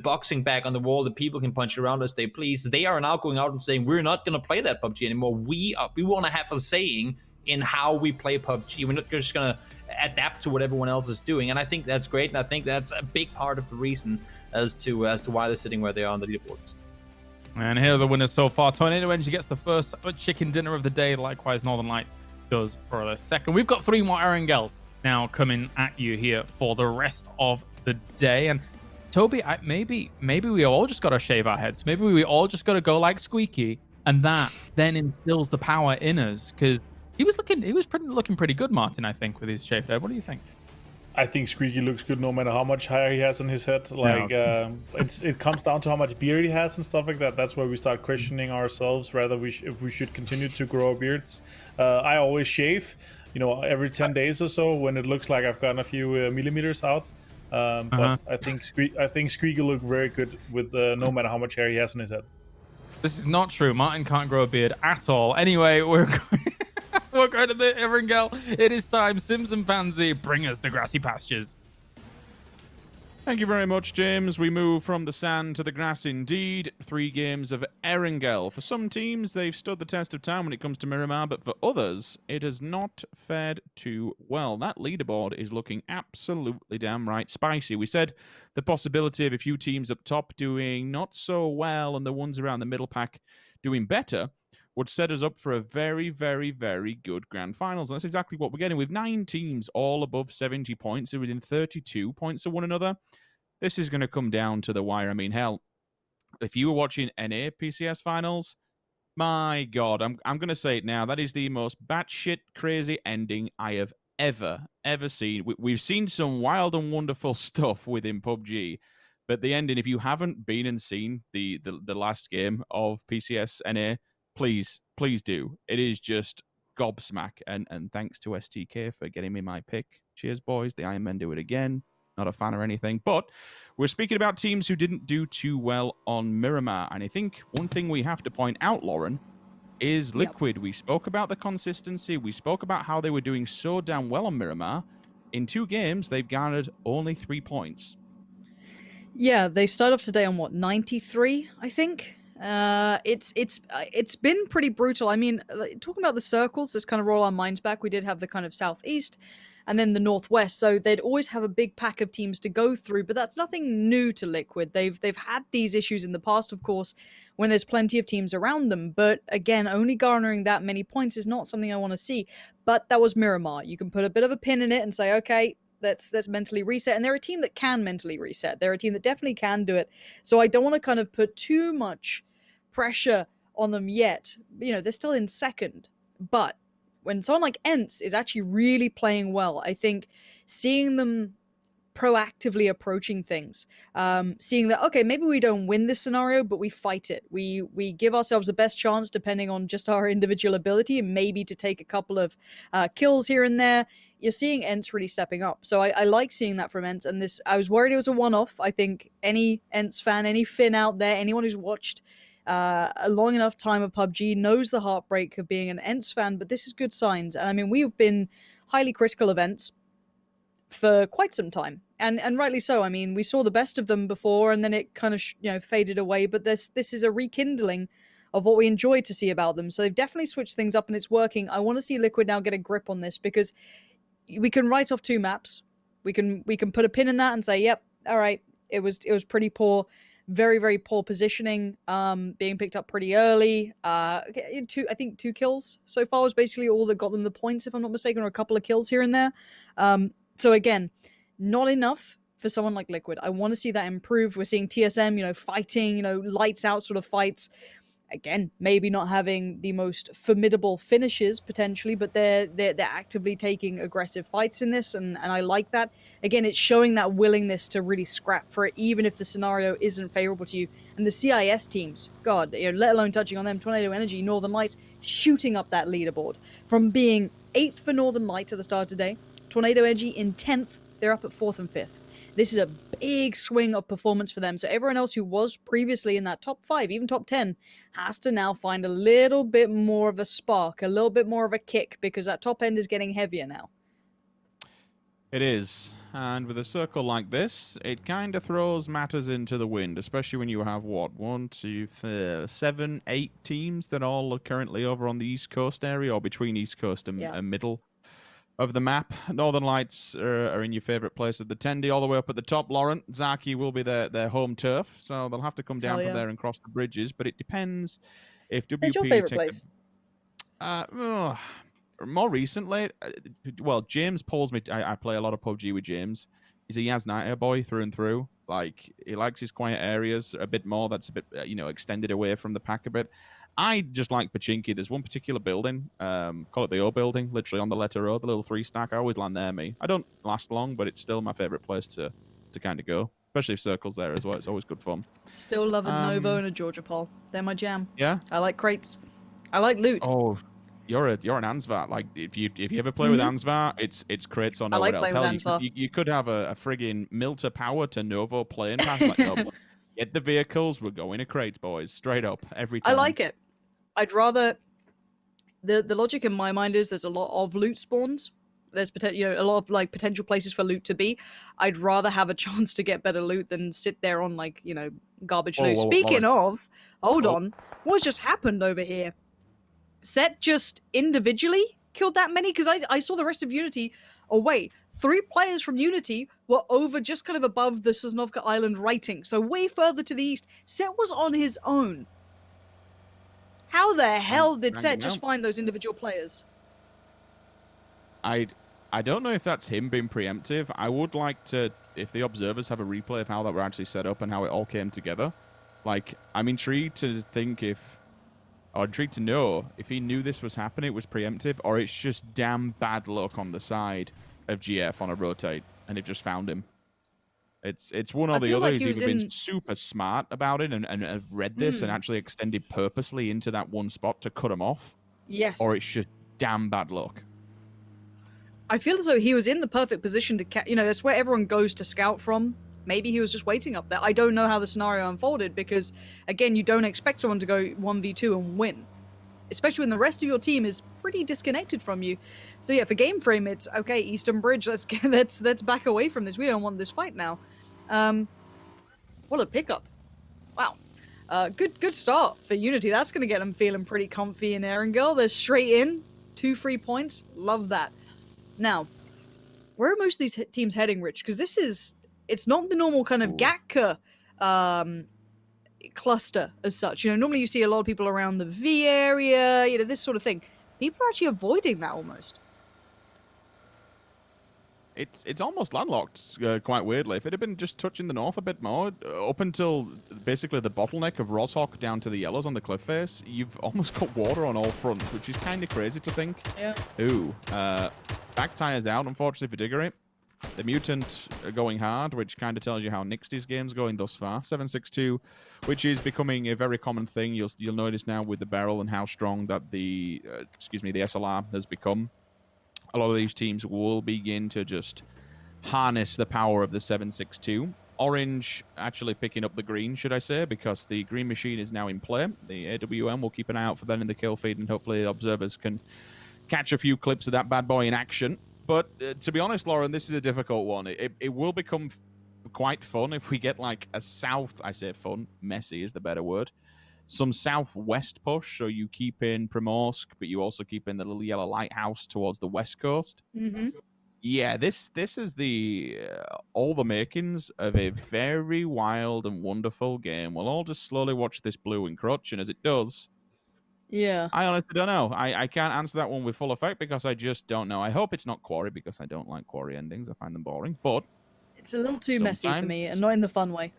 boxing bag on the wall that people can punch around as they please. They are now going out and saying, we're not going to play that PUBG anymore. We want to have a saying in how we play PUBG. We're not just going to adapt to what everyone else is doing. And I think that's great. And I think that's a big part of the reason as to why they're sitting where they are on the leaderboards. And here are the winners so far. Tornado Energy gets the first chicken dinner of the day. Likewise, Northern Lights does for the second. We've got 3 more Erangels now coming at you here for the rest of the day. And Toby, maybe we all just gotta shave our heads. Maybe we all just gotta go like Squeaky, and that then instills the power in us. Because he was looking pretty good, Martin. I think with his shaved head. What do you think? I think Squeaky looks good no matter how much hair he has on his head. Like, it comes down to how much beard he has and stuff like that. That's where we start questioning ourselves whether if we should continue to grow our beards. I always shave, every 10 days or so when it looks like I've gotten a few millimeters out. But I think Squeaky look very good with no matter how much hair he has on his head. This is not true. Martin can't grow a beard at all. Anyway, we're going to the Erangel. It is time. Sims and Pansy, bring us the grassy pastures. Thank you very much, James. We move from the sand to the grass indeed. 3 games of Erangel. For some teams, they've stood the test of time when it comes to Miramar, but for others, it has not fared too well. That leaderboard is looking absolutely damn right spicy. We said the possibility of a few teams up top doing not so well and the ones around the middle pack doing better would set us up for a very, very, very good grand finals. And that's exactly what we're getting with 9 teams all above 70 points and within 32 points of one another. This is going to come down to the wire. I mean, hell, if you were watching NA PCS finals, my God, I'm going to say it now. That is the most batshit crazy ending I have ever seen. We've seen some wild and wonderful stuff within PUBG, but the ending, if you haven't been and seen the last game of PCS NA, please do. It is just gobsmack. And thanks to STK for getting me my pick. Cheers, boys. The Iron Men do it again. Not a fan or anything. But we're speaking about teams who didn't do too well on Miramar. And I think one thing we have to point out, Lauren, is Liquid. We spoke about the consistency. We spoke about how they were doing so damn well on Miramar. In 2 games, they've garnered only 3 points. Yeah, they start off today on 93, I think. It's been pretty brutal. I mean, talking about the circles, let's kind of roll our minds back. We did have the kind of southeast and then the northwest, so they'd always have a big pack of teams to go through, but that's nothing new to Liquid. They've had these issues in the past, of course, when there's plenty of teams around them, but again, only garnering that many points is not something I want to see. But that was Miramar. You can put a bit of a pin in it and say, okay, let's mentally reset. And they're a team that can mentally reset. They're a team that definitely can do it. So I don't want to kind of put too much pressure on them yet. They're still in second. But when someone like Ents is actually really playing well, I think seeing them proactively approaching things, seeing that, okay, maybe we don't win this scenario, but we fight it. We give ourselves the best chance depending on just our individual ability, and maybe to take a couple of kills here and there. You're seeing Ents really stepping up. So I like seeing that from Ents. And this, I was worried it was a one-off. I think any Ents fan, any Finn out there, anyone who's watched a long enough time of PUBG knows the heartbreak of being an Ents fan, but this is good signs. And I mean, we've been highly critical of Ents for quite some time, and rightly so. I mean, we saw the best of them before, and then it kind of faded away. But this is a rekindling of what we enjoyed to see about them. So they've definitely switched things up, and it's working. I want to see Liquid now get a grip on this, because we can write off 2 maps. We can put a pin in that and say, yep, all right, it was pretty poor. Very, very poor positioning, being picked up pretty early. I think 2 kills so far was basically all that got them the points, if I'm not mistaken, or a couple of kills here and there. So again, not enough for someone like Liquid. I want to see that improve. We're seeing TSM, fighting, lights out sort of fights. Again, maybe not having the most formidable finishes potentially, but they're actively taking aggressive fights in this, and I like that. Again, it's showing that willingness to really scrap for it, even if the scenario isn't favorable to you. And the CIS teams, God, let alone touching on them, Tornado Energy, Northern Lights, shooting up that leaderboard from being 8th for Northern Lights at the start of today. Tornado Energy in 10th. They're up at 4th and 5th. This is a big swing of performance for them. So everyone else who was previously in that top 5, even top 10, has to now find a little bit more of a spark, a little bit more of a kick, because that top end is getting heavier now. It is. And with a circle like this, it kind of throws matters into the wind, especially when you have, 1, 2, 4, 7, 8 teams that all are currently over on the East Coast area, or between East Coast and middle of the map. Northern Lights are in your favorite place of the Tendy, all the way up at the top, Lauren. Zaki will be their home turf, so they'll have to come down from there and cross the bridges. But it depends if WP What's your favorite place? more recently, well, James pulls me. I play a lot of PUBG with James. He's a Yasnaya boy through and through. Like, he likes his quiet areas a bit more. That's a bit, extended away from the pack a bit. I just like Pachinki. There's one particular building, call it the O building, literally on the letter O, the little 3-stack. I always land there, me. I don't last long, but it's still my favorite place to kind of go, especially if Circle's there as well. It's always good fun. Still love a Novo and a Georgia Pole. They're my jam. Yeah? I like crates. I like loot. Oh, you're an Ansvar. Like, if you ever play with Ansvar, it's crates on I nowhere like else. playing with Hell, Ansvar. you could have a friggin' Milta Power to Novo plane pass. Like, no, get the vehicles. We're going to crates, boys. Straight up every time. I like it. I'd rather the logic in my mind is there's a lot of loot spawns. There's a lot of like potential places for loot to be. I'd rather have a chance to get better loot than sit there on like, garbage loot. Speaking of, hold on. What's just happened over here? Set just individually killed that many? Because I saw the rest of Unity. Oh wait, 3 players from Unity were over just kind of above the Sosnovka Island writing. So way further to the east. Set was on his own. How the hell did Set just find those individual players? I don't know if that's him being preemptive. I would like to, if the observers have a replay of how that were actually set up and how it all came together. Like, I'm intrigued to intrigued to know if he knew this was happening, it was preemptive, or it's just damn bad luck on the side of GF on a rotate, and it just found him. It's one or the other. He's either been super smart about it and have read this and actually extended purposely into that one spot to cut him off. Yes. Or it's just damn bad luck. I feel as though he was in the perfect position to, that's where everyone goes to scout from. Maybe he was just waiting up there. I don't know how the scenario unfolded because, again, you don't expect someone to go 1v2 and win. Especially when the rest of your team is pretty disconnected from you. So yeah, for game frame, it's, okay, Eastern Bridge, let's back away from this. We don't want this fight now. What a pickup. Wow. Good start for Unity. That's going to get them feeling pretty comfy in Erangel. They're straight in. 2 free points. Love that. Now, where are most of these teams heading, Rich? Because it's not the normal kind of Gatka cluster as such. Normally you see a lot of people around the V area, this sort of thing. People are actually avoiding that almost. It's almost landlocked, quite weirdly. If it had been just touching the north a bit more, up until basically the bottleneck of Roshawk down to the yellows on the cliff face, you've almost got water on all fronts, which is kind of crazy to think. Yeah. Ooh, back tires out, unfortunately for Diggory. The Mutant going hard, which kind of tells you how Nixty's game's going thus far. 7-6-2, which is becoming a very common thing. You'll notice now with the barrel and how strong that the SLR has become. A lot of these teams will begin to just harness the power of the 7.62. Orange actually picking up the green, should I say, because the green machine is now in play. The AWM will keep an eye out for that in the kill feed, and hopefully the observers can catch a few clips of that bad boy in action. But to be honest, Lauren, this is a difficult one. It will become quite fun if we get like a south, I say fun, messy is the better word, some southwest push, so you keep in Primorsk, but you also keep in the little yellow lighthouse towards the west coast. Mm-hmm. Yeah, this is the all the makings of a very wild and wonderful game. We'll all just slowly watch this blue encroach, and as it does, yeah, I honestly don't know. I can't answer that one with full effect because I just don't know. I hope it's not Quarry because I don't like Quarry endings. I find them boring, but it's a little too messy for me, and not in the fun way.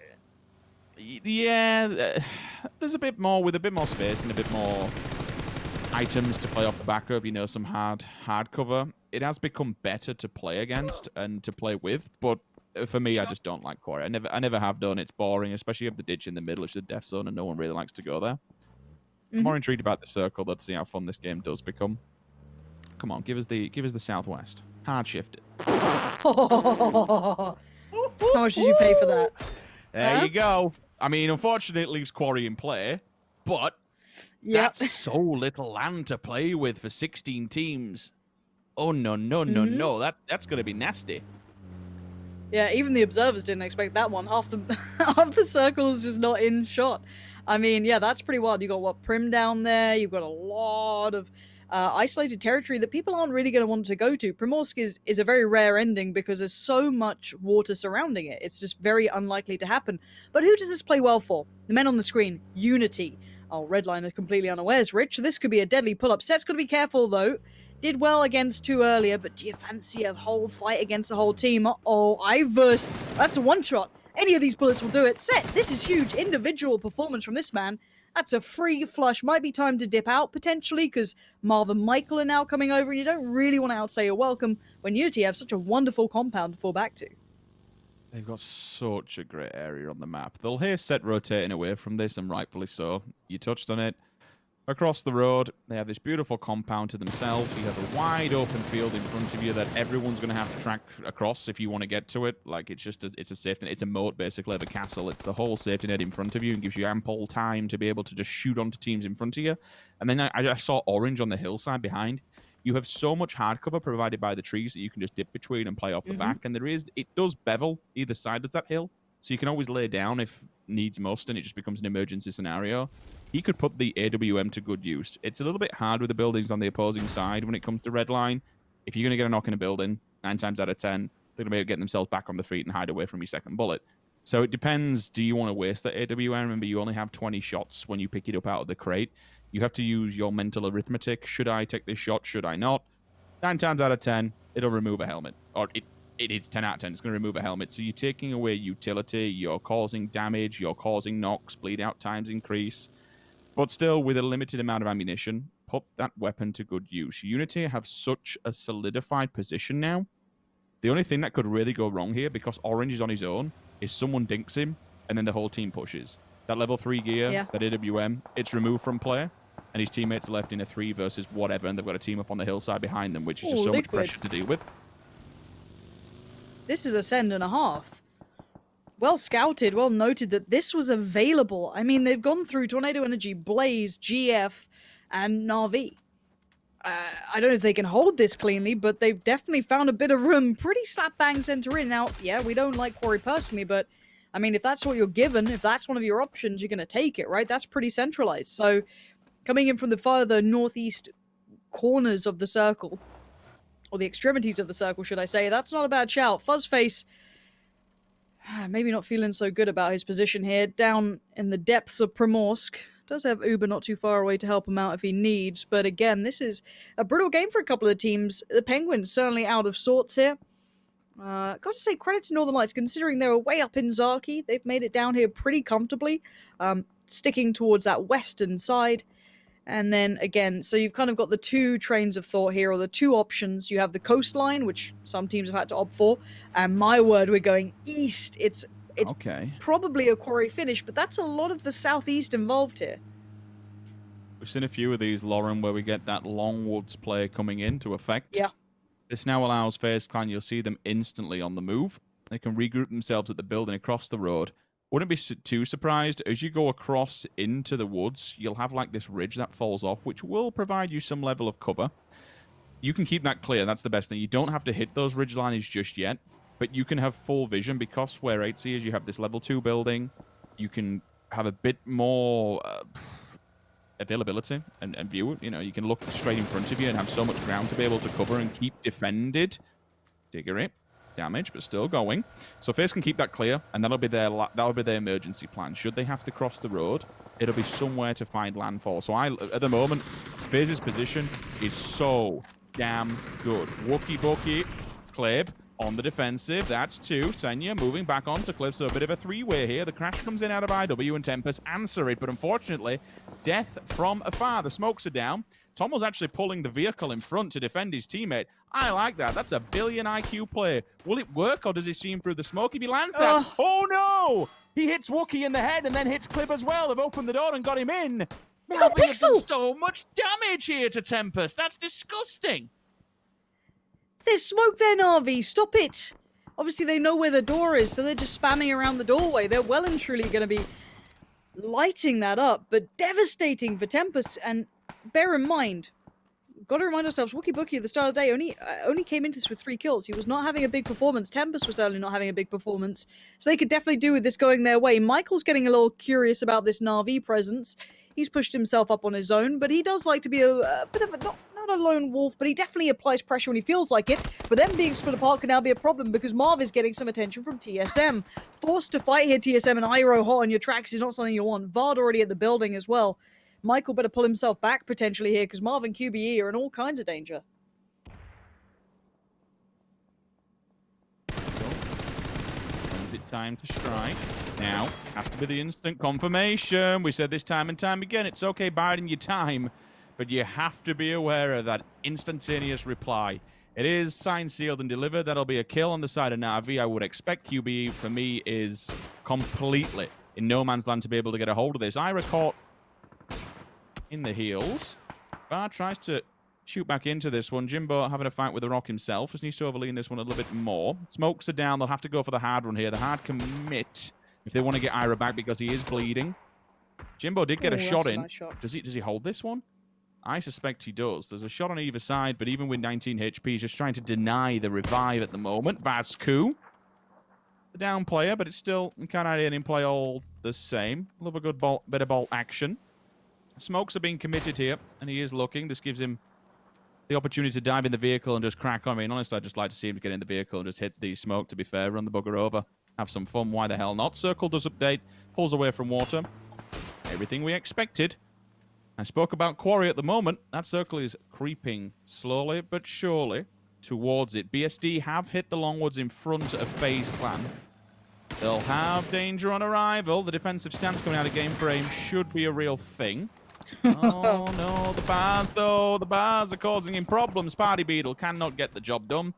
Yeah, there's a bit more with a bit more space and a bit more items to play off the back of, some hard cover. It has become better to play against and to play with, but for me, I just don't like Quarry. I never have done. It's boring, especially if the ditch in the middle is the death zone and no one really likes to go there. I'm more intrigued about the circle. Let's see how fun this game does become. Come on, give us the southwest. Hard shift it. How much did you pay for that? There you go. I mean, unfortunately, it leaves Quarry in play, but that's so little land to play with for 16 teams. Oh, no. That's going to be nasty. Yeah, even the observers didn't expect that one. Half the circle is just not in shot. I mean, yeah, that's pretty wild. You got Prim down there. You've got a lot of isolated territory that people aren't really going to want to go to. Primorsk is a very rare ending because there's so much water surrounding it. It's just very unlikely to happen. But who does this play well for? The men on the screen, Unity. Oh, Redline are completely unawares, Rich. This could be a deadly pull-up. Set's got to be careful, though. Did well against 2 earlier, but do you fancy a whole fight against the whole team? Uh-oh, Iverse. That's a one-shot. Any of these bullets will do it. Set, this is huge individual performance from this man. That's a free flush. Might be time to dip out, potentially, because Marv and Michael are now coming over, and you don't really want to outsay your welcome when Unity have such a wonderful compound to fall back to. They've got such a great area on the map. They'll hear Set rotating away from this, and rightfully so. You touched on it. Across the road, they have this beautiful compound to themselves. You have a wide open field in front of you that everyone's going to have to track across if you want to get to it. Like, it's just it's a safety net. It's a moat, basically, of a castle. It's the whole safety net in front of you and gives you ample time to be able to just shoot onto teams in front of you. And then I saw orange on the hillside behind. You have so much hard cover provided by the trees that you can just dip between and play off the back. And it does bevel either side of that hill. So you can always lay down if needs must, and it just becomes an emergency scenario. He could put the AWM to good use. It's a little bit hard with the buildings on the opposing side when it comes to Redline. If you're going to get a knock in a building, 9 times out of 10, they're going to be able to get themselves back on the feet and hide away from your second bullet. So it depends, do you want to waste that AWM? Remember, you only have 20 shots when you pick it up out of the crate. You have to use your mental arithmetic. Should I take this shot? Should I not? 9 times out of 10, it'll remove a helmet. Or it is 10 out of 10. It's going to remove a helmet. So you're taking away utility. You're causing damage. You're causing knocks. Bleed out times increase. But still, with a limited amount of ammunition, put that weapon to good use. Unity have such a solidified position now. The only thing that could really go wrong here, because Orange is on his own, is someone dinks him, and then the whole team pushes. That level 3 gear, that AWM, it's removed from play, and his teammates are left in a 3 versus whatever, and they've got a team up on the hillside behind them, which is just so much pressure to deal with. This is a send and a half. Well scouted, well noted that this was available. I mean, they've gone through Tornado Energy, Blaze, GF, and Na'Vi. I don't know if they can hold this cleanly, but they've definitely found a bit of room. Pretty slap bang center in. Now, yeah, we don't like Quarry personally, but I mean, if that's what you're given, if that's one of your options, you're going to take it, right? That's pretty centralized. So, coming in from the further northeast corners of the circle, or the extremities of the circle, should I say, that's not a bad shout. Fuzzface, maybe not feeling so good about his position here. Down in the depths of Primorsk. Does have Uber not too far away to help him out if he needs. But again, this is a brutal game for a couple of teams. The Penguins certainly out of sorts here. Got to say credit to Northern Lights, considering they were way up in Zaki. They've made it down here pretty comfortably, sticking towards that western side. And then again, so you've kind of got the 2 trains of thought here, or the 2 options. You have the coastline, which some teams have had to opt for, and my word, we're going east. It's probably a quarry finish, but that's a lot of the southeast involved here. We've seen a few of these, Lauren, where we get that long woods play coming into effect. Yeah. This now allows FaZe Clan, you'll see them instantly on the move. They can regroup themselves at the building across the road. Wouldn't be too surprised, as you go across into the woods, you'll have like this ridge that falls off, which will provide you some level of cover. You can keep that clear, that's the best thing. You don't have to hit those ridge lines just yet, but you can have full vision, because where 8C is, you have this level 2 building. You can have a bit more availability and view. You know, you can look straight in front of you and have so much ground to be able to cover and keep defended. Diggery. Damage, but still going. So FaZe can keep that clear, and that'll be their emergency plan. Should they have to cross the road, it'll be somewhere to find landfall. So at the moment, FaZe's position is so damn good. Wookie Bookie, Kleb on the defensive. That's 2. Senya moving back onto Cliff, so a bit of a 3-way here. The crash comes in out of IW, and Tempest answer it, but unfortunately, death from afar. The smokes are down. Tom was actually pulling the vehicle in front to defend his teammate. I like that. That's a billion IQ play. Will it work, or does he see him through the smoke? If he lands that, oh no! He hits Wookie in the head and then hits Clip as well. They've opened the door and got him in. Now we have done so much damage here to Tempest. That's disgusting. There's smoke there, Na'Vi. Stop it. Obviously, they know where the door is, so they're just spamming around the doorway. They're well and truly going to be lighting that up, but devastating for Tempest. And bear in mind, got to remind ourselves, Wookie Bookie at the start of the day only came into this with 3 kills. He was not having a big performance. Tempest was certainly not having a big performance. So they could definitely do with this going their way. Michael's getting a little curious about this Na'Vi presence. He's pushed himself up on his own, but he does like to be a bit of a, not not a lone wolf, but he definitely applies pressure when he feels like it. But them being split apart can now be a problem because Marv is getting some attention from TSM. Forced to fight here, TSM, and Iroh hot on your tracks is not something you want. Vard already at the building as well. Michael better pull himself back potentially here because Marv and QBE are in all kinds of danger. Is it time to strike? Now, has to be the instant confirmation. We said this time and time again, it's okay biding your time, but you have to be aware of that instantaneous reply. It is signed, sealed, and delivered. That'll be a kill on the side of Na'Vi. I would expect QBE, for me, is completely in no man's land to be able to get a hold of this. Ira caught in the heels. Bar tries to shoot back into this one. Jimbo having a fight with the rock himself. Just needs to overlean this one a little bit more. Smokes are down. They'll have to go for the hard run here. The hard commit if they want to get Ira back because he is bleeding. Jimbo did get a shot in. Nice shot. Does he hold this one? I suspect he does. There's a shot on either side, but even with 19 HP, he's just trying to deny the revive at the moment. Vasku, the down player, but it's still kind of in play all the same. Love a good bit of ball action. Smokes are being committed here, and he is looking. This gives him the opportunity to dive in the vehicle and just crack on. I mean, honestly, I'd just like to see him get in the vehicle and just hit the smoke, to be fair. Run the bugger over. Have some fun. Why the hell not? Circle does update. Pulls away from water. Everything we expected. I spoke about Quarry at the moment. That circle is creeping slowly but surely towards it. BSD have hit the Longwoods in front of FaZe Clan. They'll have danger on arrival. The defensive stance coming out of game frame should be a real thing. Oh, no. The bars, though. The bars are causing him problems. Party Beetle cannot get the job done.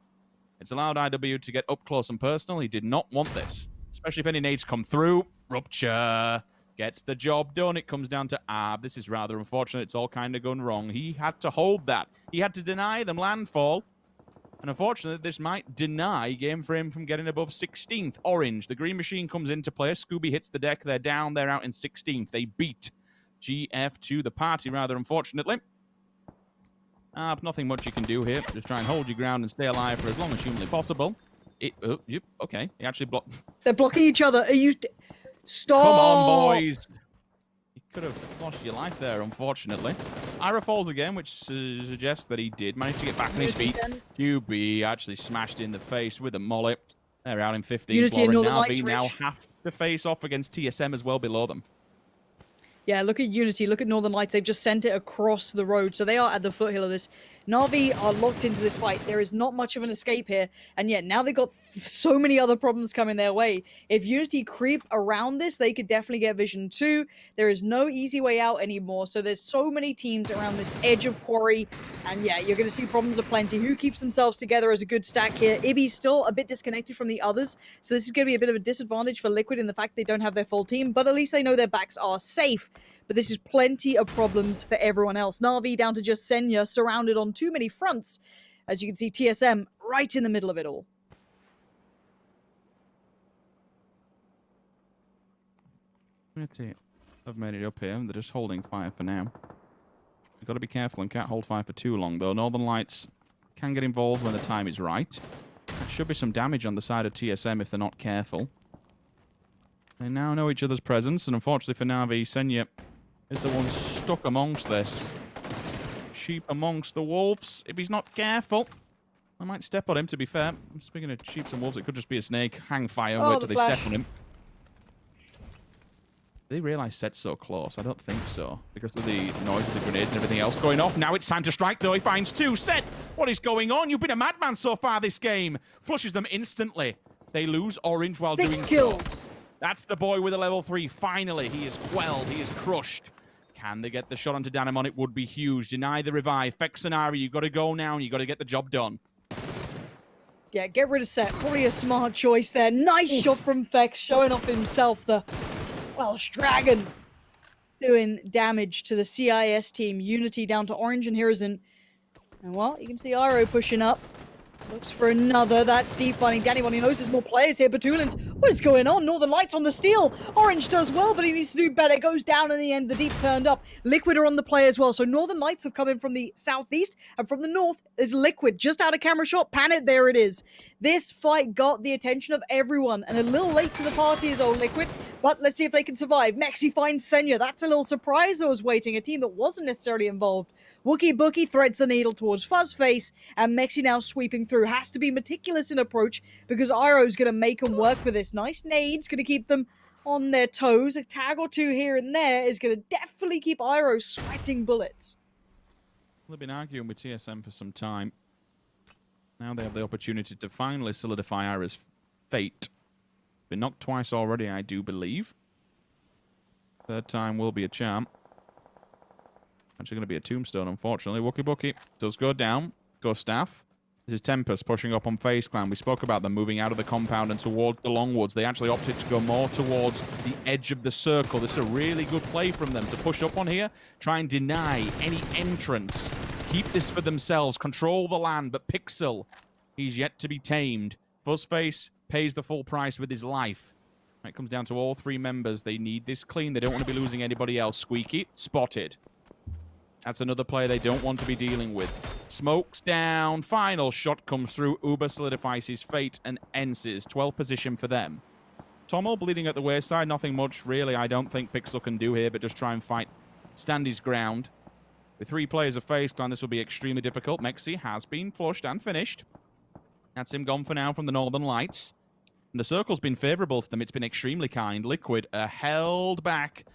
It's allowed IW to get up close and personal. He did not want this, especially if any nades come through. Rupture gets the job done. It comes down to Ab. This is rather unfortunate. It's all kind of gone wrong. He had to hold that. He had to deny them landfall. And unfortunately, this might deny game frame from getting above 16th. Orange, the green machine comes into play. Scooby hits the deck. They're down. They're out in 16th. They beat GF to the party, rather unfortunately. But nothing much you can do here. Just try and hold your ground and stay alive for as long as humanly possible. Yep, okay. He actually blocked. They're blocking each other. Are you... Stop! Come on, boys. You could have lost your life there, unfortunately. Ira falls again, which suggests that he did manage to get back on his feet. QB actually smashed in the face with a molly. They're out in 15th. Unity and Northern Lights, now Rich. have to face off against TSM as well below them. Yeah, look at Unity, look at Northern Lights. They've just sent it across the road, so they are at the foothill of this. Na'Vi are locked into this fight. There is not much of an escape here, and yet now they've got so many other problems coming their way. If Unity creep around this, they could definitely get Vision 2. There is no easy way out anymore, so there's so many teams around this edge of Quarry, and yeah, you're going to see problems aplenty. Who keeps themselves together as a good stack here? Ibby's still a bit disconnected from the others, so this is going to be a bit of a disadvantage for Liquid in the fact they don't have their full team, but at least they know their backs are safe. But this is plenty of problems for everyone else. Na'Vi down to just Senya, surrounded on too many fronts. As you can see, TSM right in the middle of it all. Unity have made it up here. They're just holding fire for now. You've got to be careful and can't hold fire for too long, though. Northern Lights can get involved when the time is right. There should be some damage on the side of TSM if they're not careful. They now know each other's presence, and unfortunately for Na'Vi, Senya is the one stuck amongst this. Sheep amongst the wolves. If he's not careful, I might step on him, to be fair. Speaking of sheep and wolves, it could just be a snake. Hang fire and wait till they step on him. Do they realise Set's so close? I don't think so. Because of the noise of the grenades and everything else going off. Now it's time to strike, though. He finds two. Set, what is going on? You've been a madman so far this game. Flushes them instantly. They lose Orange while doing 6 kills. so. That's the boy with a level 3. Finally, he is quelled. He is crushed. Can they get the shot onto Danamon? It would be huge. Deny the revive. Fexenari, you've got to go now and you've got to get the job done. Yeah, get rid of Set. Probably a smart choice there. Nice shot from Fex, showing off himself, the Welsh Dragon. Doing damage to the CIS team. Unity down to Orange and Hiruzen. And well, you can see Iro pushing up. Looks for another. That's deep finding Danny One. He knows there's more players here. Batulins, what is going on? Northern Lights on the steal. Orange does well, but he needs to do better. Goes down in the end. The deep turned up. Liquid are on the play as well. So Northern Lights have come in from the southeast, and from the north is Liquid. Just out of camera shot. Pan it. There it is. This fight got the attention of everyone, and a little late to the party is old Liquid. But let's see if they can survive. Mexi finds Senya. That's a little surprise that was waiting. A team that wasn't necessarily involved. Wookie Bookie threads the needle towards Fuzzface, and Mexi now sweeping through. Has to be meticulous in approach because Iroh's going to make them work for this. Nice nades, going to keep them on their toes. A tag or two here and there is going to definitely keep Iroh sweating bullets. They've been arguing with TSM for some time. Now they have the opportunity to finally solidify Iroh's fate. Been knocked twice already, I do believe. Third time will be a charm. Actually going to be a tombstone, unfortunately. Wookie Bookie does go down. Gustav. This is Tempest pushing up on FaZe Clan. We spoke about them moving out of the compound and towards the Longwoods. They actually opted to go more towards the edge of the circle. This is a really good play from them to push up on here, try and deny any entrance. Keep this for themselves. Control the land, but Pixel, he's yet to be tamed. Fuzzface pays the full price with his life. It comes down to all three members. They need this clean. They don't want to be losing anybody else. Squeaky, spotted. That's another player they don't want to be dealing with. Smokes down. Final shot comes through. Uber solidifies his fate and ends his 12th position for them. Tommel bleeding at the wayside. Nothing much, really, I don't think Pixel can do here, but just try and fight. Stand his ground. With 3 players of FaZe Clan, this will be extremely difficult. Mexi has been flushed and finished. That's him gone for now from the Northern Lights. And the circle's been favourable to them. It's been extremely kind. Liquid are held back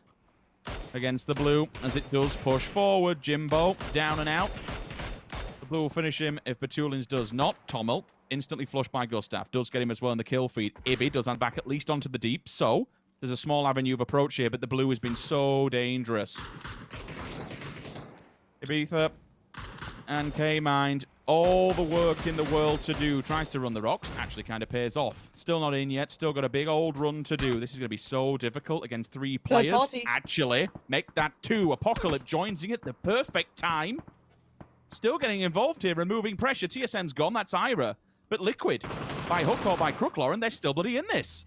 against the blue as it does push forward. Jimbo down and out. The blue will finish him if Batulins does not. Tommel instantly flushed by Gustav. Does get him as well in the kill feed. Ibby does hand back at least onto the deep. So there's a small avenue of approach here, but the blue has been so dangerous. Ibiza and K-Mind, all the work in the world to do. Tries to run the rocks, actually kind of pays off. Still not in yet, still got a big old run to do. This is going to be so difficult against 3 players. Actually, make that 2. Apocalypse joins in at the perfect time. Still getting involved here, removing pressure. TSM's gone, that's Ira. But Liquid, by hook or by crook, Lauren, they're still bloody in this.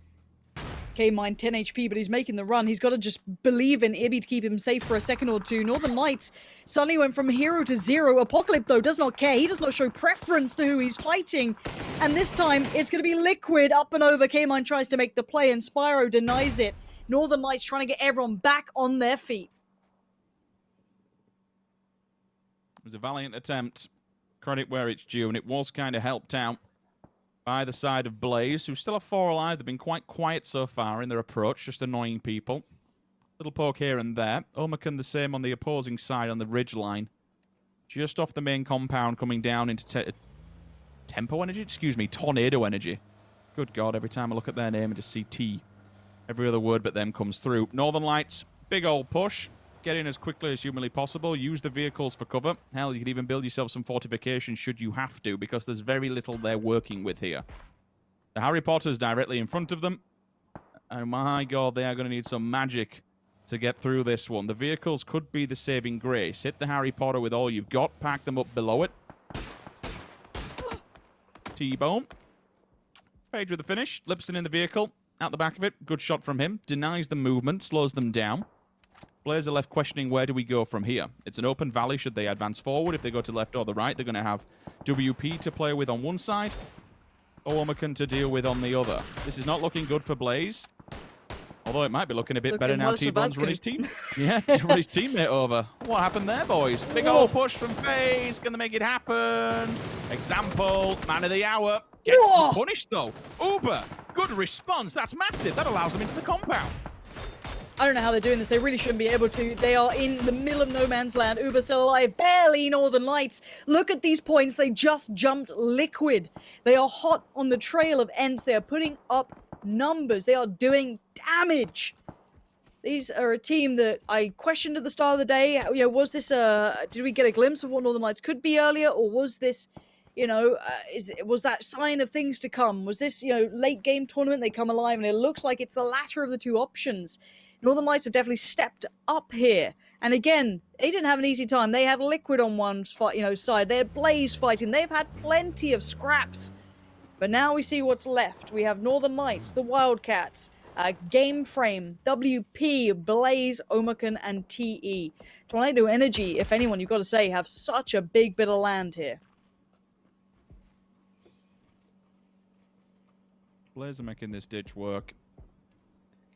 K-Mine 10 HP, but he's making the run. He's got to just believe in Ibby to keep him safe for a second or two. Northern Lights suddenly went from hero to zero. Apocalypse, though, does not care. He does not show preference to who he's fighting. And this time, it's going to be Liquid up and over. K-Mine tries to make the play, and Spyro denies it. Northern Lights trying to get everyone back on their feet. It was a valiant attempt. Credit where it's due, and it was kind of helped out by the side of Blaze, who still have 4 alive. They've been quite quiet so far in their approach, just annoying people. Little poke here and there. Omakan the same on the opposing side on the ridge line. Just off the main compound, coming down into Tempo Energy? Excuse me, Tornado Energy. Good God, every time I look at their name and just see T. Every other word but them comes through. Northern Lights, big old push. Get in as quickly as humanly possible. Use the vehicles for cover. Hell, you can even build yourself some fortifications should you have to, because there's very little they're working with here. The Harry Potter's directly in front of them. And my God, they are going to need some magic to get through this one. The vehicles could be the saving grace. Hit the Harry Potter with all you've got. Pack them up below it. T-Bone. Page with the finish. Lipson in the vehicle. Out the back of it. Good shot from him. Denies the movement. Slows them down. Players are left questioning, where do we go from here? It's an open valley should they advance forward. If they go to the left or the right, they're going to have WP to play with on one side, or Omakan to deal with on the other. This is not looking good for Blaze. Although it might be looking a bit better now T-Bone's run his team. Yeah, to run his teammate over. What happened there, boys? Big old push from FaZe. Going to make it happen. Example, man of the hour. Gets punished, though. Uber, good response. That's massive. That allows them into the compound. I don't know how they're doing this. They really shouldn't be able to. They are in the middle of no man's land. Uber still alive. Barely Northern Lights. Look at these points. They just jumped Liquid. They are hot on the trail of ends. They are putting up numbers. They are doing damage. These are a team that I questioned at the start of the day. You know, was this did we get a glimpse of what Northern Lights could be earlier, or was this, you know, was that sign of things to come? Was this, you know, late game tournament they come alive? And it looks like it's the latter of the two options. Northern Lights have definitely stepped up here. And again, they didn't have an easy time. They had Liquid on one side. They had Blaze fighting. They've had plenty of scraps. But now we see what's left. We have Northern Lights, the Wildcats, Game Frame, WP, Blaze, Omakan, and TE. Tornado Energy, if anyone, you've got to say, have such a big bit of land here. Blaze are making this ditch work.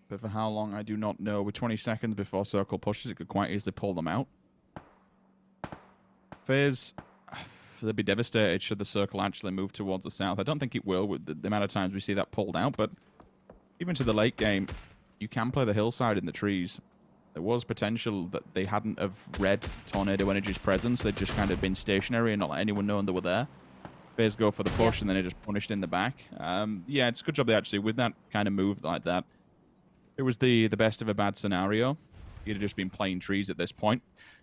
but for how long, I do not know. With 20 seconds before Circle pushes, it could quite easily pull them out. FaZe, they'd be devastated should the Circle actually move towards the south. I don't think it will with the amount of times we see that pulled out, but even to the late game, you can play the hillside in the trees. There was potential that they hadn't have read Tornado Energy's presence. They'd just kind of been stationary and not let anyone know they were there. FaZe go for the push, and then it just punished in the back. Yeah, it's a good job they actually, with that kind of move like that, it was the best of a bad scenario. He'd have just been playing trees at this point.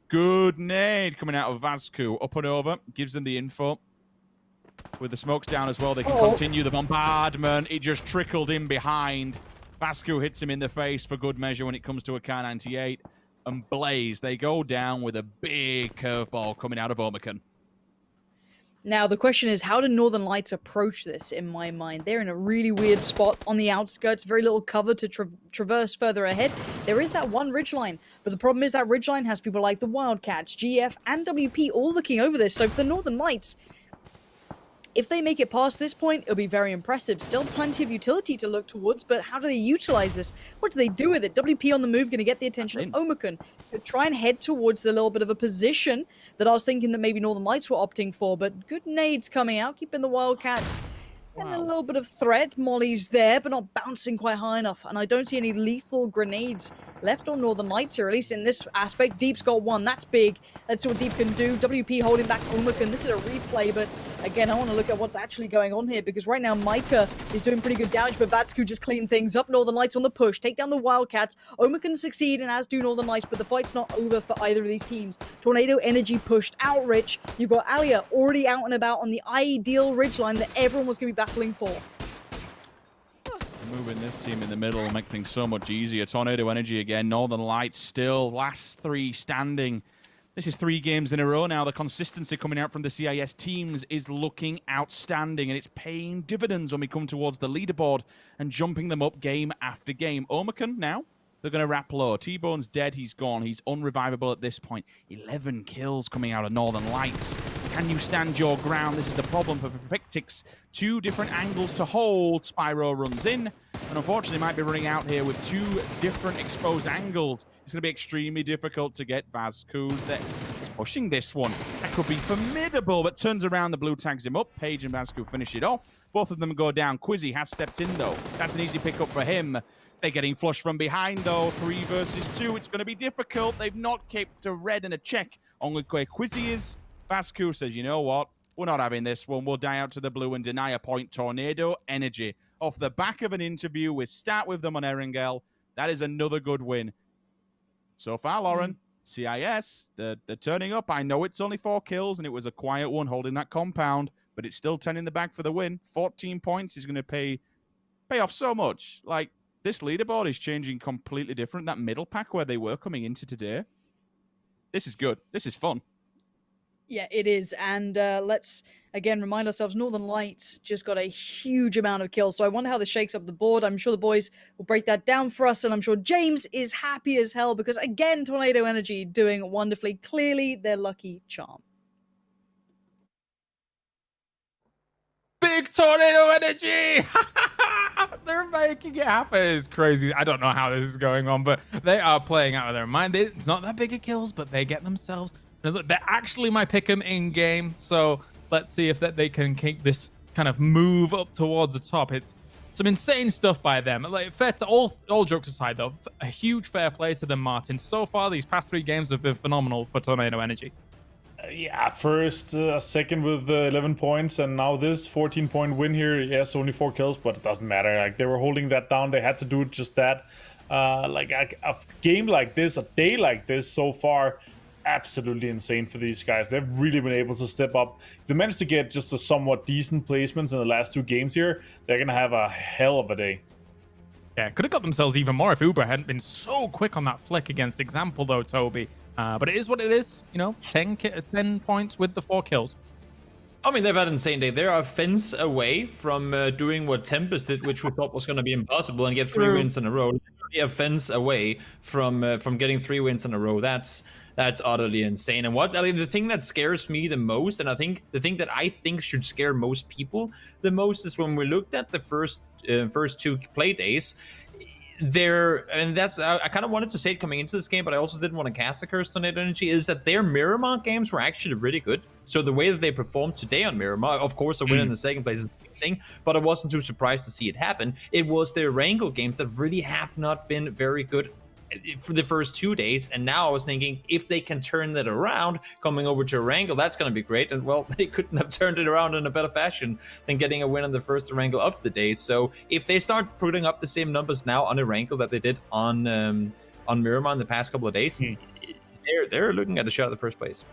Good nade coming out of Vascu. Up and over. Gives them the info. With the smokes down as well, they can continue the bombardment. It just trickled in behind. Vascu hits him in the face for good measure when it comes to a Kar 98. And Blaze, they go down with a big curveball coming out of Omicron. Now, the question is, how do Northern Lights approach this, in my mind? They're in a really weird spot on the outskirts, very little cover to traverse further ahead. There is that one ridgeline, but the problem is that ridgeline has people like the Wildcats, GF, and WP all looking over this. So for the Northern Lights, if they make it past this point, it'll be very impressive. Still plenty of utility to look towards, but how do they utilize this? What do they do with it? WP on the move, going to get the attention of Omicron. To try and head towards the little bit of a position that I was thinking that maybe Northern Lights were opting for, but good nades coming out, keeping the Wildcats and a little bit of threat. Molly's there, but not bouncing quite high enough. And I don't see any lethal grenades left on Northern Lights here, at least in this aspect. Deep's got one. That's big. Let's see what Deep can do. WP holding back Omicron. This is a replay, but again, I want to look at what's actually going on here, because right now Micah is doing pretty good damage, but Vatsku just cleaned things up. Northern Lights on the push. Take down the Wildcats. Omicron succeed, and as do Northern Lights, but the fight's not over for either of these teams. Tornado Energy pushed out Rich. You've got Alia already out and about on the ideal ridgeline that everyone was going to be battling for. Moving this team in the middle will make things so much easier. Tornado Energy again. Northern Lights still last three standing. This is 3 games in a row now. The consistency coming out from the CIS teams is looking outstanding, and it's paying dividends when we come towards the leaderboard and jumping them up game after game. Omicron now, they're going to wrap low. T-Bone's dead. He's gone. He's unrevivable at this point. 11 kills coming out of Northern Lights. Can you stand your ground? This is the problem for Perfectix. 2 different angles to hold. Spyro runs in, and unfortunately might be running out here with 2 different exposed angles. It's going to be extremely difficult to get Vasquez. He's pushing this one. That could be formidable, but turns around. The blue tags him up. Page and Vasquez finish it off. Both of them go down. Quizzy has stepped in, though. That's an easy pickup for him. They're getting flushed from behind, though. 3 versus 2. It's going to be difficult. They've not kept a red and a check on where Quizzy is. Vasquez says, you know what? We're not having this one. We'll die out to the blue and deny a point. Tornado Energy. Off the back of an interview, we start with them on Erangel. That is another good win. So far, Lauren, CIS, they're turning up. I know it's only 4 kills, and it was a quiet one holding that compound, but it's still 10 in the bag for the win. 14 points is going to pay off so much. Like, this leaderboard is changing completely different. That middle pack where they were coming into today. This is good. This is fun. Yeah, it is. And let's, again, remind ourselves, Northern Lights just got a huge amount of kills. So I wonder how this shakes up the board. I'm sure the boys will break that down for us. And I'm sure James is happy as hell because, again, Tornado Energy doing wonderfully. Clearly, their lucky charm. Big Tornado Energy! They're making it happen. It's crazy. I don't know how this is going on, but they are playing out of their mind. It's not that big of kills, but they get themselves... They're actually my pick'em in game, so let's see if they can keep this kind of move up towards the top. It's some insane stuff by them. Like, fair to all jokes aside, though, a huge fair play to them, Martin. So far, these past 3 games have been phenomenal for Tornado Energy. Yeah, first, second with 11 points, and now this 14-point win here. Yes, only 4 kills, but it doesn't matter. Like, they were holding that down. They had to do just that. Like a game like this, a day like this so far, absolutely insane for these guys. They've really been able to step up. If they managed to get just a somewhat decent placements in the last 2 games here, they're going to have a hell of a day. Yeah, could have got themselves even more if Uber hadn't been so quick on that flick against Example, though, Toby. But it is what it is. You know, 10 points with the 4 kills. I mean, they've had an insane day. They're a fence away from doing what Tempest did, which we thought was going to be impossible, and get 3 wins in a row. They're a fence away from getting 3 wins in a row. That's utterly insane. And the thing that scares me the most, and I think the thing that I think should scare most people the most, is when we looked at the first 2 play days. and that's I kind of wanted to say it coming into this game, but I also didn't want to cast the curse Tornado Energy, is that their Miramar games were actually really good. So the way that they performed today on Miramar, of course, a win in the second place is amazing, but I wasn't too surprised to see it happen. It was their Wrangle games that really have not been very good for the first 2 days, and now I was thinking if they can turn that around coming over to Wrangle, that's going to be great. And well, they couldn't have turned it around in a better fashion than getting a win on the first Wrangle of the day. So if they start putting up the same numbers now on a Wrangle that they did on Miramar in the past couple of days, they're looking at a shot at the first place.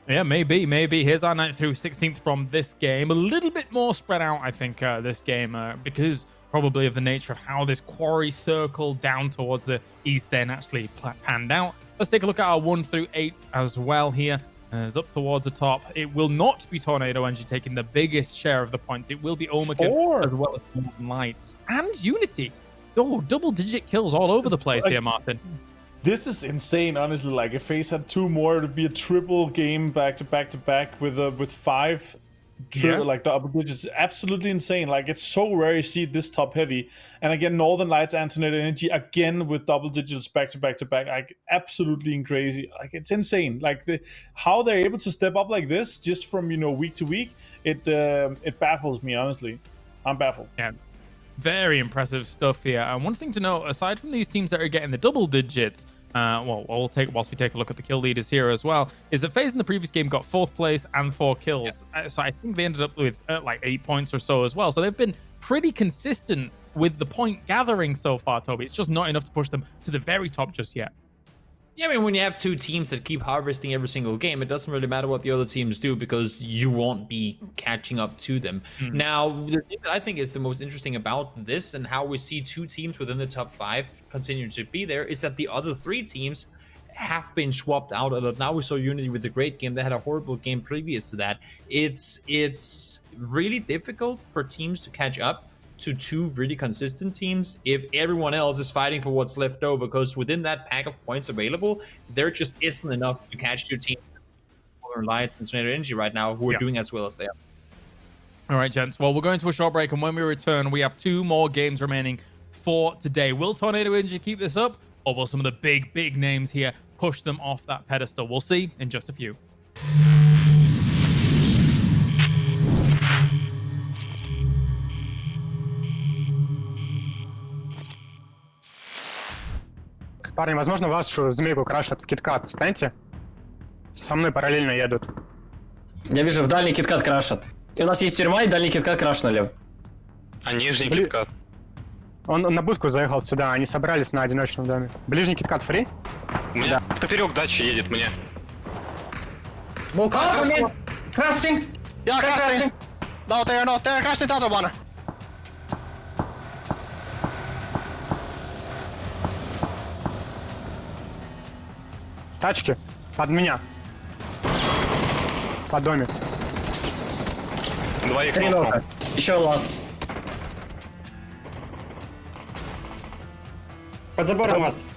Yeah, maybe. Here's our 9th through 16th from this game. A little bit more spread out, I think, this game, because probably of the nature of how this quarry circle down towards the east then actually panned out. Let's take a look at our 1 through 8 as well here. As up towards the top, it will not be Tornado Energy taking the biggest share of the points. It will be Omakin as well as Northern Lights and Unity. Oh, double-digit kills all over the place here, Martin. This is insane, honestly. Like, if FaZe had 2 more, it would be a triple game back to back with 5 like double digits. Absolutely insane. Like, it's so rare you see this top heavy. And again, Northern Lights and Tornado Energy again with double digits back to back. Like, absolutely crazy. Like, it's insane. Like, how they're able to step up like this just from week to week. It baffles me, honestly. I'm baffled. Yeah. Very impressive stuff here. And one thing to note, aside from these teams that are getting the double digits, whilst we take a look at the kill leaders here as well, is that FaZe in the previous game got 4th place and 4 kills. So I think they ended up with like 8 points or so as well. So they've been pretty consistent with the point gathering so far, Toby. It's just not enough to push them to the very top just yet. Yeah, I mean, when you have 2 teams that keep harvesting every single game, it doesn't really matter what the other teams do because you won't be catching up to them. Now, the thing that I think is the most interesting about this and how we see 2 teams within the top 5 continue to be there is that the other 3 teams have been swapped out a lot. Now we saw Unity with a great game. They had a horrible game previous to that. It's really difficult for teams to catch up to 2 really consistent teams if everyone else is fighting for what's left over, because within that pack of points available, there just isn't enough to catch 2 teams, Northern Lights and Tornado Energy right now, who are doing as well as they are. All right, gents. Well, we're going to a short break, and when we return, we have 2 more games remaining for today. Will Tornado Energy keep this up, or will some of the big names here push them off that pedestal? We'll see in just a few. Парни, возможно, вашу змейку крашат в киткат. Встаньте. Со мной параллельно едут. Я вижу, в дальний киткат крашат. И у нас есть тюрьма, и дальний киткат крашнули. А нижний киткат? Он на будку заехал сюда, они собрались на одиночном доме. Ближний киткат фри? Да. Поперек дачи едет мне. Crashing! Yeah, crashing! No, they are not. They are crashing the other one. Тачки. Под меня. По доме. 3 нока. Еще ласт. Под забором вас.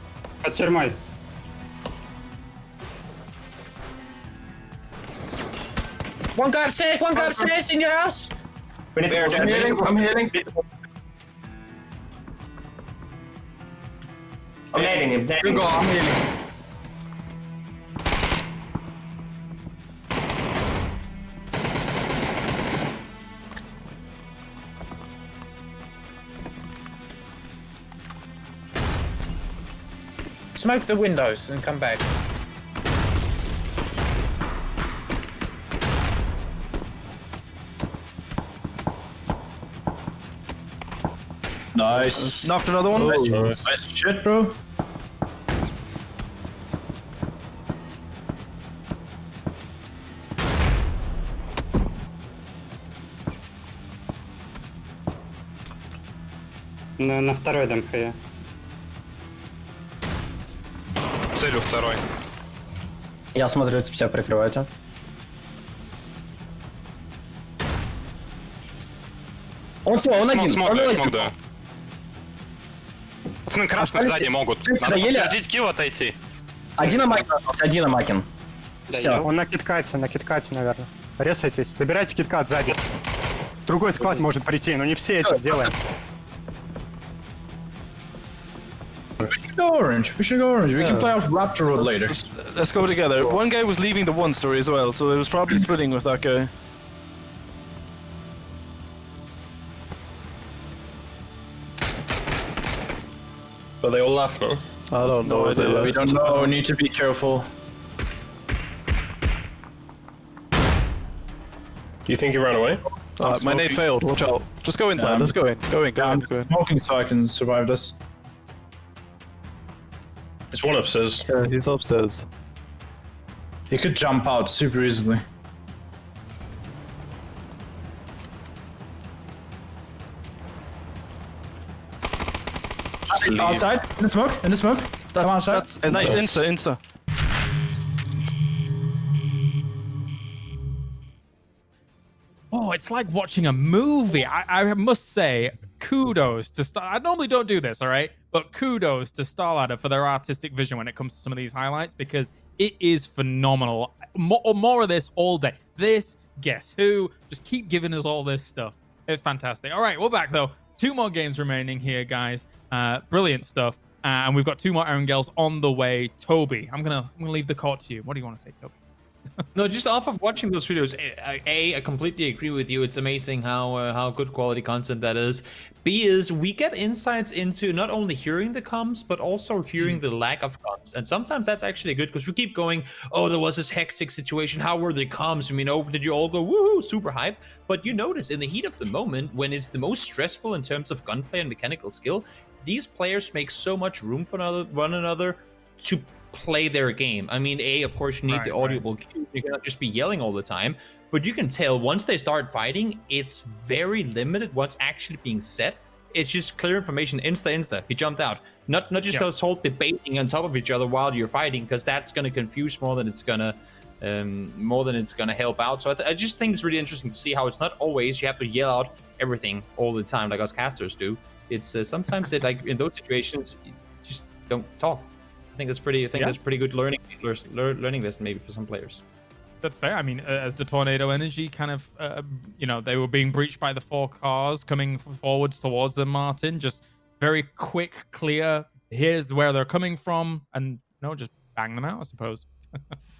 Под тюрьмой. One guy upstairs in your house. I'm healing. I'm healing him. You go, I'm healing. Smoke the windows and come back. Nice. Knocked another one. Nice shit, bro. На второй ДМХ. Целью второй. Я смотрю, тебя прикрываете. Он все, он один. Смог, да. Пацаны крашеные сзади могут. Надо подтвердить килл, отойти. Один Амакин. Все. Он на киткате, наверное. Резайтесь, забирайте киткат сзади. Другой склад может прийти, но не все это делаем. We should go orange. We should go orange. We can play off Raptor Road later. Let's go together. One guy was leaving the one story as well, so it was probably splitting with that guy. But they all left now. I don't know. We don't know. We need to be careful. Do you think he ran away? My nade failed. Watch out. Just go inside. Let's go in. Go in. I'm smoking so I can survive this. There's one upstairs. Yeah, he's upstairs. He could jump out super easily. Outside, in the smoke, Come outside. That's nice. Insta. Oh, it's like watching a movie. I must say, kudos to I normally don't do this, all right? But kudos to Starladder for their artistic vision when it comes to some of these highlights, because it is phenomenal. More of this all day. This, guess who? Just keep giving us all this stuff. It's fantastic. All right, we're back, though. 2 more games remaining here, guys. Brilliant stuff. And we've got 2 more Erangels on the way. Toby, I'm gonna leave the court to you. What do you want to say, Toby? No, just off of watching those videos, I completely agree with you. It's amazing how good quality content that is. B is we get insights into not only hearing the comms, but also hearing the lack of comms. And sometimes that's actually good because we keep going, oh, there was this hectic situation. How were the comms? I mean, oh, did you all go, woohoo, super hype? But you notice in the heat of the moment, when it's the most stressful in terms of gunplay and mechanical skill, these players make so much room for one another to play their game. I mean, of course, you need the audible cue. You cannot just be yelling all the time. But you can tell once they start fighting, it's very limited what's actually being said. It's just clear information. Insta. He jumped out. Not just those whole debating on top of each other while you're fighting, because that's going to confuse more than it's going to help out. So I just think it's really interesting to see how it's not always you have to yell out everything all the time like us casters do. It's sometimes it like in those situations you just don't talk. I think that's pretty. That's pretty good learning lesson maybe for some players. That's fair. I mean, as the tornado energy kind of, they were being breached by the 4 cars coming forwards towards them, Martin. Just very quick, clear. Here's where they're coming from, and just bang them out, I suppose.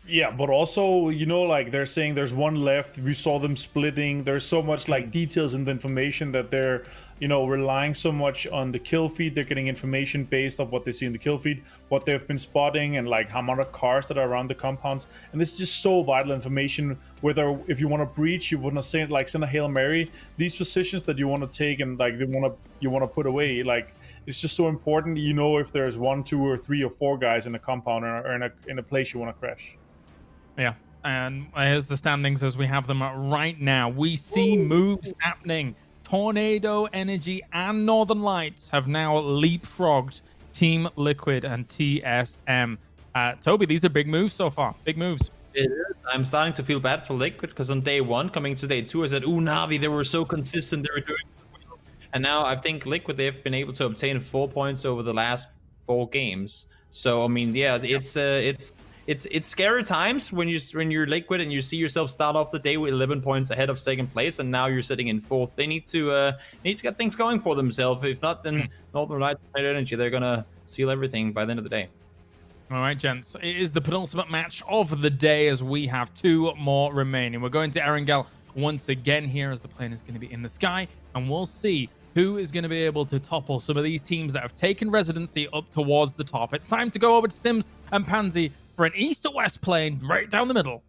Yeah, but also, like they're saying there's one left. We saw them splitting. There's so much like details in the information that they're, relying so much on the kill feed. They're getting information based off what they see in the kill feed, what they've been spotting, and like how many cars that are around the compounds. And this is just so vital information. Whether if you want to breach, you want to send a Hail Mary. These positions that you want to take and like you want to put away, like it's just so important. If there's 1, 2, or 3 or 4 guys in a compound or in a place you want to crash. Yeah, and here's the standings as we have them right now. We see moves happening. Tornado Energy and Northern Lights have now leapfrogged Team Liquid and TSM. Toby, these are big moves so far. Big moves. It is. I'm starting to feel bad for Liquid because on day 1, coming to day 2, I said, ooh, Navi, they were so consistent. They were doing well. And now I think Liquid, they've been able to obtain 4 points over the last 4 games. So, I mean, yeah, it's scary times when you're Liquid and you see yourself start off the day with 11 points ahead of second place, and now you're sitting in 4th. They need to get things going for themselves. If not, then Northern Lights and Energy, they're gonna seal everything by the end of the day. All right, gents. It is the penultimate match of the day as we have 2 more remaining. We're going to Erangel once again here as the plane is going to be in the sky, and we'll see who is going to be able to topple some of these teams that have taken residency up towards the top. It's time to go over to Sims and Pansy for an east to west plane right down the middle.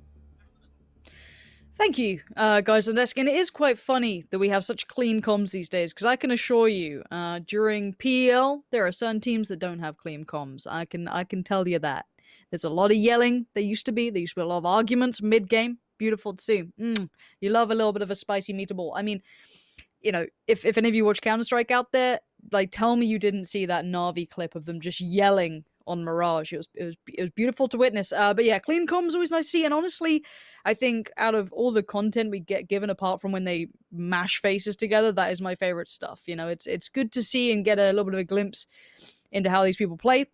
Thank you, guys on desk. And it is quite funny that we have such clean comms these days, because I can assure you, during PEL, there are certain teams that don't have clean comms. I can tell you that. There's a lot of yelling. There used to be a lot of arguments mid-game. Beautiful to see. You love a little bit of a spicy meatball. I mean, if any of you watch Counter-Strike out there, like, tell me you didn't see that Na'Vi clip of them just yelling on Mirage. It was beautiful to witness. But yeah, clean comms always nice to see. And honestly, I think out of all the content we get given, apart from when they mash faces together, that is my favorite stuff. It's good to see and get a little bit of a glimpse into how these people play.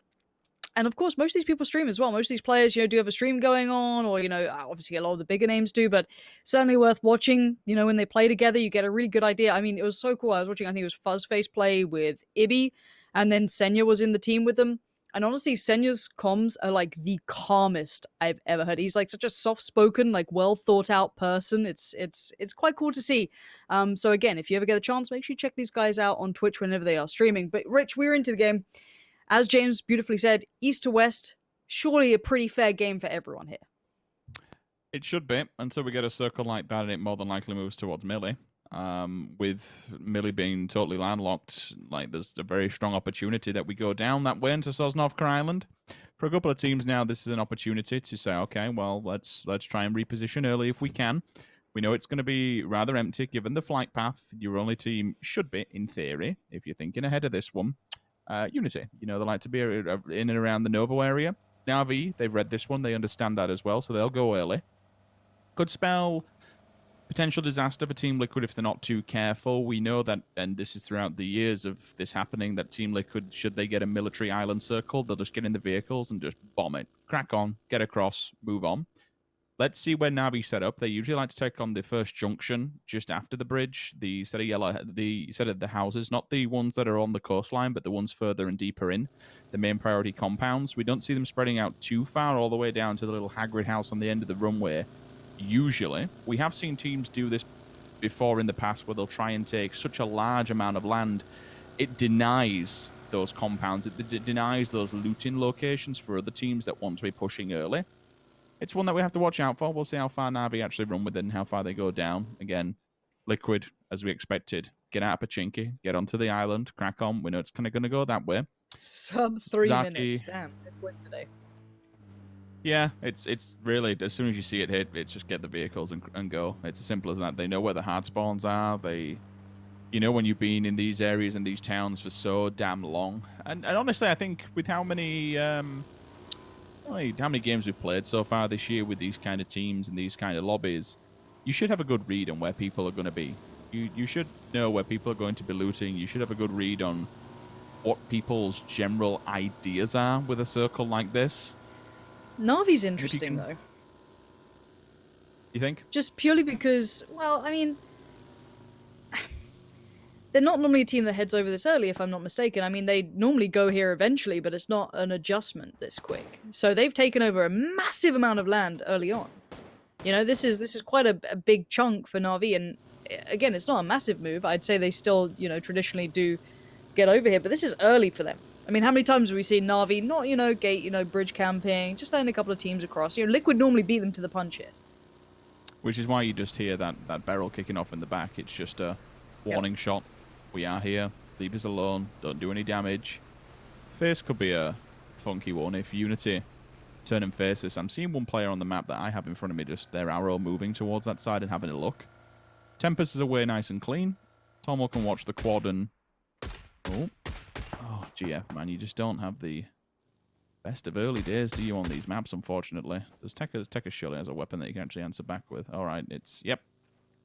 And of course, most of these people stream as well. Most of these players, do have a stream going on, or, obviously a lot of the bigger names do, but certainly worth watching. When they play together, you get a really good idea. I mean, it was so cool. I was watching, I think it was Fuzzface play with Ibby. And then Senya was in the team with them. And honestly, Senya's comms are like the calmest I've ever heard. He's like such a soft-spoken, like well thought out person. It's quite cool to see. So again, if you ever get a chance, make sure you check these guys out on Twitch whenever they are streaming. But Rich, we're into the game. As James beautifully said, east to west, surely a pretty fair game for everyone here. It should be, until we get a circle like that, and it more than likely moves towards Millie. With Millie being totally landlocked, like there's a very strong opportunity that we go down that way into Sosnovka Island. For a couple of teams now, this is an opportunity to say, okay, well, let's try and reposition early if we can. We know it's going to be rather empty given the flight path. Your only team should be, in theory, if you're thinking ahead of this one, Unity. You know, they like to be in and around the Novo area. Na'Vi, they've read this one, they understand that as well, so they'll go early. Could spell potential disaster for Team Liquid if they're not too careful. We know that, and this is throughout the years of this happening, that Team Liquid, should they get a military island circle, they'll just get in the vehicles and just bomb it. Crack on, get across, move on. Let's see where Na'Vi set up. They usually like to take on the first junction just after the bridge, the set of the houses, not the ones that are on the coastline, but the ones further and deeper in, the main priority compounds. We don't see them spreading out too far all the way down to the little Hagrid house on the end of the runway. Usually, we have seen teams do this before in the past where they'll try and take such a large amount of land, it denies those compounds, it denies those looting locations for other teams that want to be pushing early. It's one that we have to watch out for. We'll see how far Na'Vi actually run with it and how far they go down. Again, Liquid, as we expected, get out of Pachinki, get onto the island, crack on. We know it's kind of going to go that way. Sub 3 Zaki, minutes. Damn, good win today. Yeah, it's really, as soon as you see it hit, it's just get the vehicles and go. It's as simple as that. They know where the hard spawns are. You know, when you've been in these areas and these towns for so damn long. And honestly, I think with how many games we've played so far this year with these kind of teams and these kind of lobbies, you should have a good read on where people are going to be. You should know where people are going to be looting. You should have a good read on what people's general ideas are with a circle like this. Na'Vi's interesting, though. You think? Just purely because, well, I mean, they're not normally a team that heads over this early, if I'm not mistaken. I mean, they normally go here eventually, but it's not an adjustment this quick. So they've taken over a massive amount of land early on. You know, this is quite a big chunk for Na'Vi, and again, it's not a massive move. I'd say they still, you know, traditionally do get over here, but this is early for them. I mean, how many times have we seen Na'Vi not, you know, gate, you know, bridge camping, just letting a couple of teams across? You know, Liquid normally beat them to the punch here. Which is why you just hear that barrel kicking off in the back. It's just a warning shot. We are here. Leave us alone. Don't do any damage. Face could be a funky one if Unity turn and face this. I'm seeing one player on the map that I have in front of me, just their arrow moving towards that side and having a look. Tempest is away nice and clean. Tomo can watch the quad and... Oh, GF, man, you just don't have the best of early days, do you, on these maps, unfortunately. There's Tekka surely has a weapon that you can actually answer back with. Alright, it's... Yep.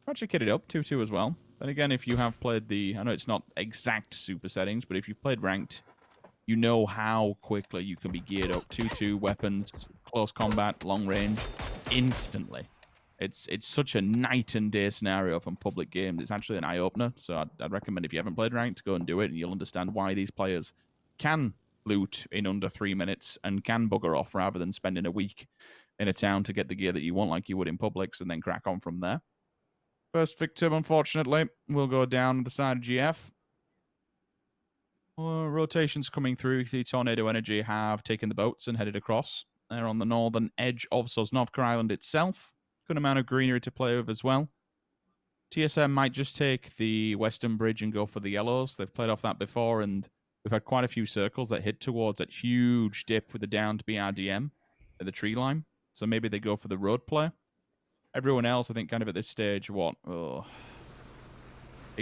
Actually kitted up, 2-2 as well. Then again, if you have played the... I know it's not exact super settings, but if you've played ranked, you know how quickly you can be geared up. 2-2 weapons, close combat, long range, instantly. It's such a night and day scenario from public games. It's actually an eye-opener, so I'd recommend if you haven't played ranked, go and do it, and you'll understand why these players can loot in under 3 minutes and can bugger off rather than spending a week in a town to get the gear that you want like you would in Publix and then crack on from there. First victim, unfortunately, will go down the side of GF. Rotations coming through. The Tornado Energy have taken the boats and headed across. They're on the northern edge of Sosnovka Island itself. Good amount of greenery to play with as well. TSM might just take the western bridge and go for the yellows. They've played off that before, and we've had quite a few circles that hit towards that huge dip with the downed BRDM at the tree line. So maybe they go for the road play. Everyone else, I think, kind of at this stage, it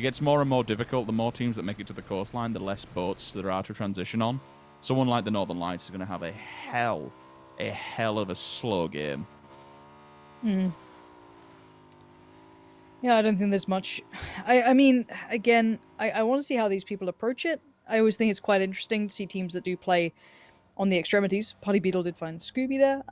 gets more and more difficult. The more teams that make it to the coastline, the less boats there are to transition on. Someone like the Northern Lights is going to have a hell of a slow game. Yeah, I don't think there's much. I mean, again, I want to see how these people approach it. I always think it's quite interesting to see teams that do play on the extremities. Party Beetle did find Scooby there.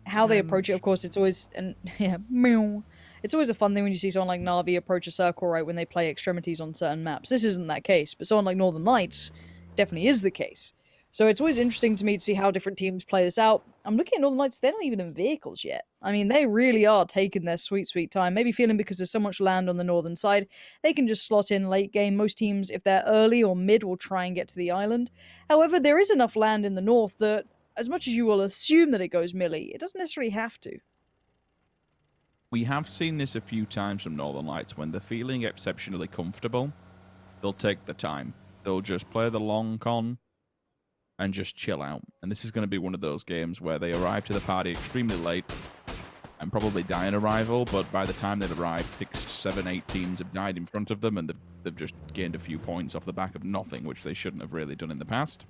How they approach it, of course, it's always it's always a fun thing when you see someone like Na'Vi approach a circle, right, when they play extremities on certain maps. This isn't that case, but someone like Northern Lights, definitely is the case. So it's always interesting to me to see how different teams play this out. I'm looking at Northern Lights, they're not even in vehicles yet. I mean, they really are taking their sweet, sweet time. Maybe feeling because there's so much land on the northern side, they can just slot in late game. Most teams, if they're early or mid, will try and get to the island. However, there is enough land in the north that, as much as you will assume that it goes melee, it doesn't necessarily have to. We have seen this a few times from Northern Lights. When they're feeling exceptionally comfortable, they'll take the time. They'll just play the long con and just chill out. And this is going to be one of those games where they arrive to the party extremely late and probably die in arrival, but by the time they've arrived, 6, 7, 8 teams have died in front of them, and they've just gained a few points off the back of nothing, which they shouldn't have really done in the past.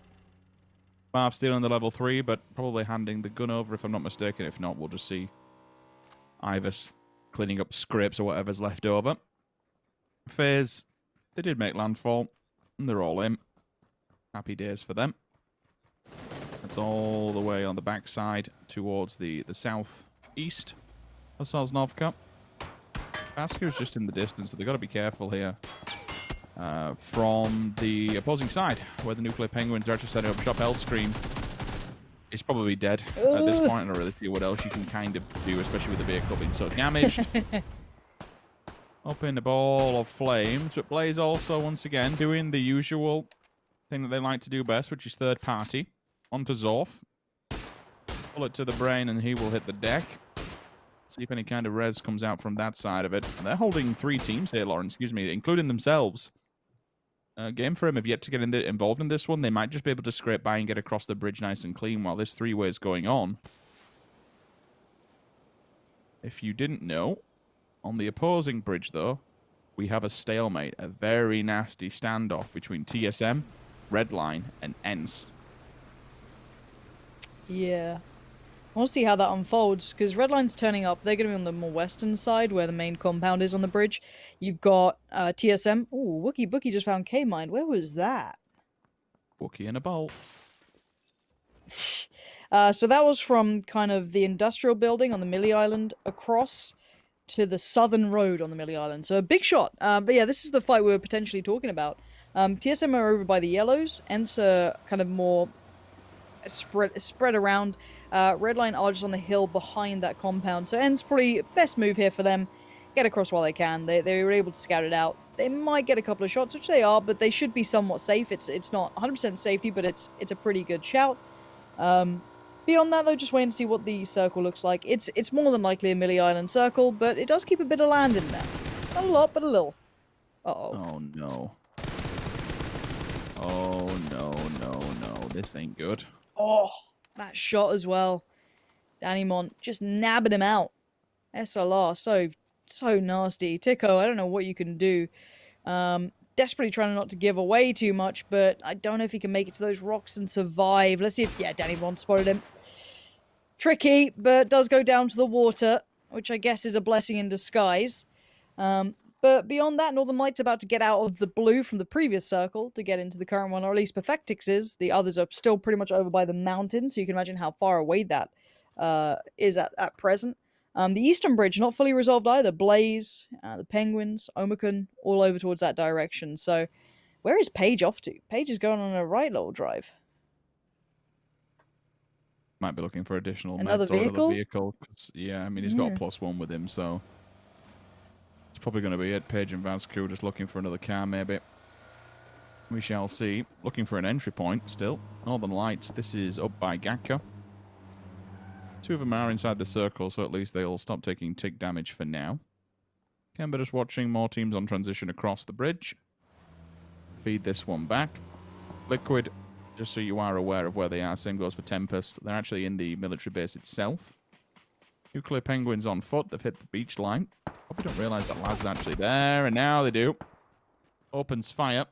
Marv stealing the level 3, but probably handing the gun over, if I'm not mistaken. If not, we'll just see Ivers cleaning up scrapes or whatever's left over. FaZe, they did make landfall, and they're all in. Happy days for them. That's all the way on the backside towards the southeast of Sosnovka. Vasco's just in the distance, so they've got to be careful here. From the opposing side, where the Nuclear Penguins are actually setting up shop, Hellscream is probably dead at this point. I don't really see what else you can kind of do, especially with the vehicle being so damaged. Up in the ball of flames, but Blaze also, once again, doing the usual thing that they like to do best, which is third party. Onto Zorf. Bullet to the brain, and he will hit the deck. See if any kind of res comes out from that side of it. And they're holding 3 teams here, Lauren, excuse me, including themselves. Game for him have yet to get involved in this one. They might just be able to scrape by and get across the bridge nice and clean while this 3-way is going on. If you didn't know, on the opposing bridge, though, we have a stalemate, a very nasty standoff between TSM, Redline, and ENCE. Yeah. I want to see how that unfolds, because Redline's turning up. They're going to be on the more western side, where the main compound is on the bridge. You've got TSM. Ooh, Wookie Bookie just found K-Mine. Where was that? Wookie in a bowl. So that was from kind of the industrial building on the Millie Island across to the southern road on the Millie Island. So a big shot. But yeah, this is the fight we were potentially talking about. TSM are over by the yellows. ENCE are kind of more spread around. Redline are just on the hill behind that compound. So ENCE probably best move here for them. Get across while they can. They were able to scout it out. They might get a couple of shots, which they are, but they should be somewhat safe. It's not 100% safety, but it's a pretty good shout. Beyond that, though, just wait and see what the circle looks like. It's more than likely a Millie Island circle, but it does keep a bit of land in there. Not a lot, but a little. Uh-oh. Oh, no. Oh, no, no, no. This ain't good. Oh, that shot as well. Danny Mont just nabbing him out. SLR, so nasty. Tico, I don't know what you can do. Desperately trying not to give away too much, but I don't know if he can make it to those rocks and survive. Let's see if... Yeah, Danny Mont spotted him. Tricky, but does go down to the water, which I guess is a blessing in disguise. But beyond that, Northern Lights about to get out of the blue from the previous circle to get into the current one, or at least Perfectix is. The others are still pretty much over by the mountains, so you can imagine how far away that is at present. The Eastern Bridge, not fully resolved either. Blaze, the Penguins, Omicron, all over towards that direction. So, where is Paige off to? Paige is going on a right little drive. Might be looking for additional Another meds or vehicle? another vehicle. Yeah, I mean, he's got a +1 with him, so... It's probably going to be it. Paige and Vasco just looking for another car, maybe. We shall see. Looking for an entry point still. Northern Lights, this is up by Gakko. 2 of them are inside the circle, so at least they'll stop taking tick damage for now. Kemba just watching more teams on transition across the bridge. Feed this one back. Liquid, just so you are aware of where they are, same goes for Tempest. They're actually in the military base itself. Nuclear Penguins on foot. They've hit the beach line. Hope you don't realise that Laz is actually there, and now they do. Opens fire.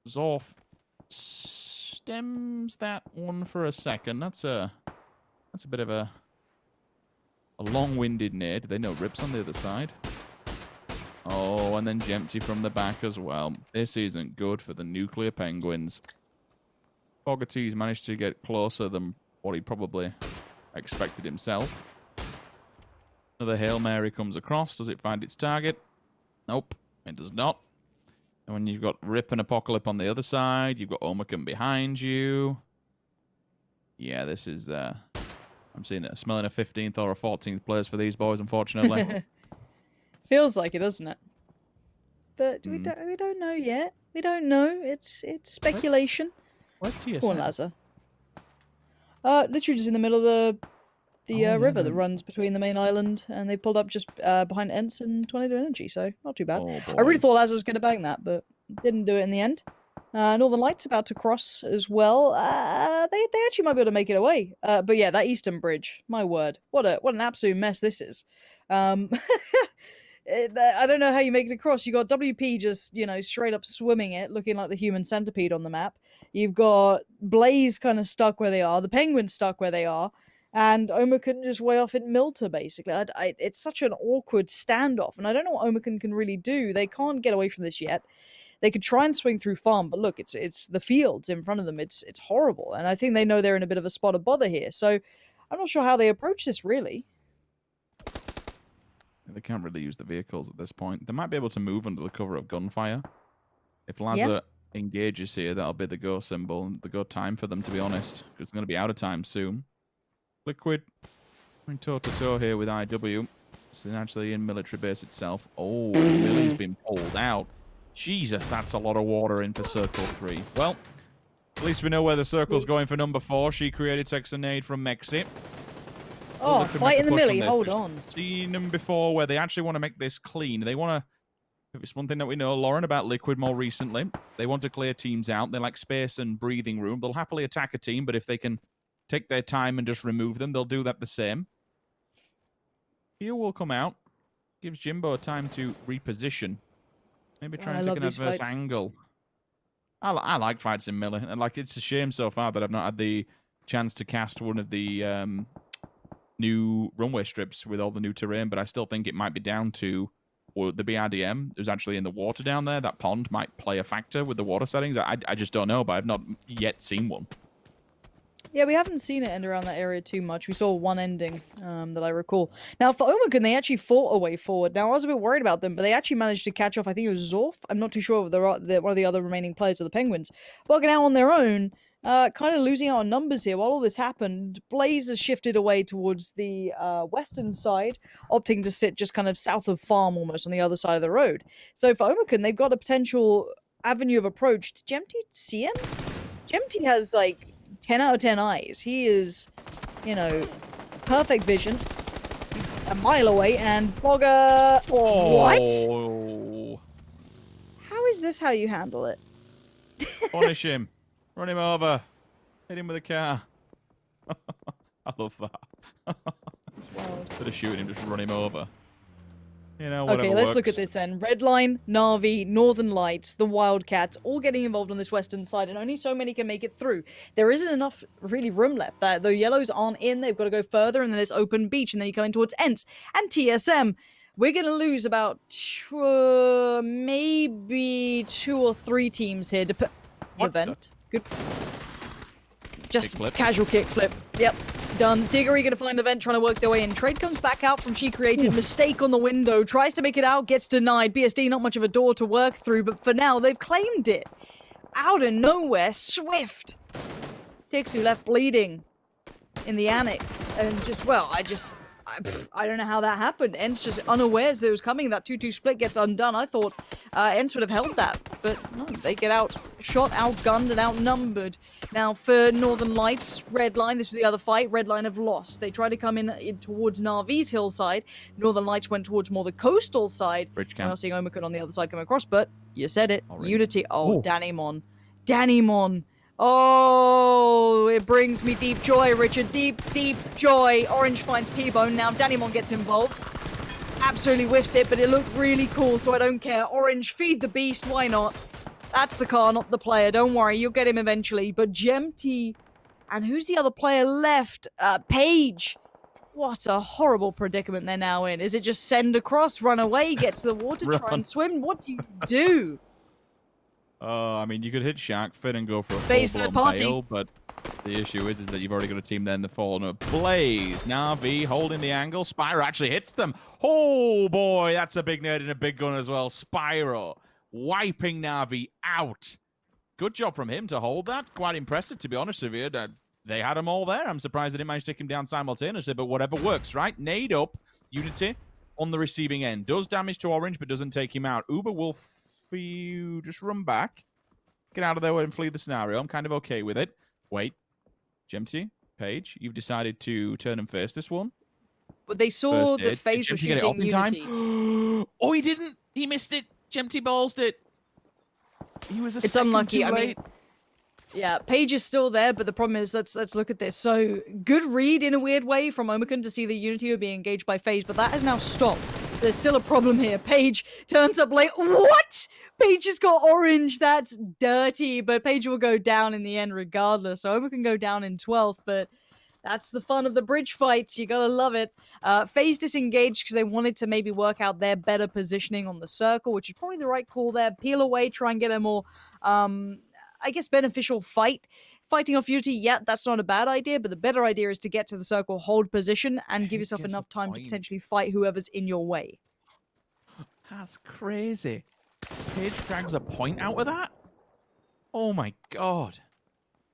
Zorf stems that one for a second. That's a bit of a long-winded nade. They know Rips on the other side. Oh, and then Jempty from the back as well. This isn't good for the Nuclear Penguins. Fogarty's managed to get closer than what he probably expected himself. Another Hail Mary comes across. Does it find its target? Nope, it does not. And when you've got Rip and Apocalypse on the other side, you've got Omicron behind you. Yeah, this is... I'm smelling a 15th or a 14th place for these boys, unfortunately. Feels like it, doesn't it? But we don't know yet. We don't know. It's speculation. Where's TSM? Go on, Lazar. Literally just in the middle of the river that runs between the main island, and they pulled up just behind Ents and Tornado Energy, so not too bad. I really thought Lazar was going to bang that, but didn't do it in the end. Northern Lights about to cross as well. They actually might be able to make it away. But yeah, that Eastern Bridge, my word, what an absolute mess this is. I don't know how you make it across. You got WP just, straight up swimming it, looking like the human centipede on the map. You've got Blaze kind of stuck where they are, the Penguins stuck where they are, and Omicron just way off in Milta, basically. It's such an awkward standoff, and I don't know what Omicron can really do. They can't get away from this yet. They could try and swing through farm, but look, it's the fields in front of them. It's horrible, and I think they know they're in a bit of a spot of bother here. So I'm not sure how they approach this, really. They can't really use the vehicles at this point. They might be able to move under the cover of gunfire. If Lazar engages here, that'll be the go symbol and the go time for them, to be honest, because it's going to be out of time soon. Liquid going toe-to-toe here with IW. It's actually in military base itself. Oh, Millie's been pulled out. Jesus, that's a lot of water in for Circle 3. Well, at least we know where the Circle's going for number 4. She created Tex and Nade from Mexi. Oh, fight in the Millie, hold on. Seen them before where they actually want to make this clean. They want to... It's one thing that we know, Lauren, about Liquid more recently. They want to clear teams out. They like space and breathing room. They'll happily attack a team, but if they can take their time and just remove them, they'll do that the same. Here will come out. Gives Jimbo time to reposition. Maybe try and take an adverse angle. I like fights in Millie. And it's a shame so far that I've not had the chance to cast one of the new runway strips with all the new terrain, but I still think it might be down to the BRDM. There's actually in the water down there. That pond might play a factor with the water settings. I just don't know, but I've not yet seen one. Yeah, we haven't seen it end around that area too much. We saw one ending that I recall. Now, for Omicron, they actually fought a way forward. Now, I was a bit worried about them, but they actually managed to catch off, I think it was Zorf. I'm not too sure if they're one of the other remaining players of the Penguins. Bugging out on their own, kind of losing out on numbers here. While all this happened, Blaze has shifted away towards the western side, opting to sit just kind of south of farm almost on the other side of the road. So for Omicron, they've got a potential avenue of approach. Did Gemty see him? Gemty has, 10 out of 10 eyes. He is, perfect vision. He's a mile away, and Bogger... Oh. What? How is this how you handle it? Punish him. Run him over. Hit him with a car. I love that. Instead of shooting him, just run him over. Okay, let's look at this then. Redline, Na'Vi, Northern Lights, the Wildcats, all getting involved on this western side, and only so many can make it through. There isn't enough, really, room left. The yellows aren't in, they've got to go further, and then it's open beach, and then you come in towards Ents and TSM. We're going to lose about maybe 2 or 3 teams here. Event. Good. Just casual kickflip. Yep. Done. Diggory gonna find the vent, trying to work their way in. Trade comes back out from She Created. Mistake on the window. Tries to make it out, gets denied. BSD, not much of a door to work through, but for now, they've claimed it. Out of nowhere, Swift. Tixu left bleeding in the attic. And I don't know how that happened. Ents just unawares that it was coming. That 2-2 split gets undone. I thought Ents would have held that, but no, they get outshot, outgunned, and outnumbered. Now for Northern Lights, Redline, this was the other fight. Redline have lost. They tried to come in towards Na'Vi's hillside. Northern Lights went towards more the coastal side. We're not seeing Omicron on the other side come across, but you said it. Unity. Oh, Danny Mon. Oh, it brings me deep joy, Richard. Deep, deep joy. Orange finds T-Bone. Now Danimon gets involved. Absolutely whiffs it, but it looked really cool, so I don't care. Orange, feed the beast. Why not? That's the car, not the player. Don't worry, you'll get him eventually. But Gemty, and who's the other player left? Paige. What a horrible predicament they're now in. Is it just send across, run away, get to the water, try and swim? What do you do? I mean, you could hit Shark Fin and go for a Face third party, bail, but the issue is that you've already got a team there in the fall. No, Blaze, Na'Vi holding the angle. Spyro actually hits them. Oh boy, that's a big nade and a big gun as well. Spyro wiping Na'Vi out. Good job from him to hold that. Quite impressive, to be honest with you. They had them all there. I'm surprised they didn't manage to take him down simultaneously, but whatever works, right? Nade up, Unity on the receiving end. Does damage to Orange, but doesn't take him out. Uber will just run back. Get out of there and flee the scenario. I'm kind of okay with it. Wait. Jemty, Paige, you've decided to turn and face this one. But they saw First that aid. FaZe Did was Jemty get it shooting up in time? Unity. Oh, he didn't. He missed it. Jemty ballsed it. He was a It's second unlucky. too I mean, late. yeah, Paige is still there, but the problem is, let's look at this. So, good read in a weird way from Omicron to see the Unity are being engaged by FaZe, but that has now stopped. So there's still a problem here. Paige turns up late. What? Paige has got Orange. That's dirty, but Paige will go down in the end regardless. So Omicron go down in 12th, but that's the fun of the bridge fights. You gotta love it. FaZe disengaged because they wanted to maybe work out their better positioning on the circle, which is probably the right call there. Peel away, try and get a more, I guess, beneficial fight. Fighting off Unity, yeah, that's not a bad idea, but the better idea is to get to the circle, hold position, and give yourself enough time to potentially fight whoever's in your way. That's crazy. Paige drags a point out of that? Oh my god.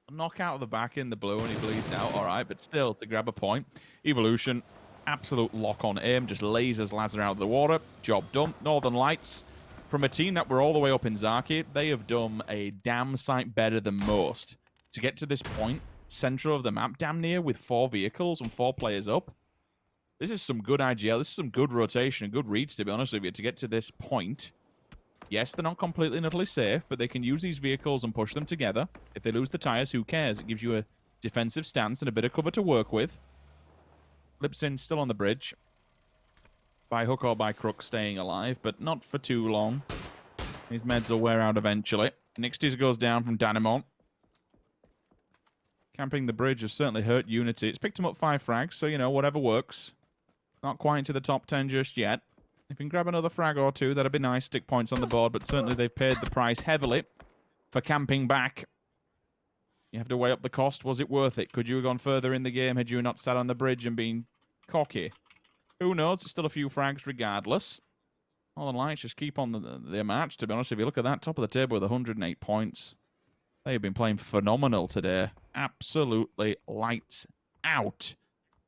Knockout of the back in the blue and he bleeds out. All right, but still, to grab a point. Evolution, absolute lock on aim, just lasers Lazar out of the water. Job done. Northern Lights, from a team that were all the way up in Zaki, they have done a damn sight better than most. To get to this point, central of the map, damn near, with 4 vehicles and 4 players up. This is some good IGL. This is some good rotation and good reads, to be honest with you, to get to this point. Yes, they're not completely and utterly safe, but they can use these vehicles and push them together. If they lose the tires, who cares? It gives you a defensive stance and a bit of cover to work with. Lipsin still on the bridge. By hook or by crook, staying alive, but not for too long. His meds will wear out eventually. Nixties goes down from Dynamon. Camping the bridge has certainly hurt Unity. It's picked him up 5 frags, so, you know, whatever works. Not quite into the top 10 just yet. If you can grab another frag or 2, that'd be nice. Stick points on the board, but certainly they've paid the price heavily for camping back. You have to weigh up the cost. Was it worth it? Could you have gone further in the game had you not sat on the bridge and been cocky? Who knows? It's still a few frags regardless. Northern Lights just keep on their march, to be honest. If you look at that, top of the table with 108 points. They've been playing phenomenal today. Absolutely lights out.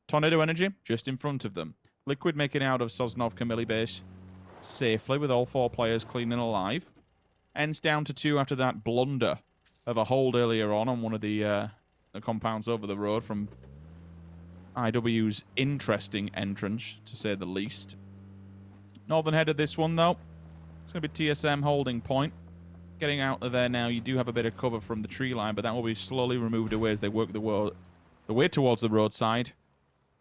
Tornado Energy just in front of them. Liquid making out of Sosnov Camilli base safely with all 4 players clean and alive. Ends down to 2 after that blunder of a hold earlier on one of the compounds over the road from IW's interesting entrance, to say the least. Northern headed this one, though. It's going to be TSM holding point. Getting out of there now, you do have a bit of cover from the tree line, but that will be slowly removed away as they work the way towards the roadside.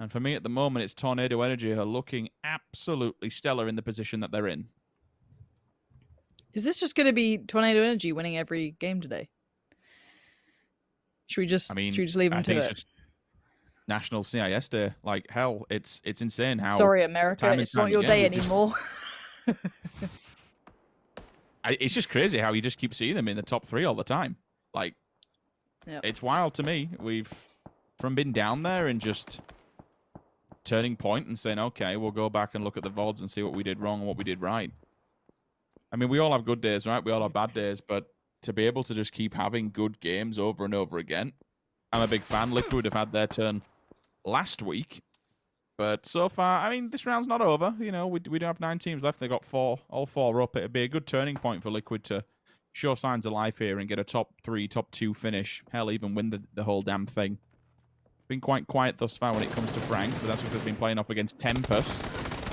And for me at the moment, it's Tornado Energy who are looking absolutely stellar in the position that they're in. Is this just going to be Tornado Energy winning every game today? Should we just leave them to it? It's National CIS Day. Like, hell, it's insane how... Sorry, America, it's not your day anymore. It's just crazy how you just keep seeing them in the top 3 all the time. Like, It's wild to me. We've, from being down there and just turning point and saying, okay, we'll go back and look at the VODs and see what we did wrong and what we did right. I mean, we all have good days, right? We all have bad days, but to be able to just keep having good games over and over again, I'm a big fan. Liquid have had their turn last week, but so far, I mean, this round's not over. You know, we do have 9 teams left. They got 4, all 4 up. It'd be a good turning point for Liquid to show signs of life here and get a top 3, top 2 finish. Hell, even win the whole damn thing. Been quite quiet thus far when it comes to Frank, but that's because they've been playing up against Tempest.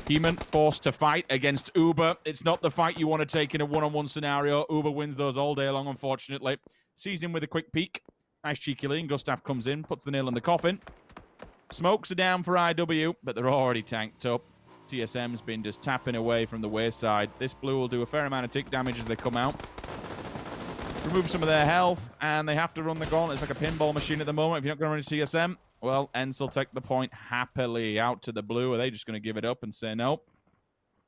Heeman forced to fight against Uber. It's not the fight you want to take in a one-on-one scenario. Uber wins those all day long, unfortunately. Sees him with a quick peek. Nice cheeky lean. Gustav comes in, puts the nail in the coffin. Smokes are down for IW, but they're already tanked up. TSM's been just tapping away from the wayside. This blue will do a fair amount of tick damage as they come out. Remove some of their health, and they have to run the gauntlet. It's like a pinball machine at the moment. If you're not going to run into TSM, well, Ents will take the point happily out to the blue. Are they just going to give it up and say no?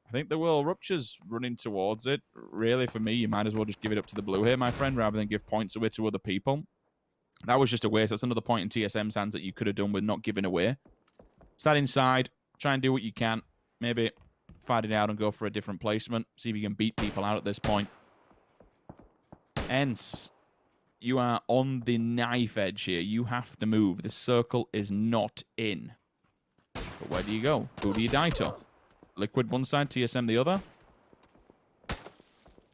I think the will. Rupture's running towards it. Really, for me, you might as well just give it up to the blue here, my friend, rather than give points away to other people. That was just a waste. That's another point in TSM's hands that you could have done with not giving away. Stand inside. Try and do what you can. Maybe fight it out and go for a different placement. See if you can beat people out at this point. Hence, you are on the knife edge here. You have to move. This circle is not in. But where do you go? Who do you die to? Liquid one side, TSM the other?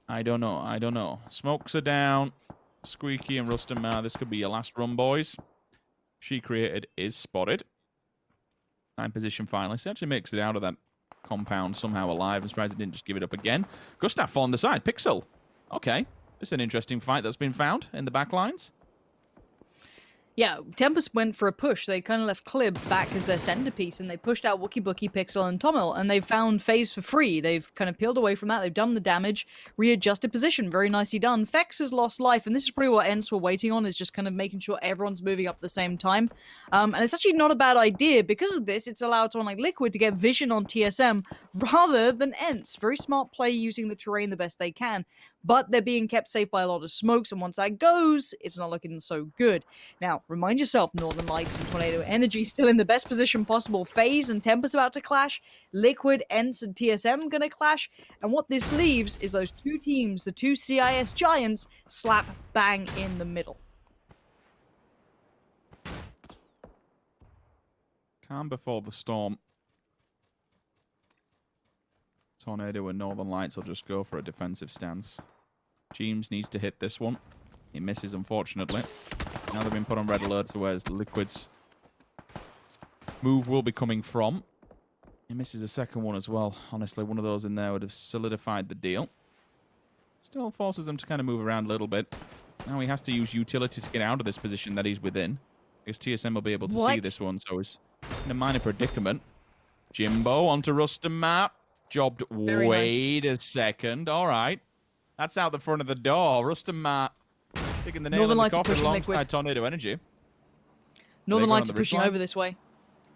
I don't know. I don't know. Smokes are down. Squeaky and Rustum, this could be your last run, boys. She created is spotted. 9 position finalist. He actually makes it out of that compound somehow alive. I'm surprised he didn't just give it up again. Gustav on the side. Pixel. Okay. This is an interesting fight that's been found in the back lines. Yeah, Tempest went for a push. They kind of left Clib back as their centerpiece, and they pushed out Wookie Bookie, Pixel, and Tommel, and they found FaZe for free. They've kind of peeled away from that. They've done the damage, readjusted position. Very nicely done. Fex has lost life, and this is probably what Ents were waiting on, is just kind of making sure everyone's moving up at the same time. And it's actually not a bad idea. Because of this, it's allowed someone like Liquid to get vision on TSM rather than Ents. Very smart play using the terrain the best they can. But they're being kept safe by a lot of smokes, and once that goes, it's not looking so good. Now, remind yourself, Northern Lights and Tornado Energy still in the best position possible. FaZe and Tempest about to clash. Liquid, Ents, and TSM gonna clash. And what this leaves is those two teams, the two CIS giants, slap bang in the middle. Calm before the storm. Tornado and Northern Lights will just go for a defensive stance. James needs to hit this one. He misses, unfortunately. Now they've been put on red alert to where Liquid's move will be coming from. He misses a second one as well. Honestly, one of those in there would have solidified the deal. Still forces them to kind of move around a little bit. Now he has to use utility to get out of this position that he's within. Because TSM will be able to see this one, so he's in a minor predicament. Jimbo onto Rustum map. Jobbed. Wait a second. All right. That's out the front of the door. Rustum sticking the nail Northern in the Lights are coffin pushing alongside Liquid. Tornado Energy. Northern They go on Lights the are bridge pushing line? over this way.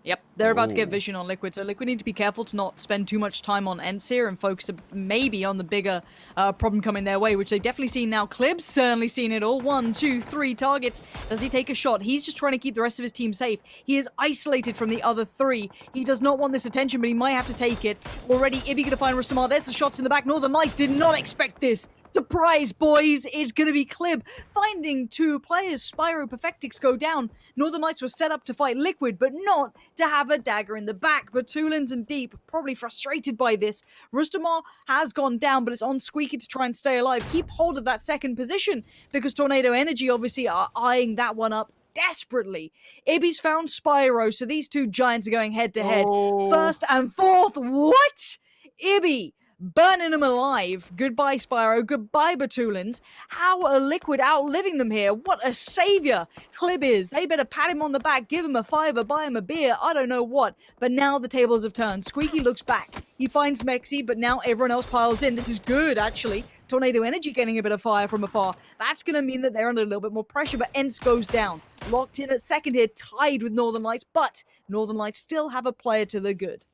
Yep, they're about to get Ooh. vision on Liquid, so Liquid need to be careful to not spend too much time on Ents here and focus maybe on the bigger problem coming their way, which they've definitely seen now. Clib's certainly seen it all. 1, 2, 3 targets. Does he take a shot? He's just trying to keep the rest of his team safe. He is isolated from the other 3. He does not want this attention, but he might have to take it. Already, Ibby gonna find Rustamar. There's the shots in the back. Northern Lights did not expect this. Surprise, boys! It's gonna be Clib finding 2 players. Spyro, Perfectix go down. Northern Lights was set up to fight Liquid, but not to have a dagger in the back. Batulins and Deep probably frustrated by this. Rustamar has gone down, but it's on Squeaky to try and stay alive. Keep hold of that second position, because Tornado Energy obviously are eyeing that one up desperately. Ibby's found Spyro, so these 2 giants are going head to head. First and fourth. What? Ibby burning them alive. Goodbye, Spyro. Goodbye, Batulins. How are Liquid outliving them here? What a savior Clib is. They better pat him on the back, give him a $5, buy him a beer, I don't know what. But now the tables have turned. Squeaky looks back. He finds Mexi, but now everyone else piles in. This is good, actually. Tornado Energy getting a bit of fire from afar. That's going to mean that they're under a little bit more pressure, but Ents goes down. Locked in at second here, tied with Northern Lights, but Northern Lights still have a player to the good.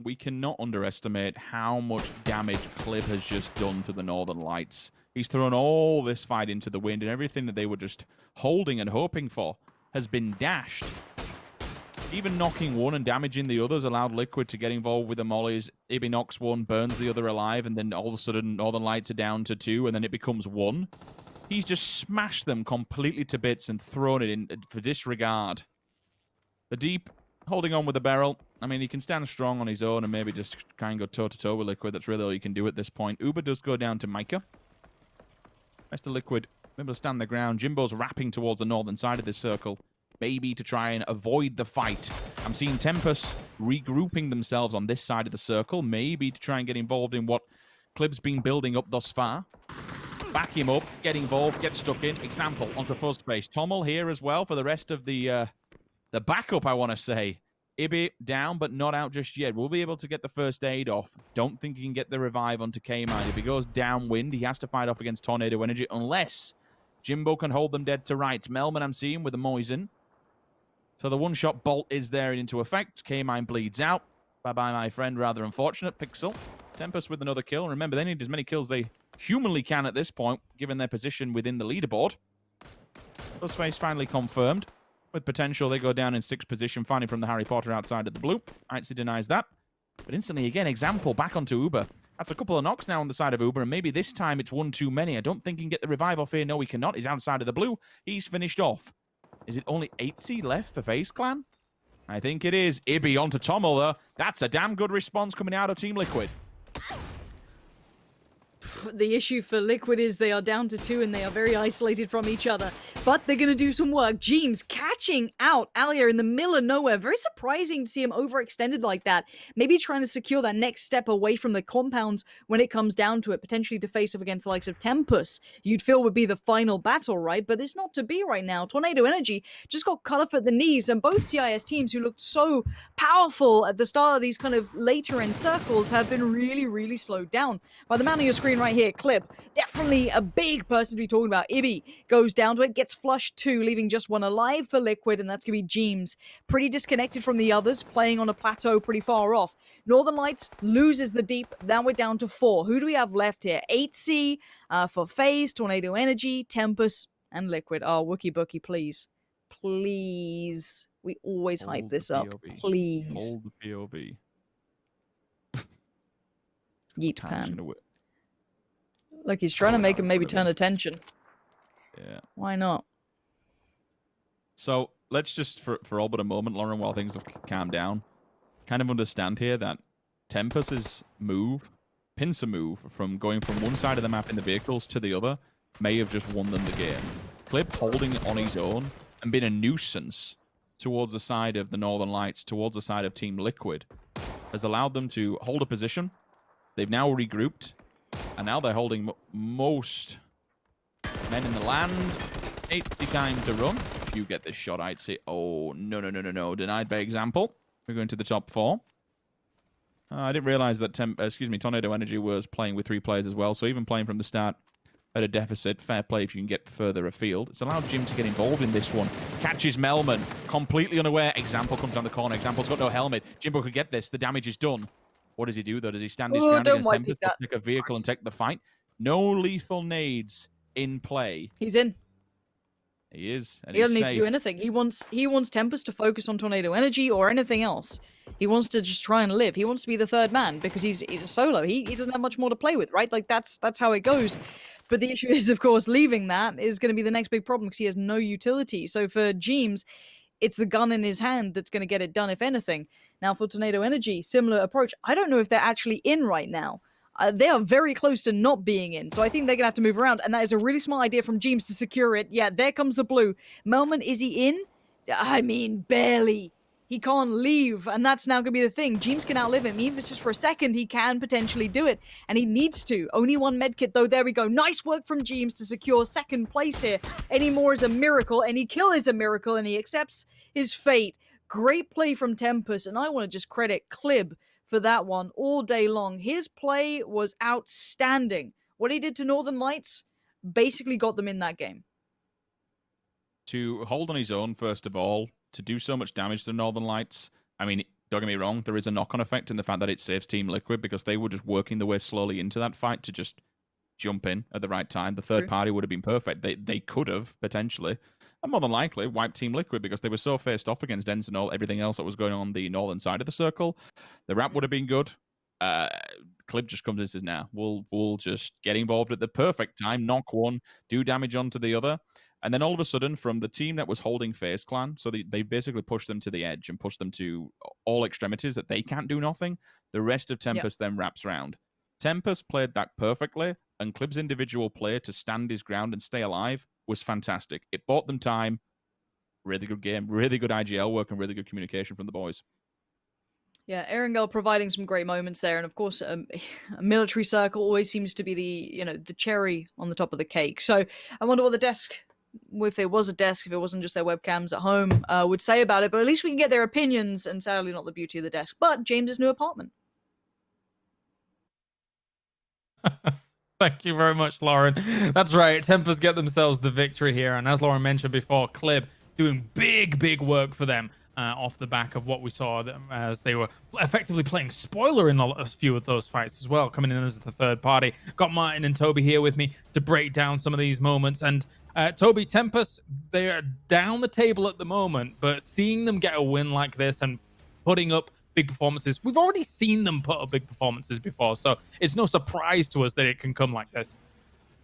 We cannot underestimate how much damage Clib has just done to the Northern Lights. He's thrown all this fight into the wind, and everything that they were just holding and hoping for has been dashed. Even knocking one and damaging the others allowed Liquid to get involved with the mollies. Ibby knocks one, burns the other alive, and then all of a sudden Northern Lights are down to 2, and then it becomes 1. He's just smashed them completely to bits and thrown it in for disregard. The Deep holding on with the barrel. I mean, he can stand strong on his own and maybe just try and go toe-to-toe with Liquid. That's really all you can do at this point. Uber does go down to Micah. Rest of Liquid able to stand the ground. Jimbo's wrapping towards the northern side of this circle, maybe to try and avoid the fight. I'm seeing Tempest regrouping themselves on this side of the circle, maybe to try and get involved in what Clib's been building up thus far. Back him up, get involved, get stuck in. Example, onto first base. Tommel here as well for the rest of the backup, I want to say. Ibby down, but not out just yet. We'll be able to get the first aid off. Don't think he can get the revive onto K-Mine. If he goes downwind, he has to fight off against Tornado Energy, unless Jimbo can hold them dead to rights. Melman, I'm seeing, with a Moisen. So the one-shot bolt is there and into effect. K-Mine bleeds out. Bye-bye, my friend. Rather unfortunate. Pixel. Tempest with another kill. Remember, they need as many kills they humanly can at this point, given their position within the leaderboard. Ghostface finally confirmed. With potential, they go down in 6th position, finding from the Harry Potter outside of the blue. Aitzy denies that. But instantly, again, example back onto Uber. That's a couple of knocks now on the side of Uber, and maybe this time it's one too many. I don't think he can get the revive off here. No, he cannot. He's outside of the blue. He's finished off. Is it only 8C left for FaZe Clan? I think it is. Ibby onto Tommel, though. That's a damn good response coming out of Team Liquid. The issue for Liquid is they are down to 2 and they are very isolated from each other. But they're going to do some work. James catching out Alia in the middle of nowhere. Very surprising to see him overextended like that. Maybe trying to secure that next step away from the compounds when it comes down to it. Potentially to face off against the likes of Tempus. You'd feel would be the final battle, right? But it's not to be right now. Tornado Energy just got cut off at the knees. And both CIS teams who looked so powerful at the start of these kind of later end circles have been really, really slowed down. By the man on your screen right here, Clip, definitely a big person to be talking about. Ibby goes down to it, gets flushed too, leaving just one alive for Liquid, and that's going to be James. Pretty disconnected from the others, playing on a plateau pretty far off. Northern Lights loses the deep, now we're down to 4. Who do we have left here? 8C for FaZe, Tornado Energy, Tempus, and Liquid. Oh, Wookie Bookie, please. Please. We always hype this up. Please. Hold the POV. Yeet Pan. Look, he's trying to make him maybe turn attention. Yeah. Why not? So let's just, for all but a moment, Lauren, while things have calmed down, kind of understand here that Tempus's move, pincer move, from going from one side of the map in the vehicles to the other, may have just won them the game. Clip holding it on his own and being a nuisance towards the side of the Northern Lights, towards the side of Team Liquid, has allowed them to hold a position. They've now regrouped. And now they're holding most men in the land. 80 time to run. If you get this shot, I'd say, oh, no. Denied by example. We're going to the top 4. I didn't realize that Tornado Energy was playing with 3 players as well. So even playing from the start at a deficit, fair play if you can get further afield. It's allowed Jim to get involved in this one. Catches Melman, completely unaware. Example comes down the corner. Example's got no helmet. Jimbo could get this. The damage is done. What does he do, though? Does he stand his ground against Tempest, pick a vehicle and take the fight? No lethal nades in play. He's in. He is. And he doesn't need to do anything. He wants Tempest to focus on Tornado Energy or anything else. He wants to just try and live. He wants to be the third man because he's a solo. He doesn't have much more to play with, right? Like that's how it goes. But the issue is, of course, leaving that is going to be the next big problem because he has no utility. So for James, it's the gun in his hand that's going to get it done, if anything. Now, for Tornado Energy, similar approach. I don't know if they're actually in right now. They are very close to not being in, so I think they're going to have to move around, and that is a really smart idea from James to secure it. Yeah, there comes the blue. Melman, is he in? I mean, barely. He can't leave, and that's now going to be the thing. James can outlive him. Even if it's just for a second, he can potentially do it, and he needs to. Only 1 medkit, though. There we go. Nice work from James to secure second place here. Any more is a miracle. Any kill is a miracle, and he accepts his fate. Great play from Tempest, and I want to just credit Clib for that one all day long. His play was outstanding. What he did to Northern Lights basically got them in that game. To hold on his own, first of all, to do so much damage to Northern Lights, I mean, don't get me wrong, there is a knock-on effect in the fact that it saves Team Liquid because they were just working their way slowly into that fight to just jump in at the right time. The third party would have been perfect. They could have, potentially, and more than likely, wiped Team Liquid because they were so faced off against Dens and all everything else that was going on the northern side of the circle. The wrap would have been good. Clip just comes in and says, nah, we'll just get involved at the perfect time, knock one, do damage onto the other. And then all of a sudden, from the team that was holding FaZe Clan, so they basically pushed them to the edge and pushed them to all extremities that they can't do nothing, the rest of Tempest then wraps around. Tempest played that perfectly, and Clip's individual play to stand his ground and stay alive was fantastic. It bought them time. Really good game, really good IGL work, and really good communication from the boys. Yeah, Erangel providing some great moments there, and of course, a military circle always seems to be the cherry on the top of the cake. So I wonder what the desk, if there was a desk, if it wasn't just their webcams at home, would say about it. But at least we can get their opinions, and sadly not the beauty of the desk, but James's new apartment. Thank you very much, Lauren. That's right. Tempest get themselves the victory here. And as Lauren mentioned before, Clib doing big work for them off the back of what we saw as they were effectively playing spoiler in a few of those fights as well, coming in as the third party. Got Martin and Toby here with me to break down some of these moments. And Toby, Tempest, they are down the table at the moment, but seeing them get a win like this and putting up big performances. We've already seen them put up big performances before, so it's no surprise to us that it can come like this.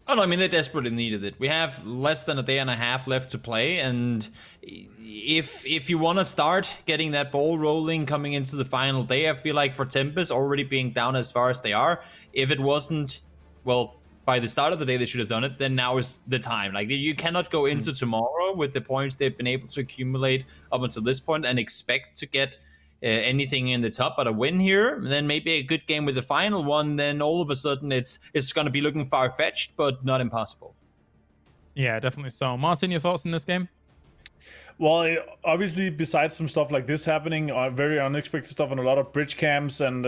Oh no, I mean, they desperately needed it. We have less than a day and a half left to play, and if you want to start getting that ball rolling coming into the final day, I feel like for Tempest already being down as far as they are, if it wasn't, well, by the start of the day they should have done it, then now is the time. Like, you cannot go into tomorrow with the points they've been able to accumulate up until this point and expect to get anything in the top. But a win here, then maybe a good game with the final one, then all of a sudden it's going to be looking far-fetched, but not impossible. Yeah, definitely so. Martin, your thoughts on this game? Well, obviously, besides some stuff like this happening, very unexpected stuff on a lot of bridge camps and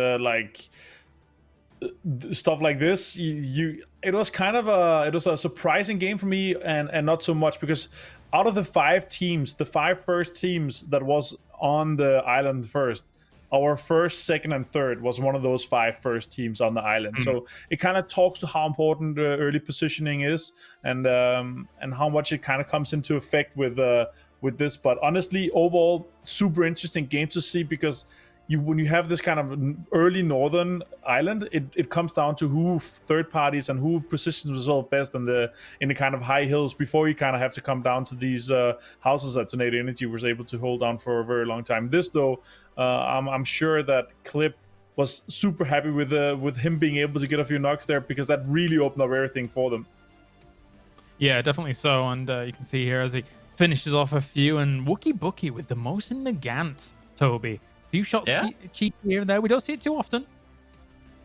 stuff like this, it was kind of a surprising game for me, and not so much because out of the 5 teams, the 5 first teams that was on the island first, our first, second, and third was one of those 5 first teams on the island. So it kind of talks to how important early positioning is, and how much it kind of comes into effect with this. But honestly, overall, super interesting game to see, because when you have this kind of early northern island, it comes down to who third parties and who positions themselves best in the kind of high hills before you kind of have to come down to these houses that Tornado Energy was able to hold down for a very long time. This though, I'm sure that Clip was super happy with him being able to get a few knocks there, because that really opened up everything for them. Yeah, definitely so. And you can see here as he finishes off a few, and Wookie Bookie with the most in the Gant, Toby. Few shots cheap here and there. We don't see it too often.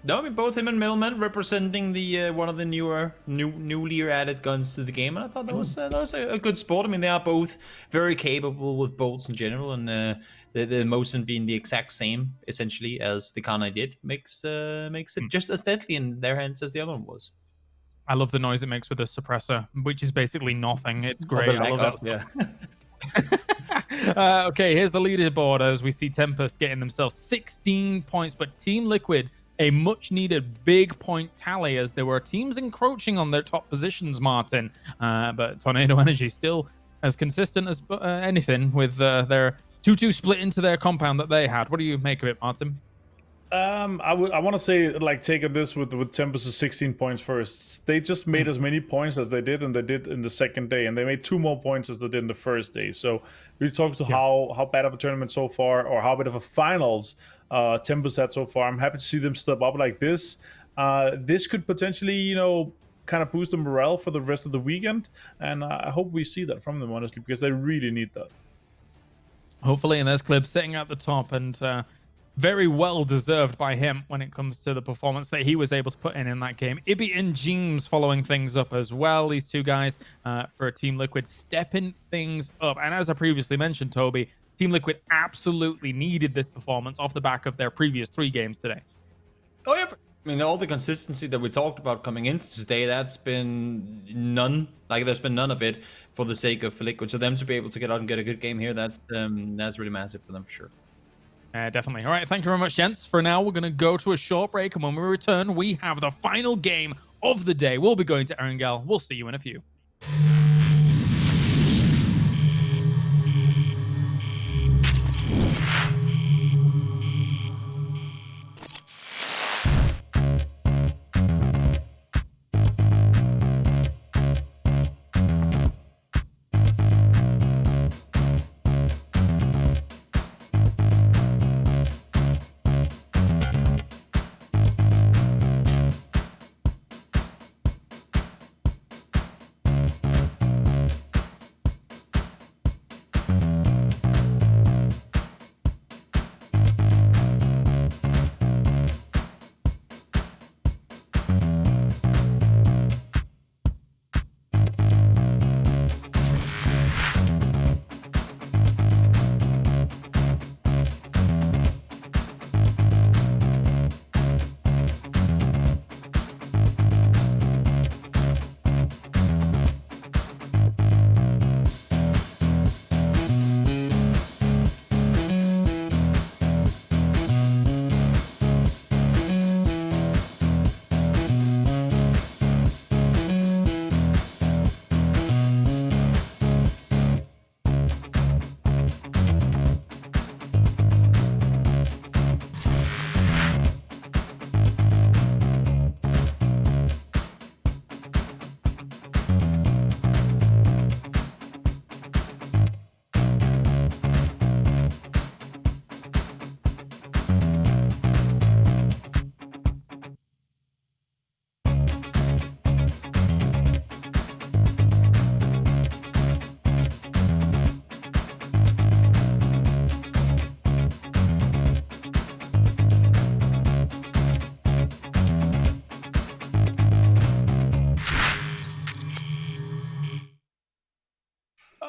No, I mean, both him and Millman representing the one of the newly added guns to the game, and I thought that was a good sport. I mean, they are both very capable with bolts in general, and the Mosin being the exact same essentially as the Kanai did makes it just as deadly in their hands as the other one was. I love the noise it makes with the suppressor, which is basically nothing. It's great. I love it. Yeah. Okay, here's the leaderboard as we see Tempest getting themselves 16 points, but Team Liquid a much needed big point tally as there were teams encroaching on their top positions, Martin. But Tornado Energy still as consistent as anything with their 2-2 split into their compound that they had. What do you make of it, Martin? I want to say, like, take this with Tempest's 16 points first. They just made as many points as they did, and they did in the second day, and they made 2 more points as they did in the first day. So we talk to how bad of a tournament so far, or how bad of a finals Tempest had so far. I'm happy to see them step up like this. This could potentially, kind of boost the morale for the rest of the weekend, and I hope we see that from them, honestly, because they really need that. Hopefully, and there's Clip sitting at the top, and very well deserved by him when it comes to the performance that he was able to put in that game. Ibby and James following things up as well. These two guys for Team Liquid stepping things up. And as I previously mentioned, Toby, Team Liquid absolutely needed this performance off the back of their previous 3 games today. Oh yeah, I mean, all the consistency that we talked about coming into today, that's been none. Like, there's been none of it for the sake of Liquid. So them to be able to get out and get a good game here, that's really massive for them for sure. Definitely. All right, thank you very much, gents. For now, we're going to go to a short break, and when we return, we have the final game of the day. We'll be going to Erangel. We'll see you in a few.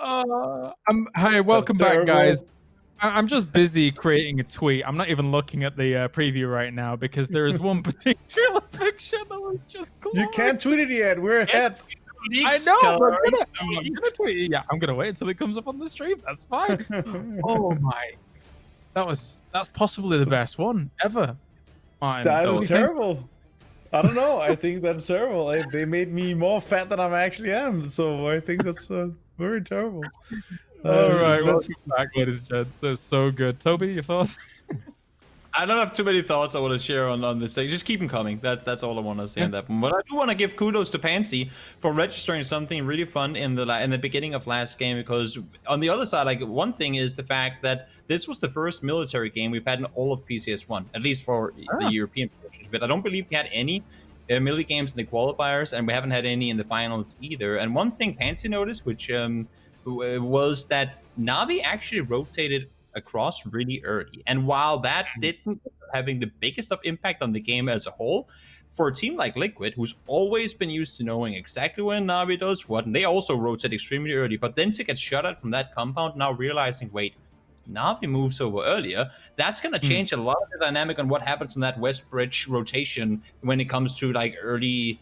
Hi, welcome back, terrible. guys. I'm just busy creating a tweet. I'm not even looking at the preview right now because there is one particular picture that was just glorious. You can't tweet it yet. We're ahead. I know, but I'm gonna tweet it. Yeah, I'm gonna wait until it comes up on the stream. That's fine. Oh my, that's possibly the best one ever. Martin, That what do is you think? terrible. I don't know. I think that's terrible. They made me more fat than I actually am. So I think that's very terrible. All right, let's- welcome back, ladies and gents. That's so good. Toby, your thoughts? I don't have too many thoughts I want to share on this thing. Just keep them coming. That's all I want to say on that one. But I do want to give kudos to Pansy for registering something really fun in the beginning of last game, because on the other side, like, one thing is the fact that this was the first military game we've had in all of PCS1, at least for the European portions. But I don't believe we had any melee games in the qualifiers, and we haven't had any in the finals either. And one thing Pansy noticed, which was that Navi actually rotated across really early. And while that didn't having the biggest of impact on the game as a whole, for a team like Liquid, who's always been used to knowing exactly when Navi does what, and they also rotate extremely early, but then to get shot at from that compound, now realizing, wait, Navi moves over earlier, that's going to change a lot of the dynamic on what happens in that West Bridge rotation when it comes to like early,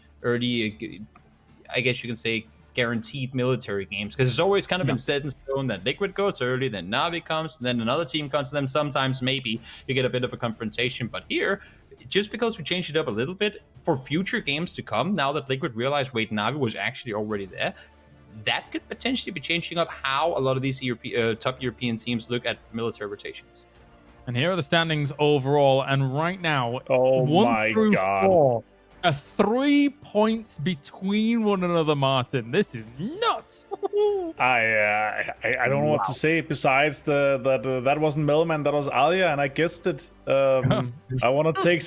I guess you can say, guaranteed military games, because it's always kind of been set in stone that Liquid goes early, then Navi comes, then another team comes, and then sometimes maybe you get a bit of a confrontation. But here, just because we changed it up a little bit for future games to come, now that Liquid realized, wait, Navi was actually already there, that could potentially be changing up how a lot of these top European teams look at military rotations. And here are the standings overall. And right now, Oh 1 my through God. 4 are 3 points between one another, Martin. This is nuts. I don't know what to say besides that wasn't Melman, that was Alia, and I guessed it. I want to take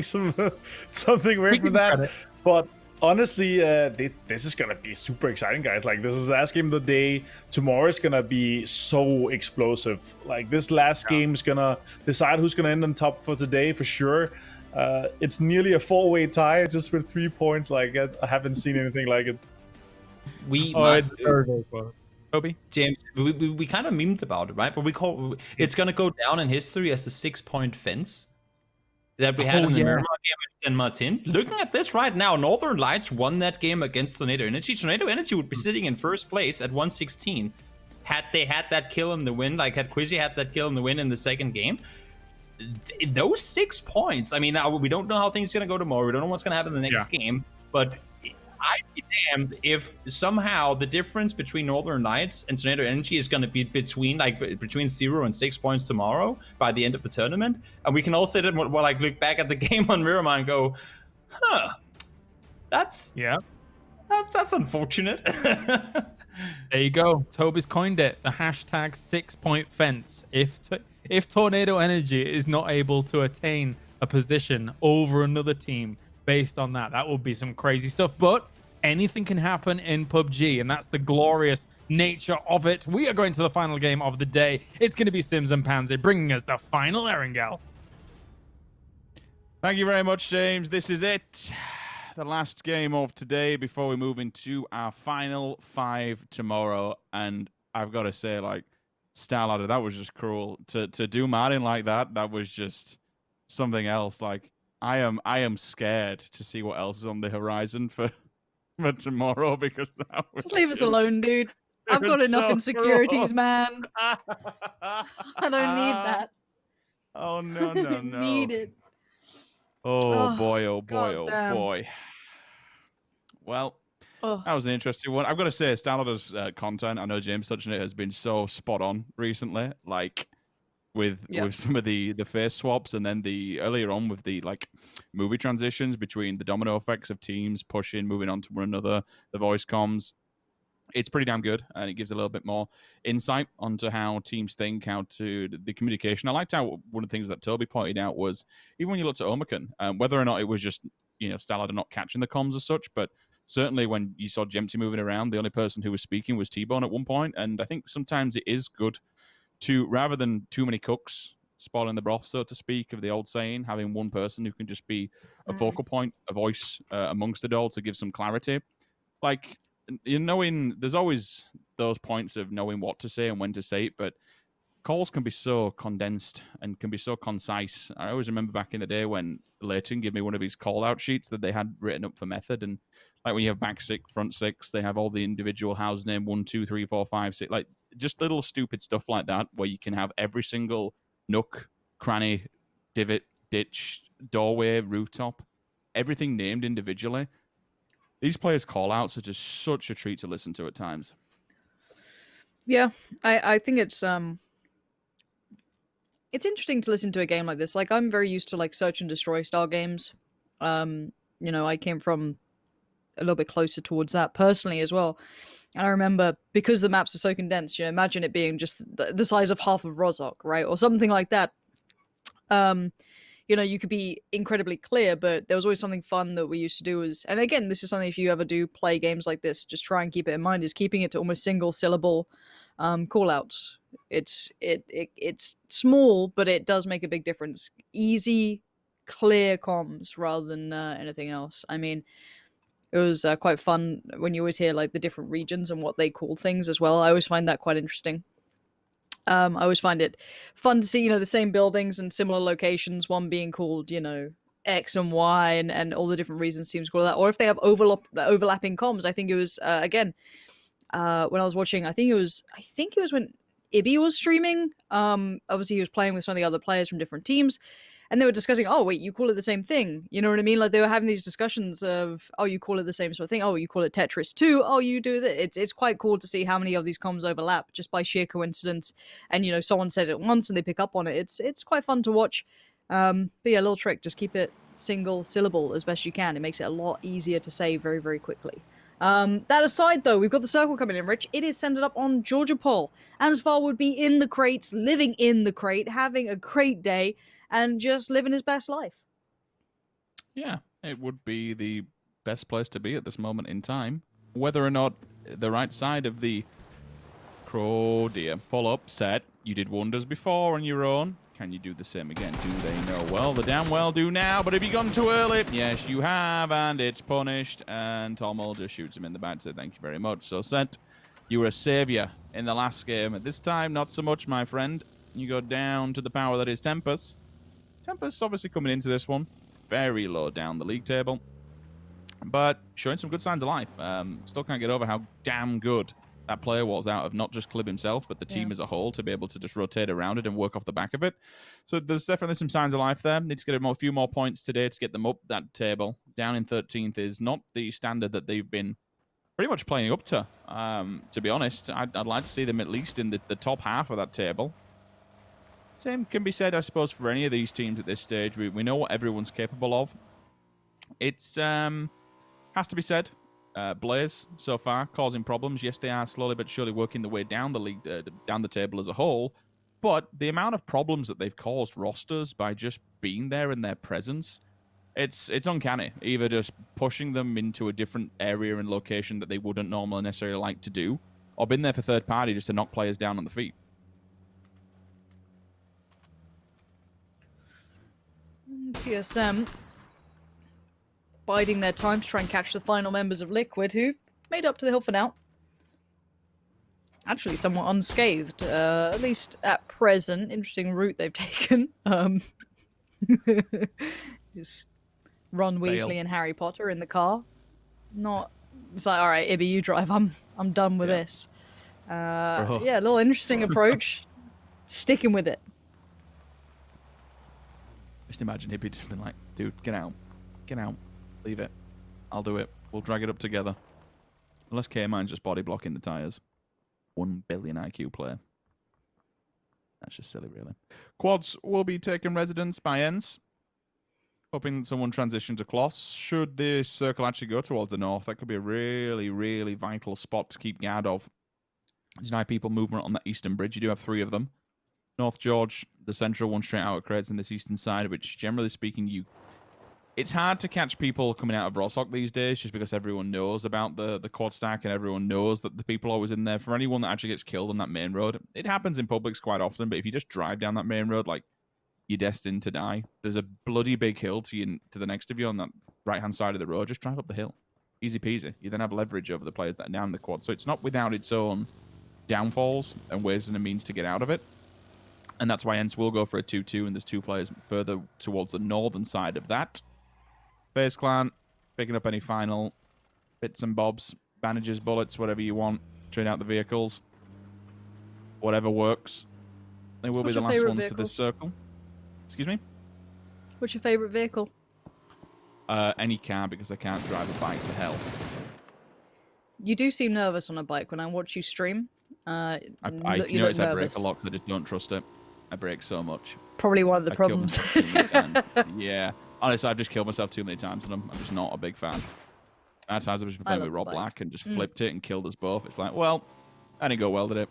some something away from that. But honestly, this is gonna be super exciting, guys. Like, this is the last game of the day. Tomorrow is gonna be so explosive. Like, this last game is gonna decide who's gonna end on top for today for sure. It's nearly a 4-way tie just with 3 points. Like, I haven't seen anything like it. It's very close. Toby? James, we kind of memed about it, right? But it's gonna go down in history as the 6-point fence that we had in the Miramar game at San Martin. Looking at this right now, Northern Lights won that game against Tornado Energy. Tornado Energy would be sitting in first place at 116 had they had that kill in the win, like had Quizzy had that kill in the win in the second game. Those 6 points, I mean, we don't know how things are going to go tomorrow. We don't know what's going to happen in the next game, but I'd be damned if somehow the difference between Northern Lights and Tornado Energy is going to be between 0 and 6 points tomorrow by the end of the tournament. And we can all sit and like look back at the game on Miramar and go, huh, that's unfortunate. There you go. Toby's coined it. The hashtag 6-point fence. If Tornado Energy is not able to attain a position over another team based on that, that would be some crazy stuff. But anything can happen in PUBG, and that's the glorious nature of it. We are going to the final game of the day. It's going to be Sims and Pansy bringing us the final Erangel. Thank you very much, James. This is it. The last game of today before we move into our final 5 tomorrow. And I've got to say, like, Starladder, that was just cruel. To do Martin like that, that was just something else. Like, I am scared to see what else is on the horizon for tomorrow, because that was Just leave us alone, dude. I've got enough insecurities, man. I don't need that. Oh, no, no, no. Need it. Oh, boy, oh, boy, oh, goddamn. boy. Well, that was an interesting one. I've got to say, Starladder's content, I know James touching it, has been so spot on recently. Like, with some of the face swaps, and then the earlier on with the like movie transitions between the domino effects of teams pushing, moving on to one another, the voice comms. It's pretty damn good, and it gives a little bit more insight onto how teams think, how to the communication. I liked how one of the things that Toby pointed out was, even when you looked at Omicron, whether or not it was just, Starladder not catching the comms as such, but certainly when you saw Jempty moving around, the only person who was speaking was T-Bone at one point, and I think sometimes it is good to, rather than too many cooks spoiling the broth, so to speak, of the old saying, having one person who can just be a focal point, a voice amongst it all to give some clarity. Like, there's always those points of knowing what to say and when to say it, but calls can be so condensed and can be so concise. I always remember back in the day when Leighton gave me one of his call-out sheets that they had written up for method, and like when you have back six, front six, they have all the individual house name 1, 2, 3, 4, 5, 6, like just little stupid stuff like that, where you can have every single nook, cranny, divot, ditch, doorway, rooftop, everything named individually. These players' call-outs are just such a treat to listen to at times. Yeah, I think it's interesting to listen to a game like this. Like, I'm very used to like search and destroy style games. You know, I came from a little bit closer towards that personally as well. And I remember, because the maps are so condensed, you know, imagine it being just the size of half of Rozhok, right? Or something like that. You know, you could be incredibly clear, but there was always something fun that we used to do is, and again, this is something, if you ever do play games like this, just try and keep it in mind, is keeping it to almost single syllable call-outs. It's small, but it does make a big difference. Easy, clear comms rather than anything else. I mean, it was quite fun when you always hear like the different regions and what they call things as well. I always find that quite interesting. I always find it fun to see, you know, the same buildings and similar locations, one being called, you know, X and Y, and all the different reasons teams call that. Or if they have overlapping comms. I think it was, again, when I was watching, I think it was when Ibby was streaming. Obviously he was playing with some of the other players from different teams, and they were discussing, oh wait, you call it the same thing, you know what I mean? Like, they were having these discussions of, oh, you call it the same sort of thing, oh, you call it Tetris 2, oh, you do that. It's quite cool to see how many of these comms overlap just by sheer coincidence, and you know, someone says it once and they pick up on it. It's quite fun to watch. But yeah, a little trick, just keep it single syllable as best you can. It makes it a lot easier to say very, very quickly. That aside, though, we've got the circle coming in, Rich. It is centered up on Georgia Paul. Ansvar would be in the crates, living in the crate, having a great day, and just living his best life. Yeah, it would be the best place to be at this moment in time. Whether or not the right side of the Crow deer pull up set, you did wonders before on your own. Can you do the same again? Do they know? Well, they damn well do now, but have you gone too early? Yes, you have, and it's punished, and Tommel just shoots him in the back, so thank you very much. So, Set, you were a savior in the last game. At this time, not so much, my friend. You go down to the power that is Tempest. Tempest obviously coming into this one very low down the league table, but showing some good signs of life. Still can't get over how damn good that player was out of not just Clib himself, but the team as a whole, to be able to just rotate around it and work off the back of it. So there's definitely some signs of life there. Need to get a few more points today to get them up that table. Down in 13th is not the standard that they've been pretty much playing up to be honest. I'd like to see them at least in the top half of that table. Same can be said, I suppose, for any of these teams at this stage. We know what everyone's capable of. It's has to be said, Blaze so far causing problems. Yes, they are slowly but surely working their way down the league, down the table as a whole. But the amount of problems that they've caused rosters by just being there in their presence, it's uncanny. Either just pushing them into a different area and location that they wouldn't normally necessarily like to do, or been there for third party just to knock players down on the feet. TSM biding their time to try and catch the final members of Liquid, who made up to the hill for now. Actually, somewhat unscathed, at least at present. Interesting route they've taken. Just Ron Weasley and Harry Potter in the car. Not. It's like, all right, Ibby, you drive. I'm done with this. Yeah, a little interesting approach. Sticking with it. Just imagine Hippie just been like, dude, get out. Get out. Leave it. I'll do it. We'll drag it up together. Unless K-Mine's just body blocking the tyres. 1 billion IQ player. That's just silly, really. Quads will be taking residence by Ents. Hoping someone transitions across. Should this circle actually go towards the north, that could be a really, really vital spot to keep guard of. Deny people movement on that eastern bridge. You do have 3 of them. North George, the central one straight out of Creds in this eastern side, which generally speaking, it's hard to catch people coming out of Rozhok these days just because everyone knows about the quad stack and everyone knows that the people are always in there. For anyone that actually gets killed on that main road, it happens in publics quite often, but if you just drive down that main road, like, you're destined to die. There's a bloody big hill to the next of you on that right-hand side of the road. Just drive up the hill. Easy peasy. You then have leverage over the players that are down the quad. So it's not without its own downfalls and ways and a means to get out of it. And that's why Ents will go for a 2-2, and there's 2 players further towards the northern side of that. FaZe Clan, picking up any final bits and bobs, bandages, bullets, whatever you want. Train out the vehicles. Whatever works. They will What's be the your last favourite ones vehicle? to this circle. Excuse me? What's your favourite vehicle? Any car, because I can't drive a bike to hell. You do seem nervous on a bike when I watch you stream. I You notice look I brake nervous. a lot because I just don't trust it. I brake so much. Probably one of the I killed problems. myself too many times. Yeah. Honestly, I've just killed myself too many times, and I'm just not a big fan. At times I've just been playing love with the Rob bike. Black and just flipped it and killed us both. It's like, well, that didn't go well, did it?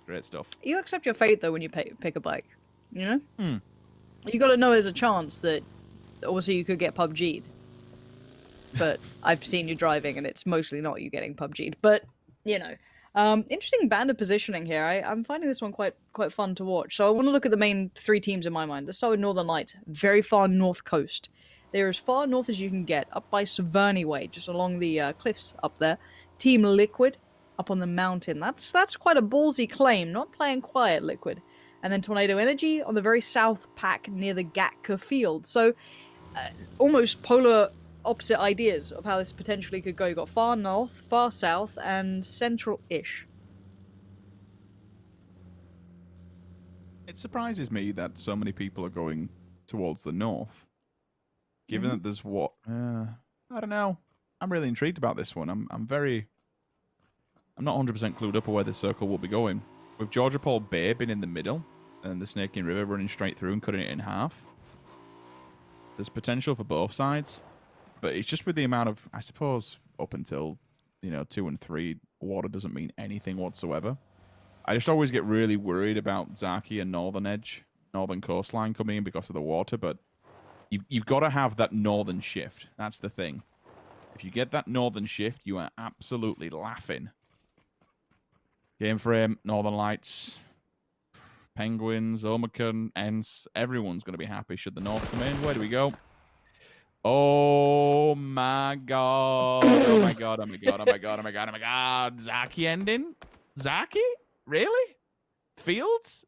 Great stuff. You accept your fate though when you pick a bike, you know? Hmm. You got to know there's a chance that also you could get PUBG'd. But I've seen you driving and it's mostly not you getting PUBG'd. But, you know. Interesting bandit positioning here. I'm finding this one quite fun to watch. So I want to look at the main 3 teams in my mind. Let's start with Northern Lights, very far north coast. They're as far north as you can get, up by Saverney Way, just along the cliffs up there. Team Liquid, up on the mountain. That's quite a ballsy claim. Not playing quiet, Liquid. And then Tornado Energy on the very south pack near the Gatka field. So almost polar opposite ideas of how this potentially could go. You got far north, far south, and central-ish. It surprises me that so many people are going towards the north. Given that there's what... I don't know. I'm really intrigued about this one. I'm not 100% clued up on where this circle will be going. With Georgia Paul Bay being in the middle, and the Snaking River running straight through and cutting it in half, there's potential for both sides. But it's just with the amount of, I suppose, up until, 2 and 3, water doesn't mean anything whatsoever. I just always get really worried about Zaki and Northern Edge, Northern Coastline coming in because of the water, but you've got to have that northern shift. That's the thing. If you get that northern shift, you are absolutely laughing. Game frame, Northern Lights, Penguins, Omicron, Ents, everyone's going to be happy should the north come in. Where do we go? Oh my god. Oh my god, oh my god, oh my god, oh my god, oh my god. Zaki ending? Zaki? Really? Fields?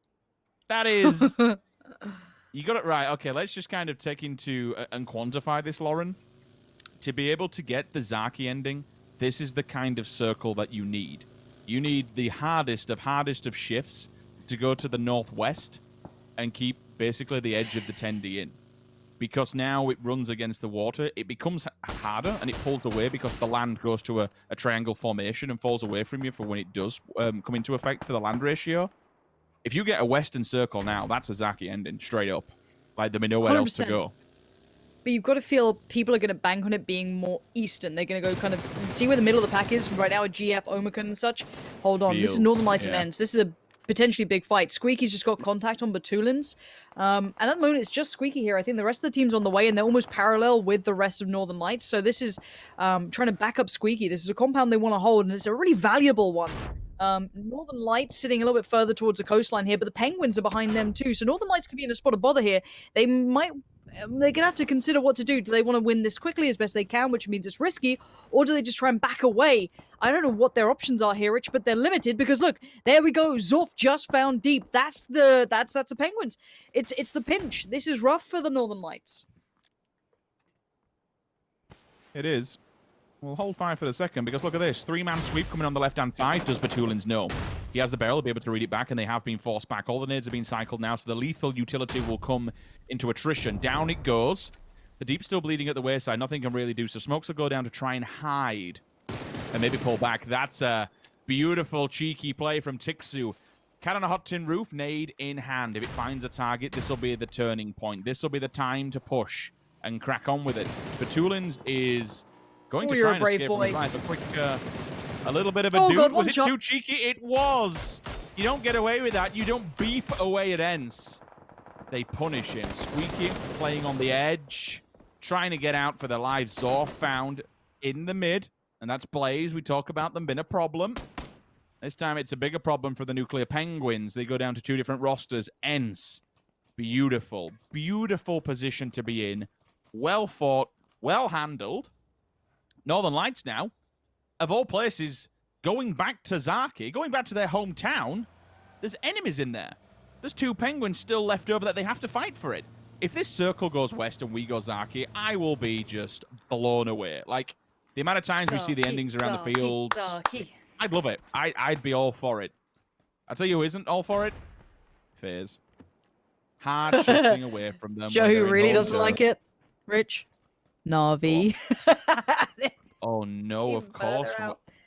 That is... You got it right. Okay, let's just kind of take into and quantify this, Lauren. To be able to get the Zaki ending, this is the kind of circle that you need. You need the hardest of shifts to go to the northwest and keep basically the edge of the 10D in. Because now it runs against the water, it becomes harder and it pulls away because the land goes to a triangle formation and falls away from you for when it does come into effect for the land ratio. If you get a western circle now, that's a Zaki ending, straight up. Like, there'll be nowhere else to 100%. go. But you've got to feel people are going to bank on it being more eastern. They're going to go kind of see where the middle of the pack is right now at GF, Omicron and such. Hold on, this is Fields, Northern Lights and yeah. Ents. This is a potentially big fight. Squeaky's just got contact on Batulins. And at the moment, it's just Squeaky here. I think the rest of the team's on the way, and they're almost parallel with the rest of Northern Lights. So this is trying to back up Squeaky. This is a compound they want to hold, and it's a really valuable one. Northern Lights sitting a little bit further towards the coastline here, but the Penguins are behind them too. So Northern Lights could be in a spot of bother here. They're gonna have to consider what to do. Do they want to win this quickly as best they can, which means it's risky, or do they just try and back away? I don't know what their options are here, Rich, but they're limited because look, there we go. Zorf just found deep. That's the Penguins. It's the pinch. This is rough for the Northern Lights. It is. We'll hold fire for a second because look at this. 3-man sweep coming on the left-hand side. Does Batulins know? He has the barrel, he'll be able to read it back, and they have been forced back. All the nades have been cycled now, so the lethal utility will come into attrition. Down it goes. The Deep's still bleeding at the wayside. Nothing can really do, so Smokes will go down to try and hide and maybe pull back. That's a beautiful, cheeky play from Tixu. Cat on a hot tin roof, nade in hand. If it finds a target, this will be the turning point. This will be the time to push and crack on with it. Batulins is... going to try and escape from his life. A quick, a little bit of a dude. Was it too cheeky? It was. You don't get away with that. You don't beep away at Ents. They punish him. Squeaky playing on the edge, trying to get out for their lives. Zorf found in the mid, and that's Blaze. We talk about them being a problem. This time it's a bigger problem for the Nuclear Penguins. They go down to 2 different rosters. Ents. Beautiful, beautiful position to be in. Well fought, well handled. Northern Lights now, of all places, going back to Zaki, going back to their hometown, there's enemies in there. There's 2 penguins still left over that they have to fight for it. If this circle goes west and we go Zaki, I will be just blown away. Like, the amount of times we see the endings around the fields, I'd love it. I'd be all for it. I'll tell you who isn't all for it. FaZe. Hard shifting away from them. Joe who really doesn't like it. Rich. Navi. Oh no, of course.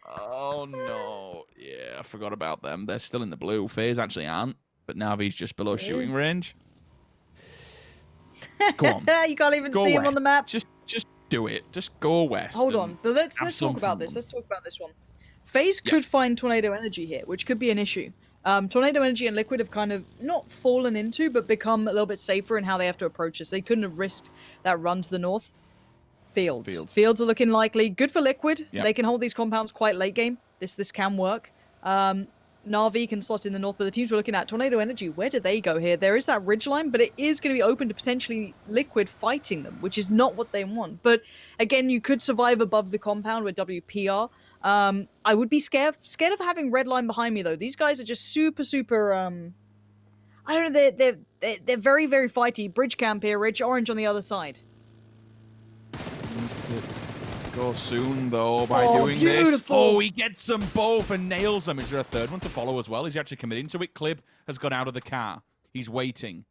Oh no. Yeah, I forgot about them. They're still in the blue. FaZe actually aren't, but Navi's just below shooting range. Go on. You can't even see him on the map. Just do it. Just go west. Hold on. But let's talk about this. Let's talk about this one. FaZe could find Tornado Energy here, which could be an issue. Tornado Energy and Liquid have kind of not fallen into, but become a little bit safer in how they have to approach this. They couldn't have risked that run to the north. Fields are looking likely. Good for Liquid. Yep. They can hold these compounds quite late game. This can work. Na'Vi can slot in the north, but the teams we're looking at, Tornado Energy, where do they go here? There is that ridge line, but it is going to be open to potentially Liquid fighting them, which is not what they want. But again, you could survive above the compound with WPR. I would be scared of having red line behind me, though. These guys are just super, I don't know, they're very, very fighty. Bridge camp here, Rich. Orange on the other side. Needs to go soon, though, by doing this. Oh, he gets them both and nails them. Is there a third one to follow as well? Is he actually committing to it? Clib has got out of the car. He's waiting.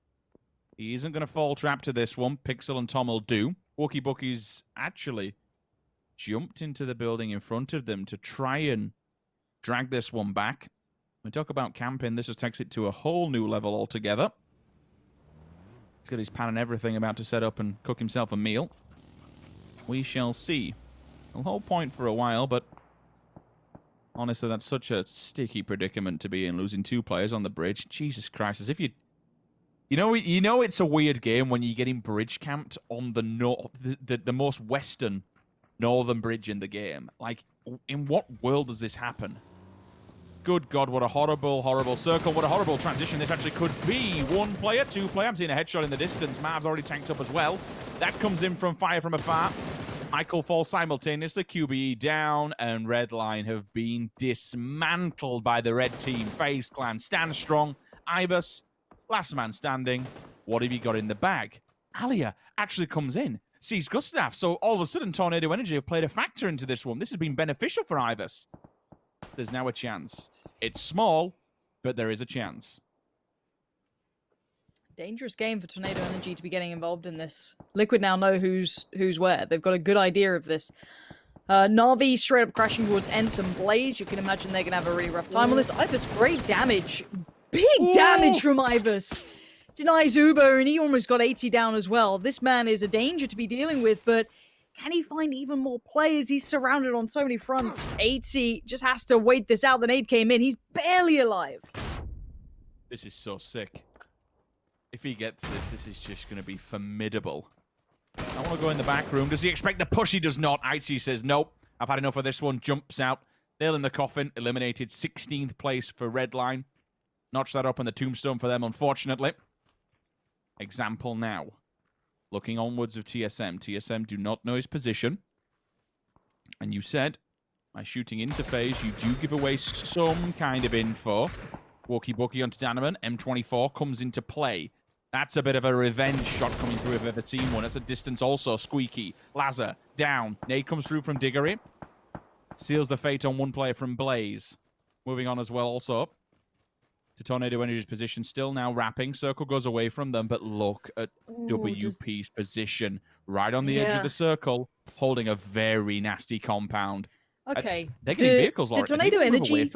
He isn't going to fall trap to this one. Pixel and Tom will do. Wookie Bookie's actually jumped into the building in front of them to try and drag this one back. We talk about camping. This just takes it to a whole new level altogether. He's got his pan and everything about to set up and cook himself a meal. We shall see. I'll hold point for a while, but honestly, that's such a sticky predicament to be in, losing 2 players on the bridge. Jesus Christ, as if you know it's a weird game when you're getting bridge camped on the most western northern bridge in the game. Like, in what world does this happen? Good God, what a horrible, horrible circle. What a horrible transition this actually could be. 1 player, 2 player. I'm seeing a headshot in the distance. Marv's already tanked up as well. That comes in from fire from afar. Michael falls simultaneously. QBE down, and Redline have been dismantled by the red team. FaZe Clan stand strong. Ibis, last man standing. What have you got in the bag? Alia actually comes in, sees Gustav. So all of a sudden, Tornado Energy have played a factor into this one. This has been beneficial for Ibis. There's now a chance. It's small, but there is a chance. Dangerous game for Tornado Energy to be getting involved in this. Liquid now know who's where. They've got a good idea of this. Na'Vi straight up crashing towards Ents and Blaze. You can imagine they're going to have a really rough time on this. Ibis, great damage. Big damage from Ibis. Denies Uber, and he almost got 80 down as well. This man is a danger to be dealing with, but can he find even more players? He's surrounded on so many fronts. 80 just has to wait this out. The nade came in. He's barely alive. This is so sick. If he gets this is just going to be formidable. I want to go in the back room. Does he expect the push? He does not. Aichi says, nope, I've had enough of this one. Jumps out. Nail in the coffin. Eliminated. 16th place for Redline. Notch that up on the tombstone for them, unfortunately. Example now. Looking onwards of TSM. TSM do not know his position. And you said, by shooting into phase, you do give away some kind of info. Walkie Bookie onto Danaman. M24 comes into play. That's a bit of a revenge shot coming through if I've ever seen one. That's a distance also. Squeaky. Lazar. Down. Nade comes through from Diggory. Seals the fate on 1 player from Blaze. Moving on as well also. To Tornado Energy's position. Still now wrapping. Circle goes away from them. But look at WP's position. Right on the edge of the circle. Holding a very nasty compound. Okay. They're getting vehicles already. Tornado Energy...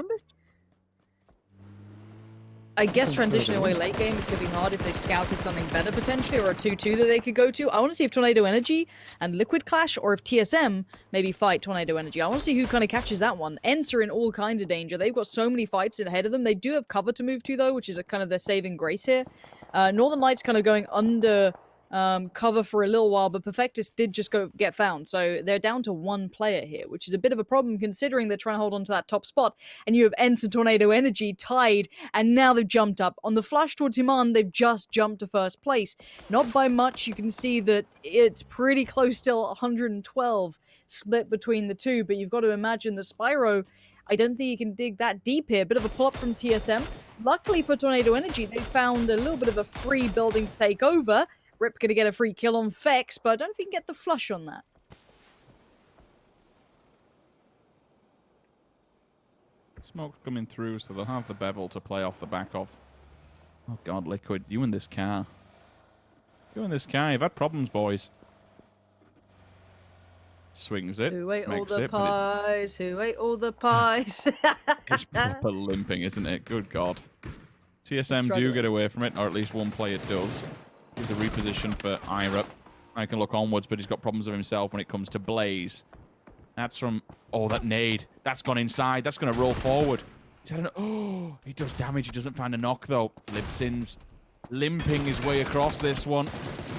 I guess transitioning away late game is going to be hard if they've scouted something better potentially, or a 2-2 that they could go to. I want to see if Tornado Energy and Liquid clash, or if TSM maybe fight Tornado Energy. I want to see who kind of catches that one. Ents are in all kinds of danger. They've got so many fights ahead of them. They do have cover to move to, though, which is a kind of their saving grace here. Northern Lights kind of going under cover for a little while, but Perfectus did just get found. So they're down to one player here, which is a bit of a problem considering they're trying to hold on to that top spot. And you have Ents and Tornado Energy tied, and now they've jumped up. On the flash towards Himan, they've just jumped to first place. Not by much. You can see that it's pretty close still, 112 split between the two, but you've got to imagine the Spyro, I don't think you can dig that deep here. Bit of a pull-up from TSM. Luckily for Tornado Energy, they found a little bit of a free building to take over. Rip gonna get a free kill on Fex, but I don't think he can get the flush on that. Smoke's coming through, so they'll have the bevel to play off the back of. Oh god, Liquid, you and this car. You and this car, you've had problems, boys. Swings it. Who ate all makes the it, pies? Who ate all the pies? It's proper limping, isn't it? Good god. TSM do Struggling. get away from it, or at least one player does. Here's a reposition for Ira. I can look onwards, but he's got problems with himself when it comes to Blaze. That's from... Oh, that nade. That's gone inside. That's going to roll forward. He's had an... Oh, he does damage. He doesn't find a knock, though. Libsyn's limping his way across this one.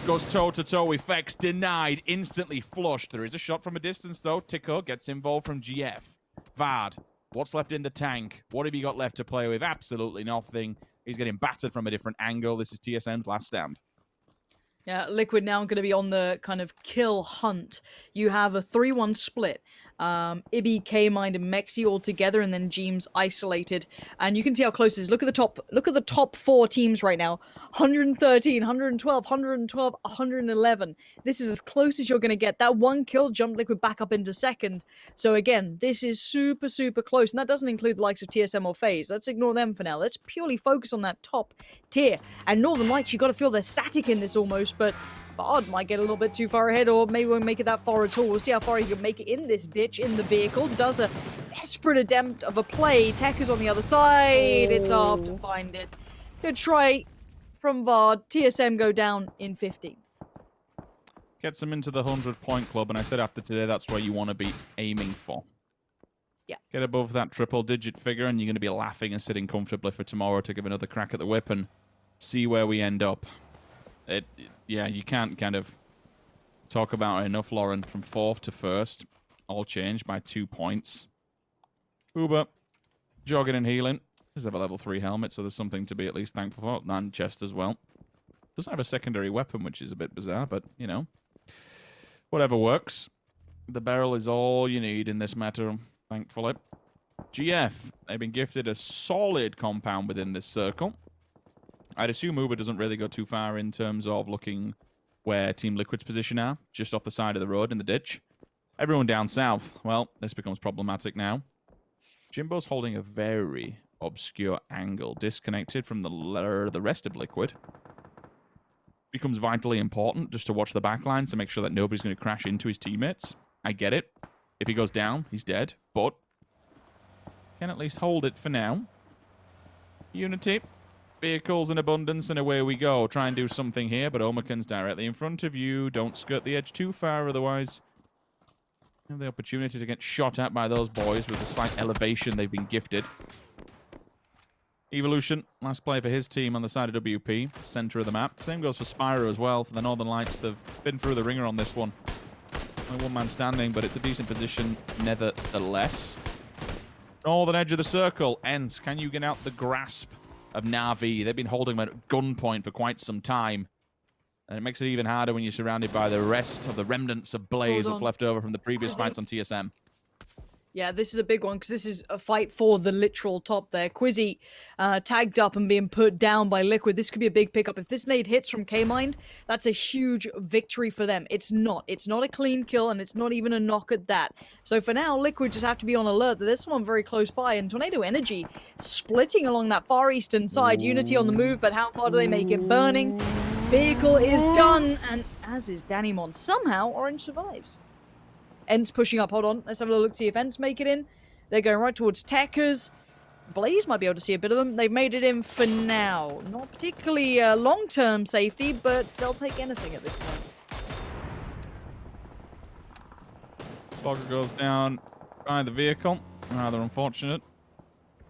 Goes toe-to-toe with Fex. Denied. Instantly flushed. There is a shot from a distance, though. Tico gets involved from GF. Vard. What's left in the tank? What have you got left to play with? Absolutely nothing. He's getting battered from a different angle. This is TSM's last stand. Yeah, Liquid now going to be on the kind of kill hunt. You have a 3-1 split. Ibi, K-Mind, and Mexi all together, and then Jeems isolated. And you can see how close it is. Look at the top. Look at the top 4 teams right now. 113, 112, 112, 111. This is as close as you're going to get. That one kill jumped Liquid back up into second. So again, this is super, super close. And that doesn't include the likes of TSM or FaZe. Let's ignore them for now. Let's purely focus on that top tier. And Northern Lights, you got to feel they're static in this almost, but Vard might get a little bit too far ahead, or maybe won't make it that far at all. We'll see how far he can make it in this ditch, in the vehicle. Does a desperate attempt of a play. Tech is on the other side. It's hard to find it. Good try from Vard. TSM go down in 15th. Gets him into the 100-point club, and I said after today that's where you want to be aiming for. Yeah. Get above that triple-digit figure, and you're going to be laughing and sitting comfortably for tomorrow to give another crack at the whip and see where we end up. Yeah, you can't kind of talk about it enough, Lauren. From 4th to 1st, all changed by 2 points. Uber, jogging and healing. Does have a level 3 helmet, so there's something to be at least thankful for. And chest as well. Doesn't have a secondary weapon, which is a bit bizarre, but, you know. Whatever works. The barrel is all you need in this matter, thankfully. GF, they've been gifted a solid compound within this circle. I'd assume Uber doesn't really go too far in terms of looking where Team Liquid's position are, just off the side of the road in the ditch. Everyone down south, well, this becomes problematic now. Jimbo's holding a very obscure angle, disconnected from the rest of Liquid. Becomes vitally important just to watch the backline to make sure that nobody's going to crash into his teammates. I get it. If he goes down, he's dead, but can at least hold it for now. Unity. Vehicles in abundance, and away we go. Try and do something here, but Omakan's directly in front of you. Don't skirt the edge too far, otherwise you have the opportunity to get shot at by those boys with the slight elevation they've been gifted. Evolution, last play for his team on the side of WP, center of the map. Same goes for Spyro as well. For the Northern Lights, they've been through the ringer on this one. Only one man standing, but it's a decent position nevertheless. Northern edge of the circle. Ents, can you get out the grasp of Na'Vi? They've been holding him at gunpoint for quite some time. And it makes it even harder when you're surrounded by the rest of the remnants of Blaze that's left over from the previous fights on TSM. Yeah, this is a big one because this is a fight for the literal top there. Quizzy tagged up and being put down by Liquid. This could be a big pickup. If this nade hits from K-Mind, that's a huge victory for them. It's not. It's not a clean kill, and it's not even a knock at that. So for now, Liquid just have to be on alert that there's someone very close by, and Tornado Energy splitting along that far eastern side. Unity on the move, but how far do they make it? Burning. Vehicle is done, and as is Danimon. Somehow, Orange survives. Ents pushing up. Hold on. Let's have a look, see if Ents make it in. They're going right towards Techers. Blaze might be able to see a bit of them. They've made it in for now. Not particularly long-term safety, but they'll take anything at this point. Fogger goes down by the vehicle. Rather unfortunate.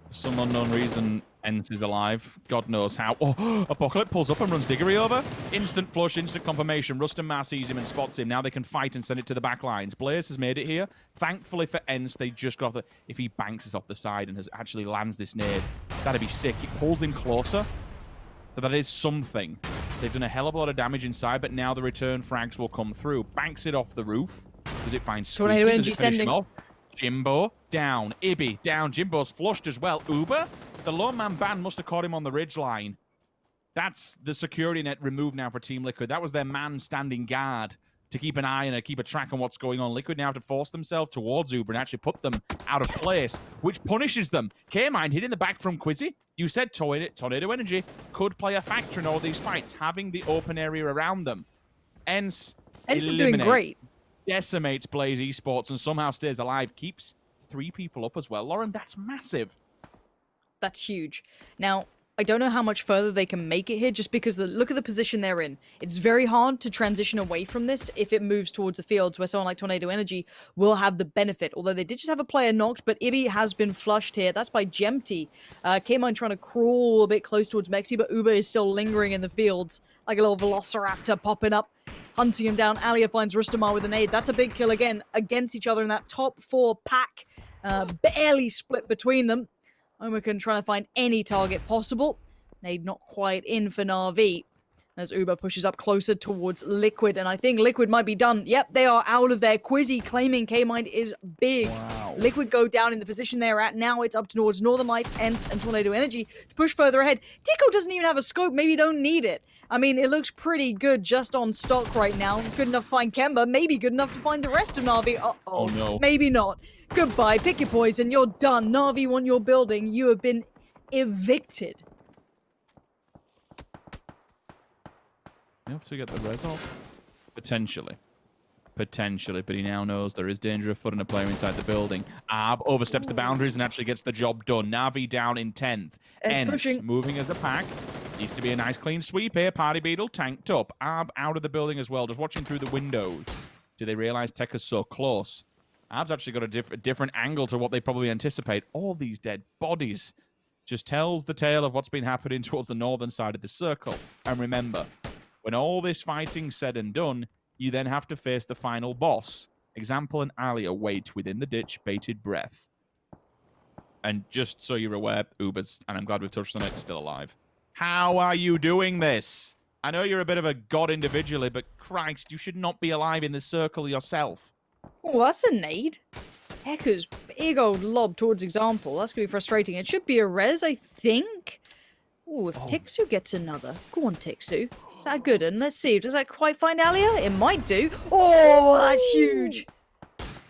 For some unknown reason, Ents is alive. God knows how. Oh, Apocalypse pulls up and runs Diggory over. Instant flush, instant confirmation. Rust and Mass sees him and spots him. Now they can fight and send it to the back lines. Blaze has made it here. Thankfully for Ents, they just got off the... If he banks us off the side and has actually lands this nade, that'd be sick. It pulls him closer. So that is something. They've done a hell of a lot of damage inside, but now the return frags will come through. Banks it off the roof. Does it find Squeaky? Tornado Does energy it finish him sending. off? Jimbo down. Ibby down. Jimbo's flushed as well. Uber? The lone man band must have caught him on the ridge line. That's the security net removed now for Team Liquid. That was their man standing guard to keep an eye and keep a track on what's going on. Liquid now have to force themselves towards Uber and actually put them out of place, which punishes them. K-Mind hitting the back from Quizzy. You said Tornado Energy could play a factor in all these fights, having the open area around them. Ents are doing great. Decimates Blaze Esports and somehow stays alive. Keeps 3 people up as well. Lauren, that's massive. That's huge. Now, I don't know how much further they can make it here, just because look at the position they're in. It's very hard to transition away from this if it moves towards the fields, where someone like Tornado Energy will have the benefit. Although they did just have a player knocked, but Ibby has been flushed here. That's by Gemty. K-Mine trying to crawl a bit close towards Mexi, but Uber is still lingering in the fields, like a little velociraptor popping up, hunting him down. Alia finds Rustamar with an aid. That's a big kill again against each other in that top 4 pack. Barely split between them. Omakan trying to find any target possible. Nade not quite in for Na'Vi as Uber pushes up closer towards Liquid. And I think Liquid might be done. Yep, they are out of there. Quizzy claiming K-Mind is big. Wow. Liquid go down in the position they're at. Now it's up towards Northern Lights, Ents, and Tornado Energy to push further ahead. Tico doesn't even have a scope. Maybe don't need it. I mean, it looks pretty good just on stock right now. Good enough to find Kemba. Maybe good enough to find the rest of Na'Vi. Uh-oh. No. Maybe not. Goodbye. Pick your poison. You're done. Na'Vi want your building. You have been evicted. Enough to get the res off? Potentially. Potentially, but he now knows there is danger of putting a player inside the building. Ab oversteps the boundaries and actually gets the job done. Na'Vi down in 10th. Ents moving as the pack. Needs to be a nice clean sweep here. Party Beetle tanked up. Ab out of the building as well, just watching through the windows. Do they realize Tekka's so close? Ab's actually got a different angle to what they probably anticipate. All these dead bodies just tells the tale of what's been happening towards the northern side of the circle. And remember, when all this fighting's said and done, you then have to face the final boss. Example and Alia wait within the ditch, bated breath. And just so you're aware, Uber's, and I'm glad we've touched on it, still alive. How are you doing this? I know you're a bit of a god individually, but Christ, you should not be alive in this circle yourself. Oh, that's a nade. Tekka's big old lob towards Example. That's going to be frustrating. It should be a res, I think. Oh, if Tixu gets another. Go on, Tixu. Is that good? And let's see. Does that quite find Alia? It might do. Oh, that's huge.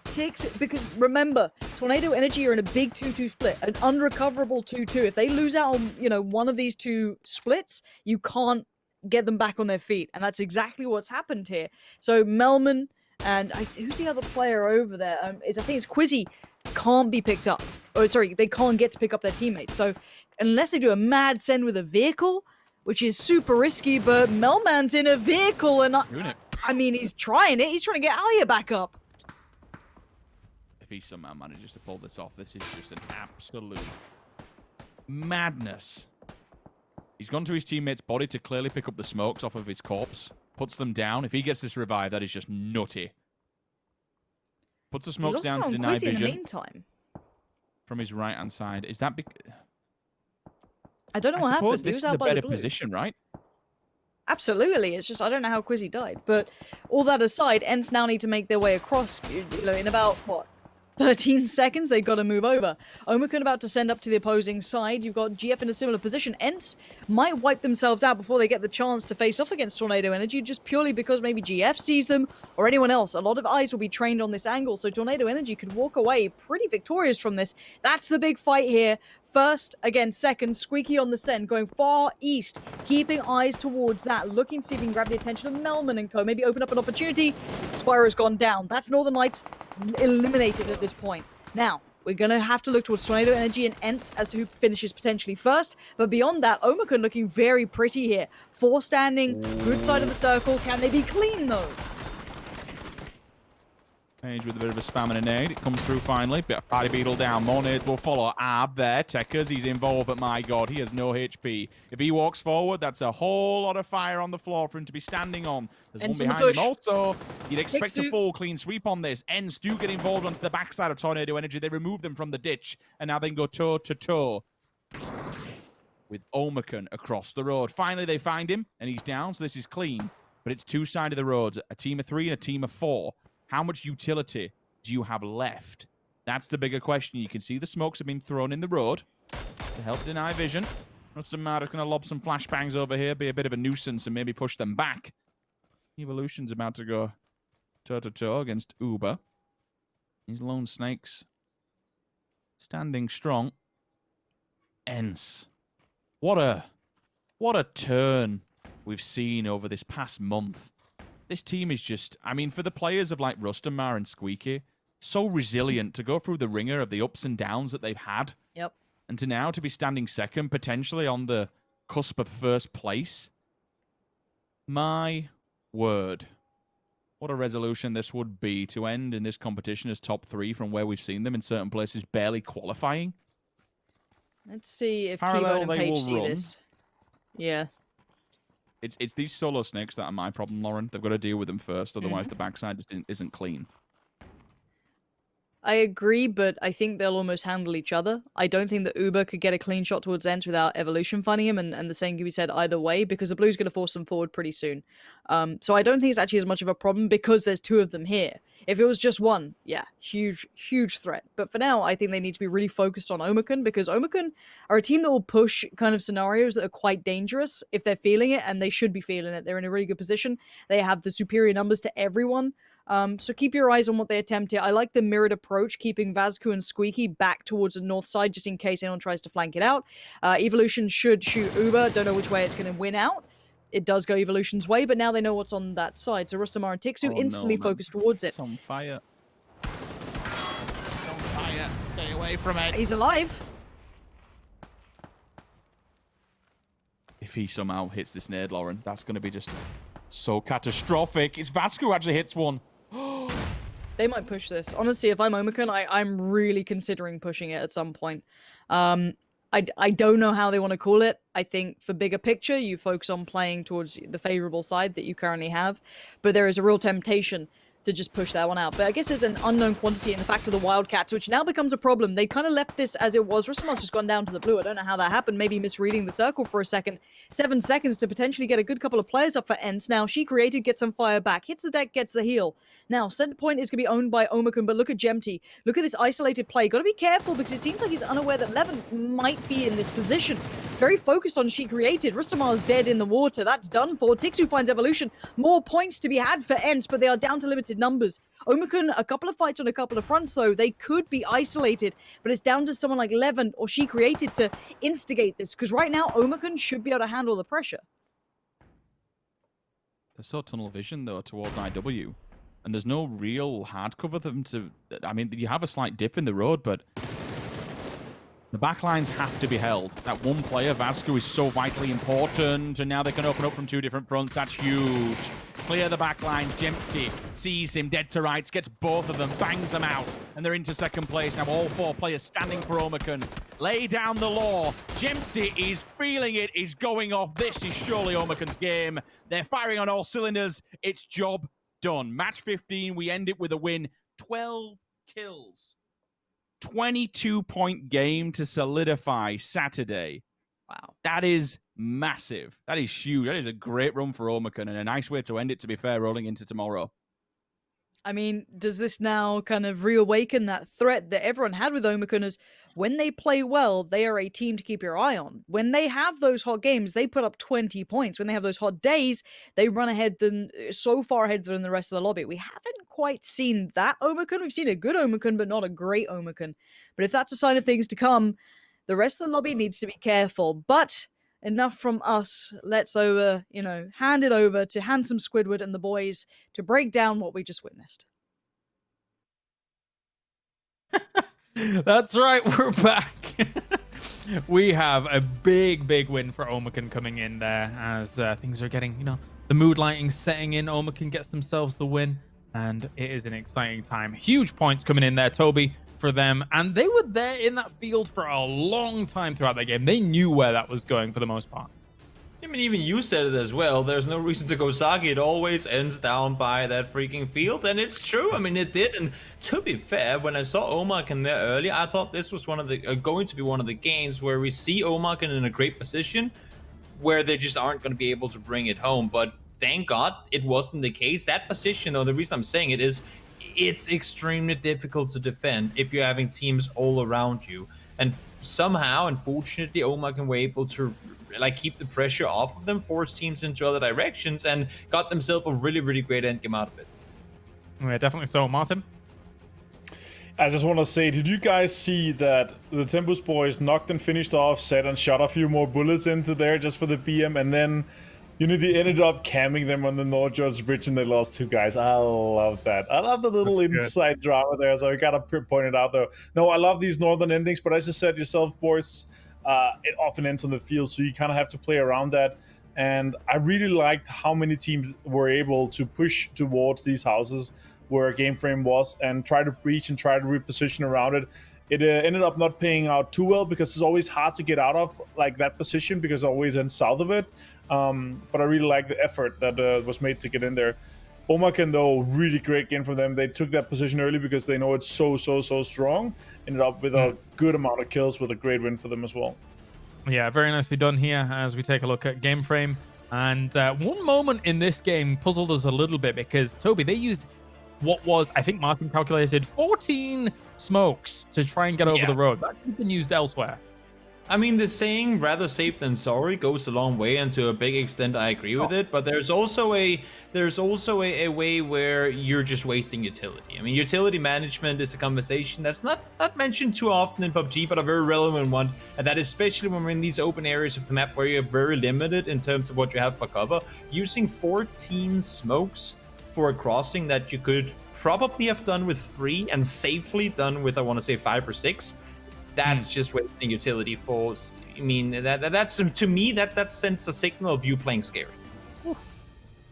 Tix, because remember, Tornado Energy are in a big 2-2 split. An unrecoverable 2-2. If they lose out on, one of these 2 splits, you can't get them back on their feet. And that's exactly what's happened here. So Melman and who's the other player over there? I think it's Quizzy. Can't be picked up. Oh, sorry, they can't get to pick up their teammates. So unless they do a mad send with a vehicle, which is super risky, but Melman's in a vehicle, and I mean, he's trying it. He's trying to get Alia back up. If he somehow manages to pull this off, this is just an absolute madness. He's gone to his teammate's body to clearly pick up the smokes off of his corpse. Puts them down. If he gets this revive, that is just nutty. Puts the smokes down to deny vision. In the meantime. From his right-hand side. Is that I don't know what happened. This is a better position, right? Absolutely. It's just, I don't know how Quizzy died. But all that aside, Ents now need to make their way across, in about, 13 seconds, they've got to move over. Omakan about to send up to the opposing side. You've got GF in a similar position. Ents might wipe themselves out before they get the chance to face off against Tornado Energy, just purely because maybe GF sees them or anyone else. A lot of eyes will be trained on this angle, so Tornado Energy could walk away pretty victorious from this. That's the big fight here. First against second. Squeaky on the send, going far east, keeping eyes towards that, looking to see if he can grab the attention of Melman and co. Maybe open up an opportunity. Spyro's gone down. That's Northern Lights eliminated at this point. Now, we're going to have to look towards Tornado Energy and Ents as to who finishes potentially first. But beyond that, Omakan looking very pretty here. 4 standing, good side of the circle. Can they be clean, though? Page with a bit of a spam and a nade. It comes through finally. Bit of Party Beetle down. More nades will follow. Ab there. Tekers, he's involved, but my god, he has no HP. If he walks forward, that's a whole lot of fire on the floor for him to be standing on. There's one behind him also. You'd expect a full clean sweep on this. Ents do get involved onto the backside of Tornado Energy. They remove them from the ditch, and now they can go toe-to-toe with Omicron across the road. Finally, they find him, and he's down, so this is clean. But it's two sides of the roads, a team of 3 and a team of 4. How much utility do you have left? That's the bigger question. You can see the smokes have been thrown in the road to help deny vision. Rustamar is going to lob some flashbangs over here, be a bit of a nuisance, and maybe push them back. Evolution's about to go toe-to-toe against Uber. These lone snakes standing strong. Ents. What a turn we've seen over this past month. This team is just, I mean, for the players of like Rustamar and Squeaky, so resilient to go through the ringer of the ups and downs that they've had. Yep. And to now to be standing second, potentially on the cusp of first place. My word. What a resolution this would be to end in this competition as top 3 from where we've seen them in certain places barely qualifying. Let's see if Parallel, T-Bone and they Paige will see run. this. Yeah. It's these solo snakes that are my problem, Lauren. They've got to deal with them first, otherwise the backside just isn't clean. I agree, but I think they'll almost handle each other. I don't think that Uber could get a clean shot towards Ents without Evolution finding him, and the same can be said either way, because the Blue's going to force them forward pretty soon. So I don't think it's actually as much of a problem because there's 2 of them here. If it was just one, yeah, huge threat. But for now, I think they need to be really focused on Omicron, because Omicron are a team that will push kind of scenarios that are quite dangerous if they're feeling it, and they should be feeling it. They're in a really good position. They have the superior numbers to everyone. So keep your eyes on what they attempt here. I like the mirrored approach, keeping Vazku and Squeaky back towards the north side, just in case anyone tries to flank it out. Evolution should shoot Uber. Don't know which way it's going to win out. It does go Evolution's way, but now they know what's on that side. So Rustamar and Tixu instantly focus towards it. It's on fire. It's on fire. Stay away from it. He's alive. If he somehow hits this nade, Lauren, that's going to be just so catastrophic. It's Vasco who actually hits one. They might push this. Honestly, if I'm Omicron, I'm really considering pushing it at some point. I don't know how they want to call it. I think for bigger picture, you focus on playing towards the favorable side that you currently have. But there is a real temptation to just push that one out. But I guess there's an unknown quantity in the fact of the Wildcats, which now becomes a problem. They kind of left this as it was. Rustamar's just gone down to the blue. I don't know how that happened. Maybe misreading the circle for a second. 7 seconds to potentially get a good couple of players up for Ents. Now, She Created gets some fire back. Hits the deck, gets the heal. Now, center point is going to be owned by Omicron, but look at Gemty. Look at this isolated play. Got to be careful because it seems like he's unaware that Levin might be in this position. Very focused on She Created. Rustamar's dead in the water. That's done for. Tixu finds Evolution. More points to be had for Ents, but they are down to limited numbers. Omicron, a couple of fights on a couple of fronts, though. They could be isolated, but it's down to someone like Levin or She Created to instigate this, because right now, Omicron should be able to handle the pressure. They're so tunnel vision, though, towards IW. And there's no real hard cover for them to... I mean, you have a slight dip in the road, but... the backlines have to be held. That one player, Vasco, is so vitally important, and now they can open up from 2 different fronts. That's huge. Clear the backline. Gemty sees him dead to rights, gets both of them, bangs them out, and they're into second place. Now all 4 players standing for Omicron. Lay down the law. Gemty is feeling it. He's going off. This is surely Omicron's game. They're firing on all cylinders. It's job done. Match 15. We end it with a win. 12 kills. 22-point game to solidify Saturday. Wow. That is massive. That is huge. That is a great run for Omicron and a nice way to end it, to be fair, rolling into tomorrow. I mean, does this now kind of reawaken that threat that everyone had with Omicron as when they play well, they are a team to keep your eye on. When they have those hot games, they put up 20 points. When they have those hot days, they run ahead so far ahead than the rest of the lobby. We haven't quite seen that Omicron. We've seen a good Omicron, but not a great Omicron. But if that's a sign of things to come, the rest of the lobby needs to be careful. But enough from us. Let's hand it over to Handsome Squidward and the boys to break down what we just witnessed. That's right, we're back. We have a big win for Omicron coming in there as things are getting, the mood lighting setting in. Omicron gets themselves the win. and it is an exciting time. Huge points coming in there, Toby, for them, and they were there in that field for a long time throughout their game. They knew where that was going for the most part. I mean, even you said it as well. There's no reason to go Saki. It always ends down by that freaking field, and it's true. I mean, it did. And to be fair, when I saw Omarken there earlier, I thought this was going to be one of the games where we see Omarken in a great position, where they just aren't going to be able to bring it home. But thank God it wasn't the case. That position, though, the reason I'm saying it is, it's extremely difficult to defend if you're having teams all around you. And somehow, unfortunately, Omarken were able to keep the pressure off of them, force teams into other directions, and got themselves a really, really great endgame out of it. Yeah, definitely so. Martin? I just want to say, did you guys see that the Tempus boys knocked and finished off set and shot a few more bullets into there just for the BM, and then Unity ended up camming them on the North George Bridge and they lost 2 guys. I love that. I love the little inside drama there, so I gotta point it out though. No, I love these northern endings, but as you said yourself, boys, it often ends on the field, so you kind of have to play around that. And I really liked how many teams were able to push towards these houses where Game Frame was and try to breach and try to reposition around it. It ended up not paying out too well because it's always hard to get out of that position because it always ends south of it. But I really like the effort that was made to get in there. Omarken, though, really great game from them. They took that position early because they know it's so strong. Ended up with a good amount of kills with a great win for them as well. Yeah, very nicely done here as we take a look at Game Frame. And one moment in this game puzzled us a little bit because, Toby, they used what was, I think Martin calculated, 14 smokes to try and get over the road. That could have been used elsewhere. I mean, the saying "rather safe than sorry" goes a long way, and to a big extent, I agree with it. But there's also a way where you're just wasting utility. I mean, utility management is a conversation that's not mentioned too often in PUBG, but a very relevant one, and that is especially when we're in these open areas of the map where you're very limited in terms of what you have for cover. Using 14 smokes for a crossing that you could probably have done with 3 and safely done with, I want to say, 5 or 6. That's just wasting utility force. I mean, that's to me that sends a signal of you playing scary.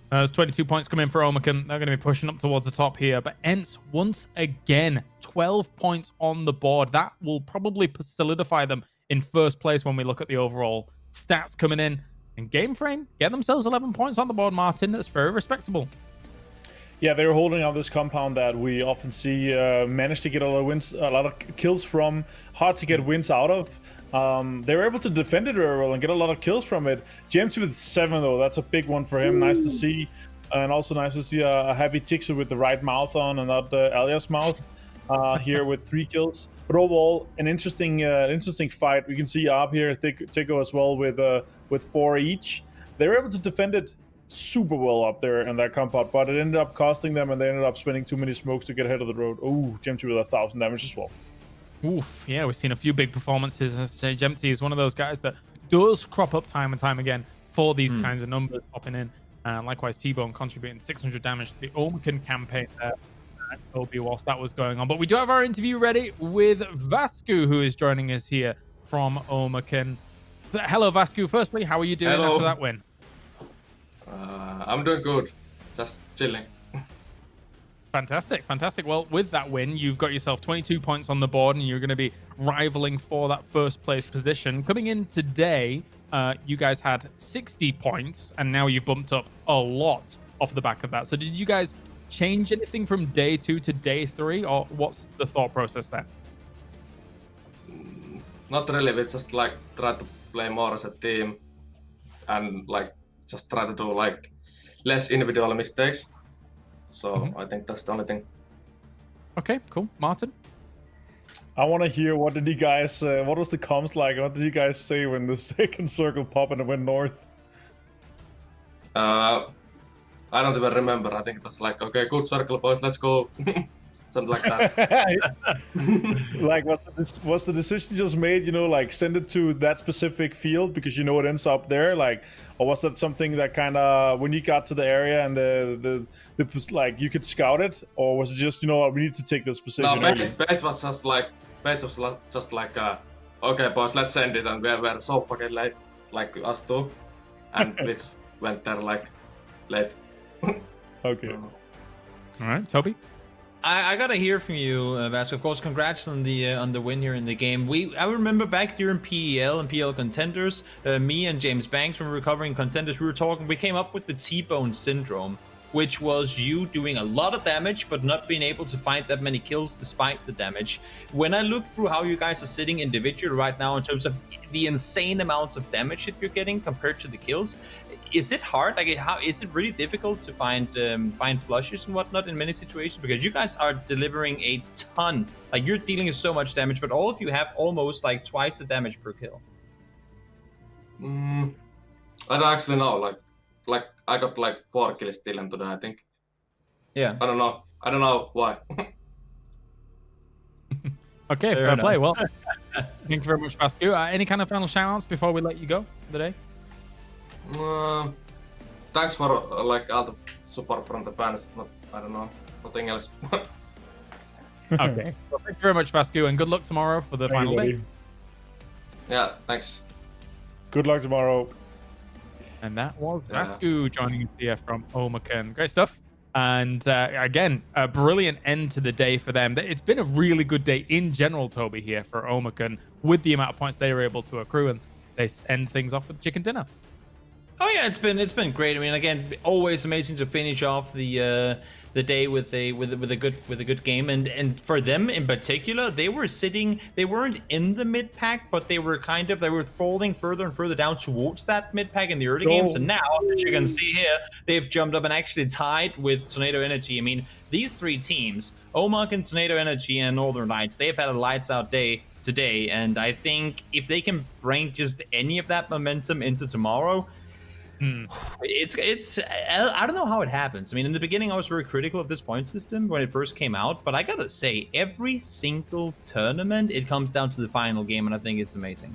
There's 22 points coming for Omarken. They're going to be pushing up towards the top here. But Ents, once again, 12 points on the board. That will probably solidify them in first place when we look at the overall stats coming in. And Game Frame get themselves 11 points on the board, Martin. That's very respectable. Yeah, they were holding out this compound that we often see manage to get a lot of wins, a lot of kills from. Hard to get wins out of. They were able to defend it very well and get a lot of kills from it. James with 7 though, that's a big one for him. Nice to see, and also nice to see a happy Tixu with the right mouth on and not Alias mouth here with 3 kills. But overall, an interesting fight. We can see Arb here, Tico as well with 4 each. They were able to defend it super well up there in that compound, but it ended up costing them, and they ended up spending too many smokes to get ahead of the road. Oh, Gemty with 1,000 damage as well. Oof, yeah, we've seen a few big performances. Gemty is one of those guys that does crop up time and time again for these kinds of numbers popping in. Likewise, T-Bone contributing 600 damage to the Omarken campaign there. Toby, whilst that was going on. But we do have our interview ready with Vasku, who is joining us here from Omarken. Hello, Vasku. Firstly, how are you doing after that win? I'm doing good. Just chilling. Fantastic. Well, with that win, you've got yourself 22 points on the board, and you're going to be rivaling for that first place position. Coming in today, you guys had 60 points, and now you've bumped up a lot off the back of that. So did you guys change anything from day 2 to day 3, or what's the thought process there? Not really. We just try to play more as a team and just try to do less individual mistakes. So I think that's the only thing. Okay, cool. Martin? I want to hear, what did you guys, what was the comms like? What did you guys say when the second circle popped and it went north? I don't even remember. I think it was okay, good circle, boys, let's go. Something like that. Was the decision just made, send it to that specific field because it ends up there? Or was that something that kind of, when you got to the area and the you could scout it? Or was it just, we need to take this position? No, Bates was just okay, boys, let's send it. And we were so fucking late, us two. And Blitz went there late. Okay. All right, Toby. I gotta hear from you, Vasco. Of course, congrats on the win here in the game. I remember back during PEL and PL Contenders, me and James Banks, when we were covering Contenders, we came up with the T-Bone Syndrome, which was you doing a lot of damage, but not being able to find that many kills despite the damage. When I look through how you guys are sitting individually right now in terms of the insane amounts of damage that you're getting compared to the kills, is it hard? Like, how is it really difficult to find flushes and whatnot in many situations? Because you guys are delivering a ton. Like, you're dealing with so much damage, but all of you have almost like twice the damage per kill. I don't actually know. Like I got like 4 kills still in today, I think. Yeah. I don't know why. Okay, fair play. Well, thank you very much, Vasco. Any kind of final shout-outs before we let you go for the day? Thanks for like all the support from the fans. I don't know, nothing else. Okay. Well, thank you very much, Vasco, and good luck tomorrow for the final day. Yeah, thanks. Good luck tomorrow. And that was Vasco joining us here from Omaken. Great stuff. And again, a brilliant end to the day for them. It's been a really good day in general, Toby, here for Omaken with the amount of points they were able to accrue, and they end things off with chicken dinner. Oh yeah, it's been great. I mean, again, always amazing to finish off the day with a good game, and for them in particular, they weren't in the mid pack, but they were falling further and further down towards that mid pack in the early games, and now, as you can see here, they've jumped up and actually tied with Tornado Energy. I mean, these three teams, Omak, Tornado Energy, and Northern Lights, they've had a lights out day today, and I think if they can bring just any of that momentum into tomorrow, it's I don't know how it happens. I mean, in the beginning, I was very critical of this point system when it first came out, but I gotta say, every single tournament, it comes down to the final game, and I think it's amazing.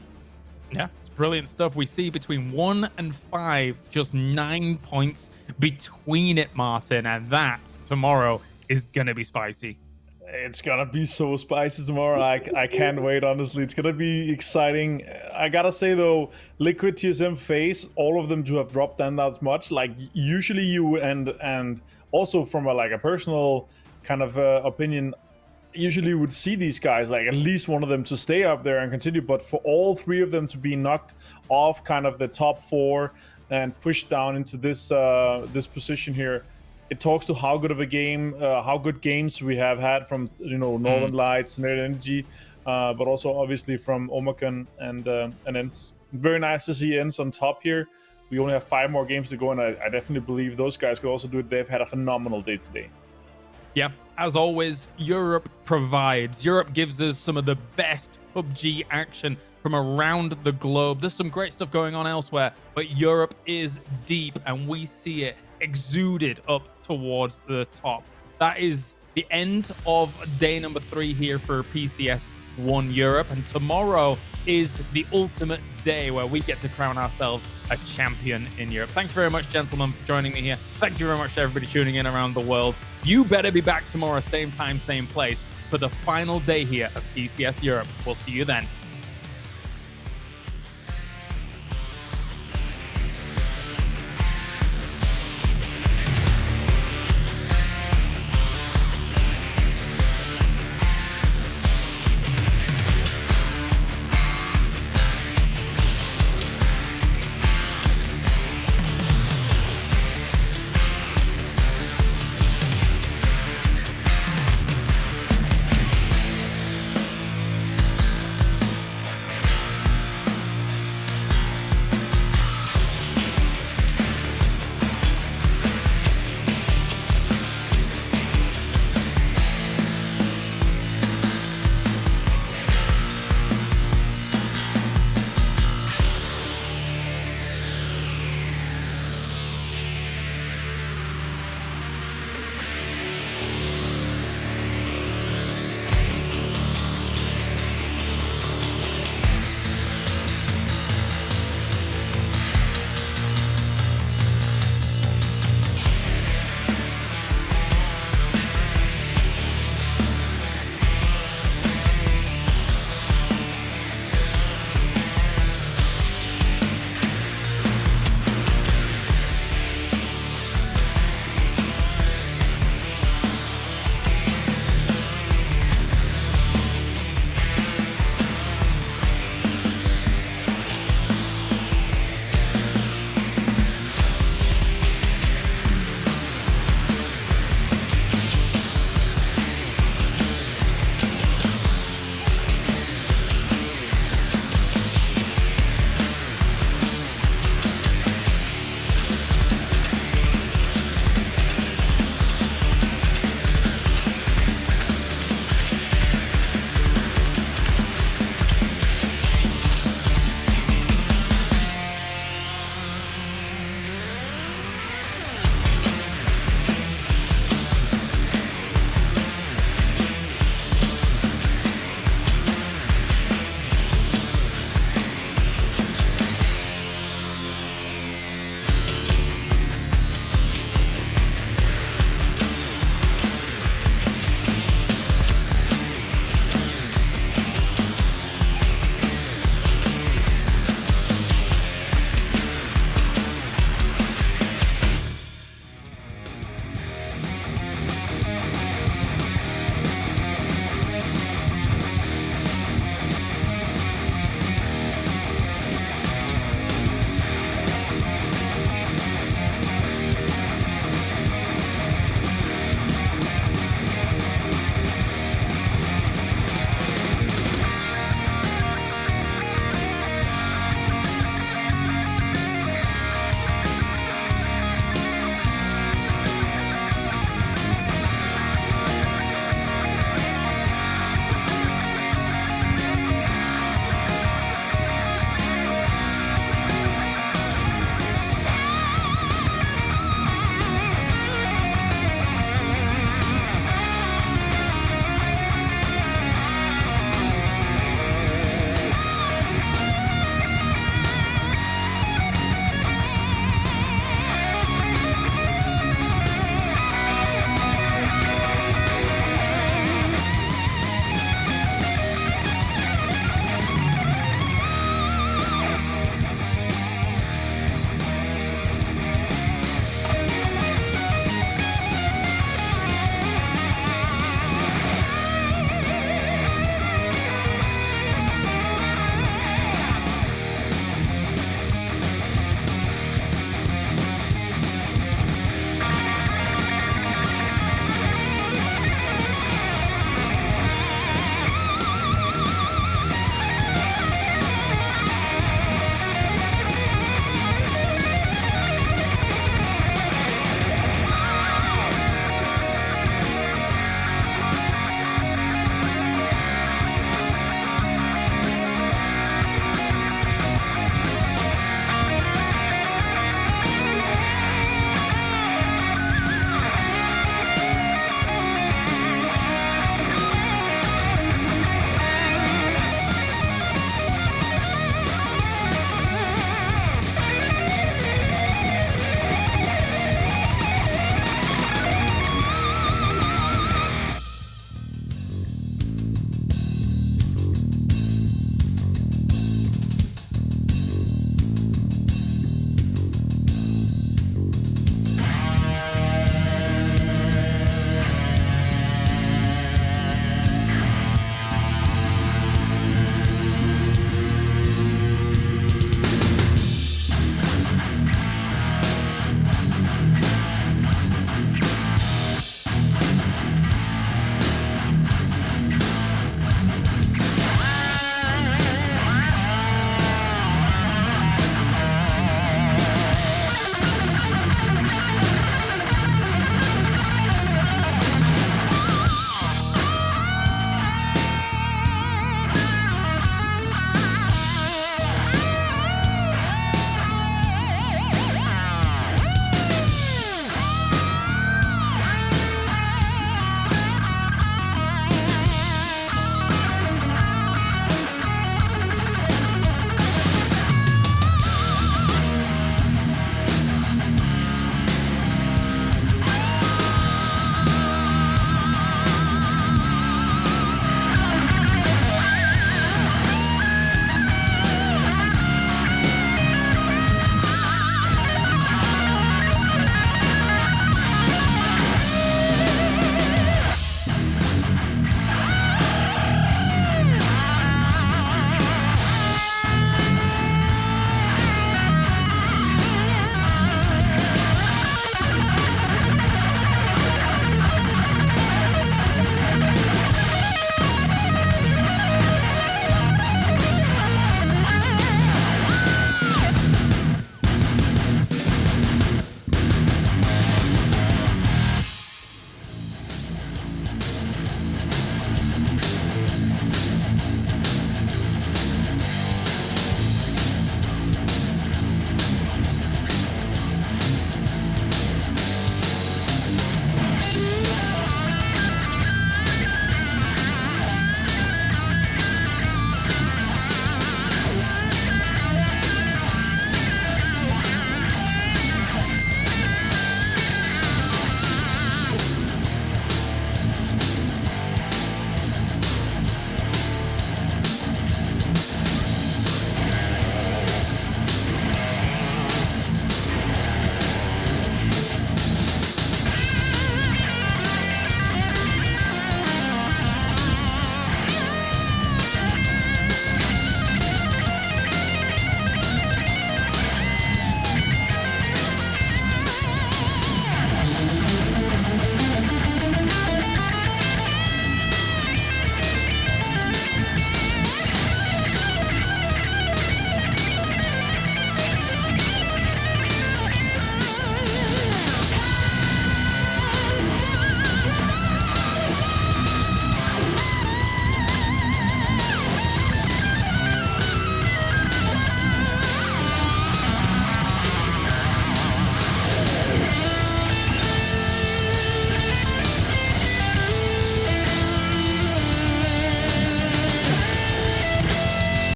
Yeah, it's brilliant stuff. We see between 1 and 5, just 9 points between it, Martin, and that tomorrow is gonna be spicy. It's gonna be so spicy tomorrow. I can't wait, honestly. It's gonna be exciting. I gotta say though, Liquid, TSM, FaZe, all of them to have dropped down that much. Like, usually you and also from a personal kind of opinion, usually you would see these guys, like at least one of them to stay up there and continue, but for all three of them to be knocked off kind of the top 4 and pushed down into this this position here, it talks to how good of a game, how good games we have had from Northern Lights, Tornado Energy, but also obviously from Omaken and Ents. Very nice to see Ents on top here. We only have 5 more games to go, and I definitely believe those guys could also do it. They've had a phenomenal day today. Yeah, as always, Europe provides. Europe gives us some of the best PUBG action from around the globe. There's some great stuff going on elsewhere, but Europe is deep, and we see it exuded up towards the top. That is the end of day number 3 here for PCS1 Europe, and tomorrow is the ultimate day where we get to crown ourselves a champion in Europe. Thank you very much, gentlemen, for joining me here. Thank you very much to everybody tuning in around the world. You better be back tomorrow, same time, same place, for the final day here of PCS Europe. We'll see you then.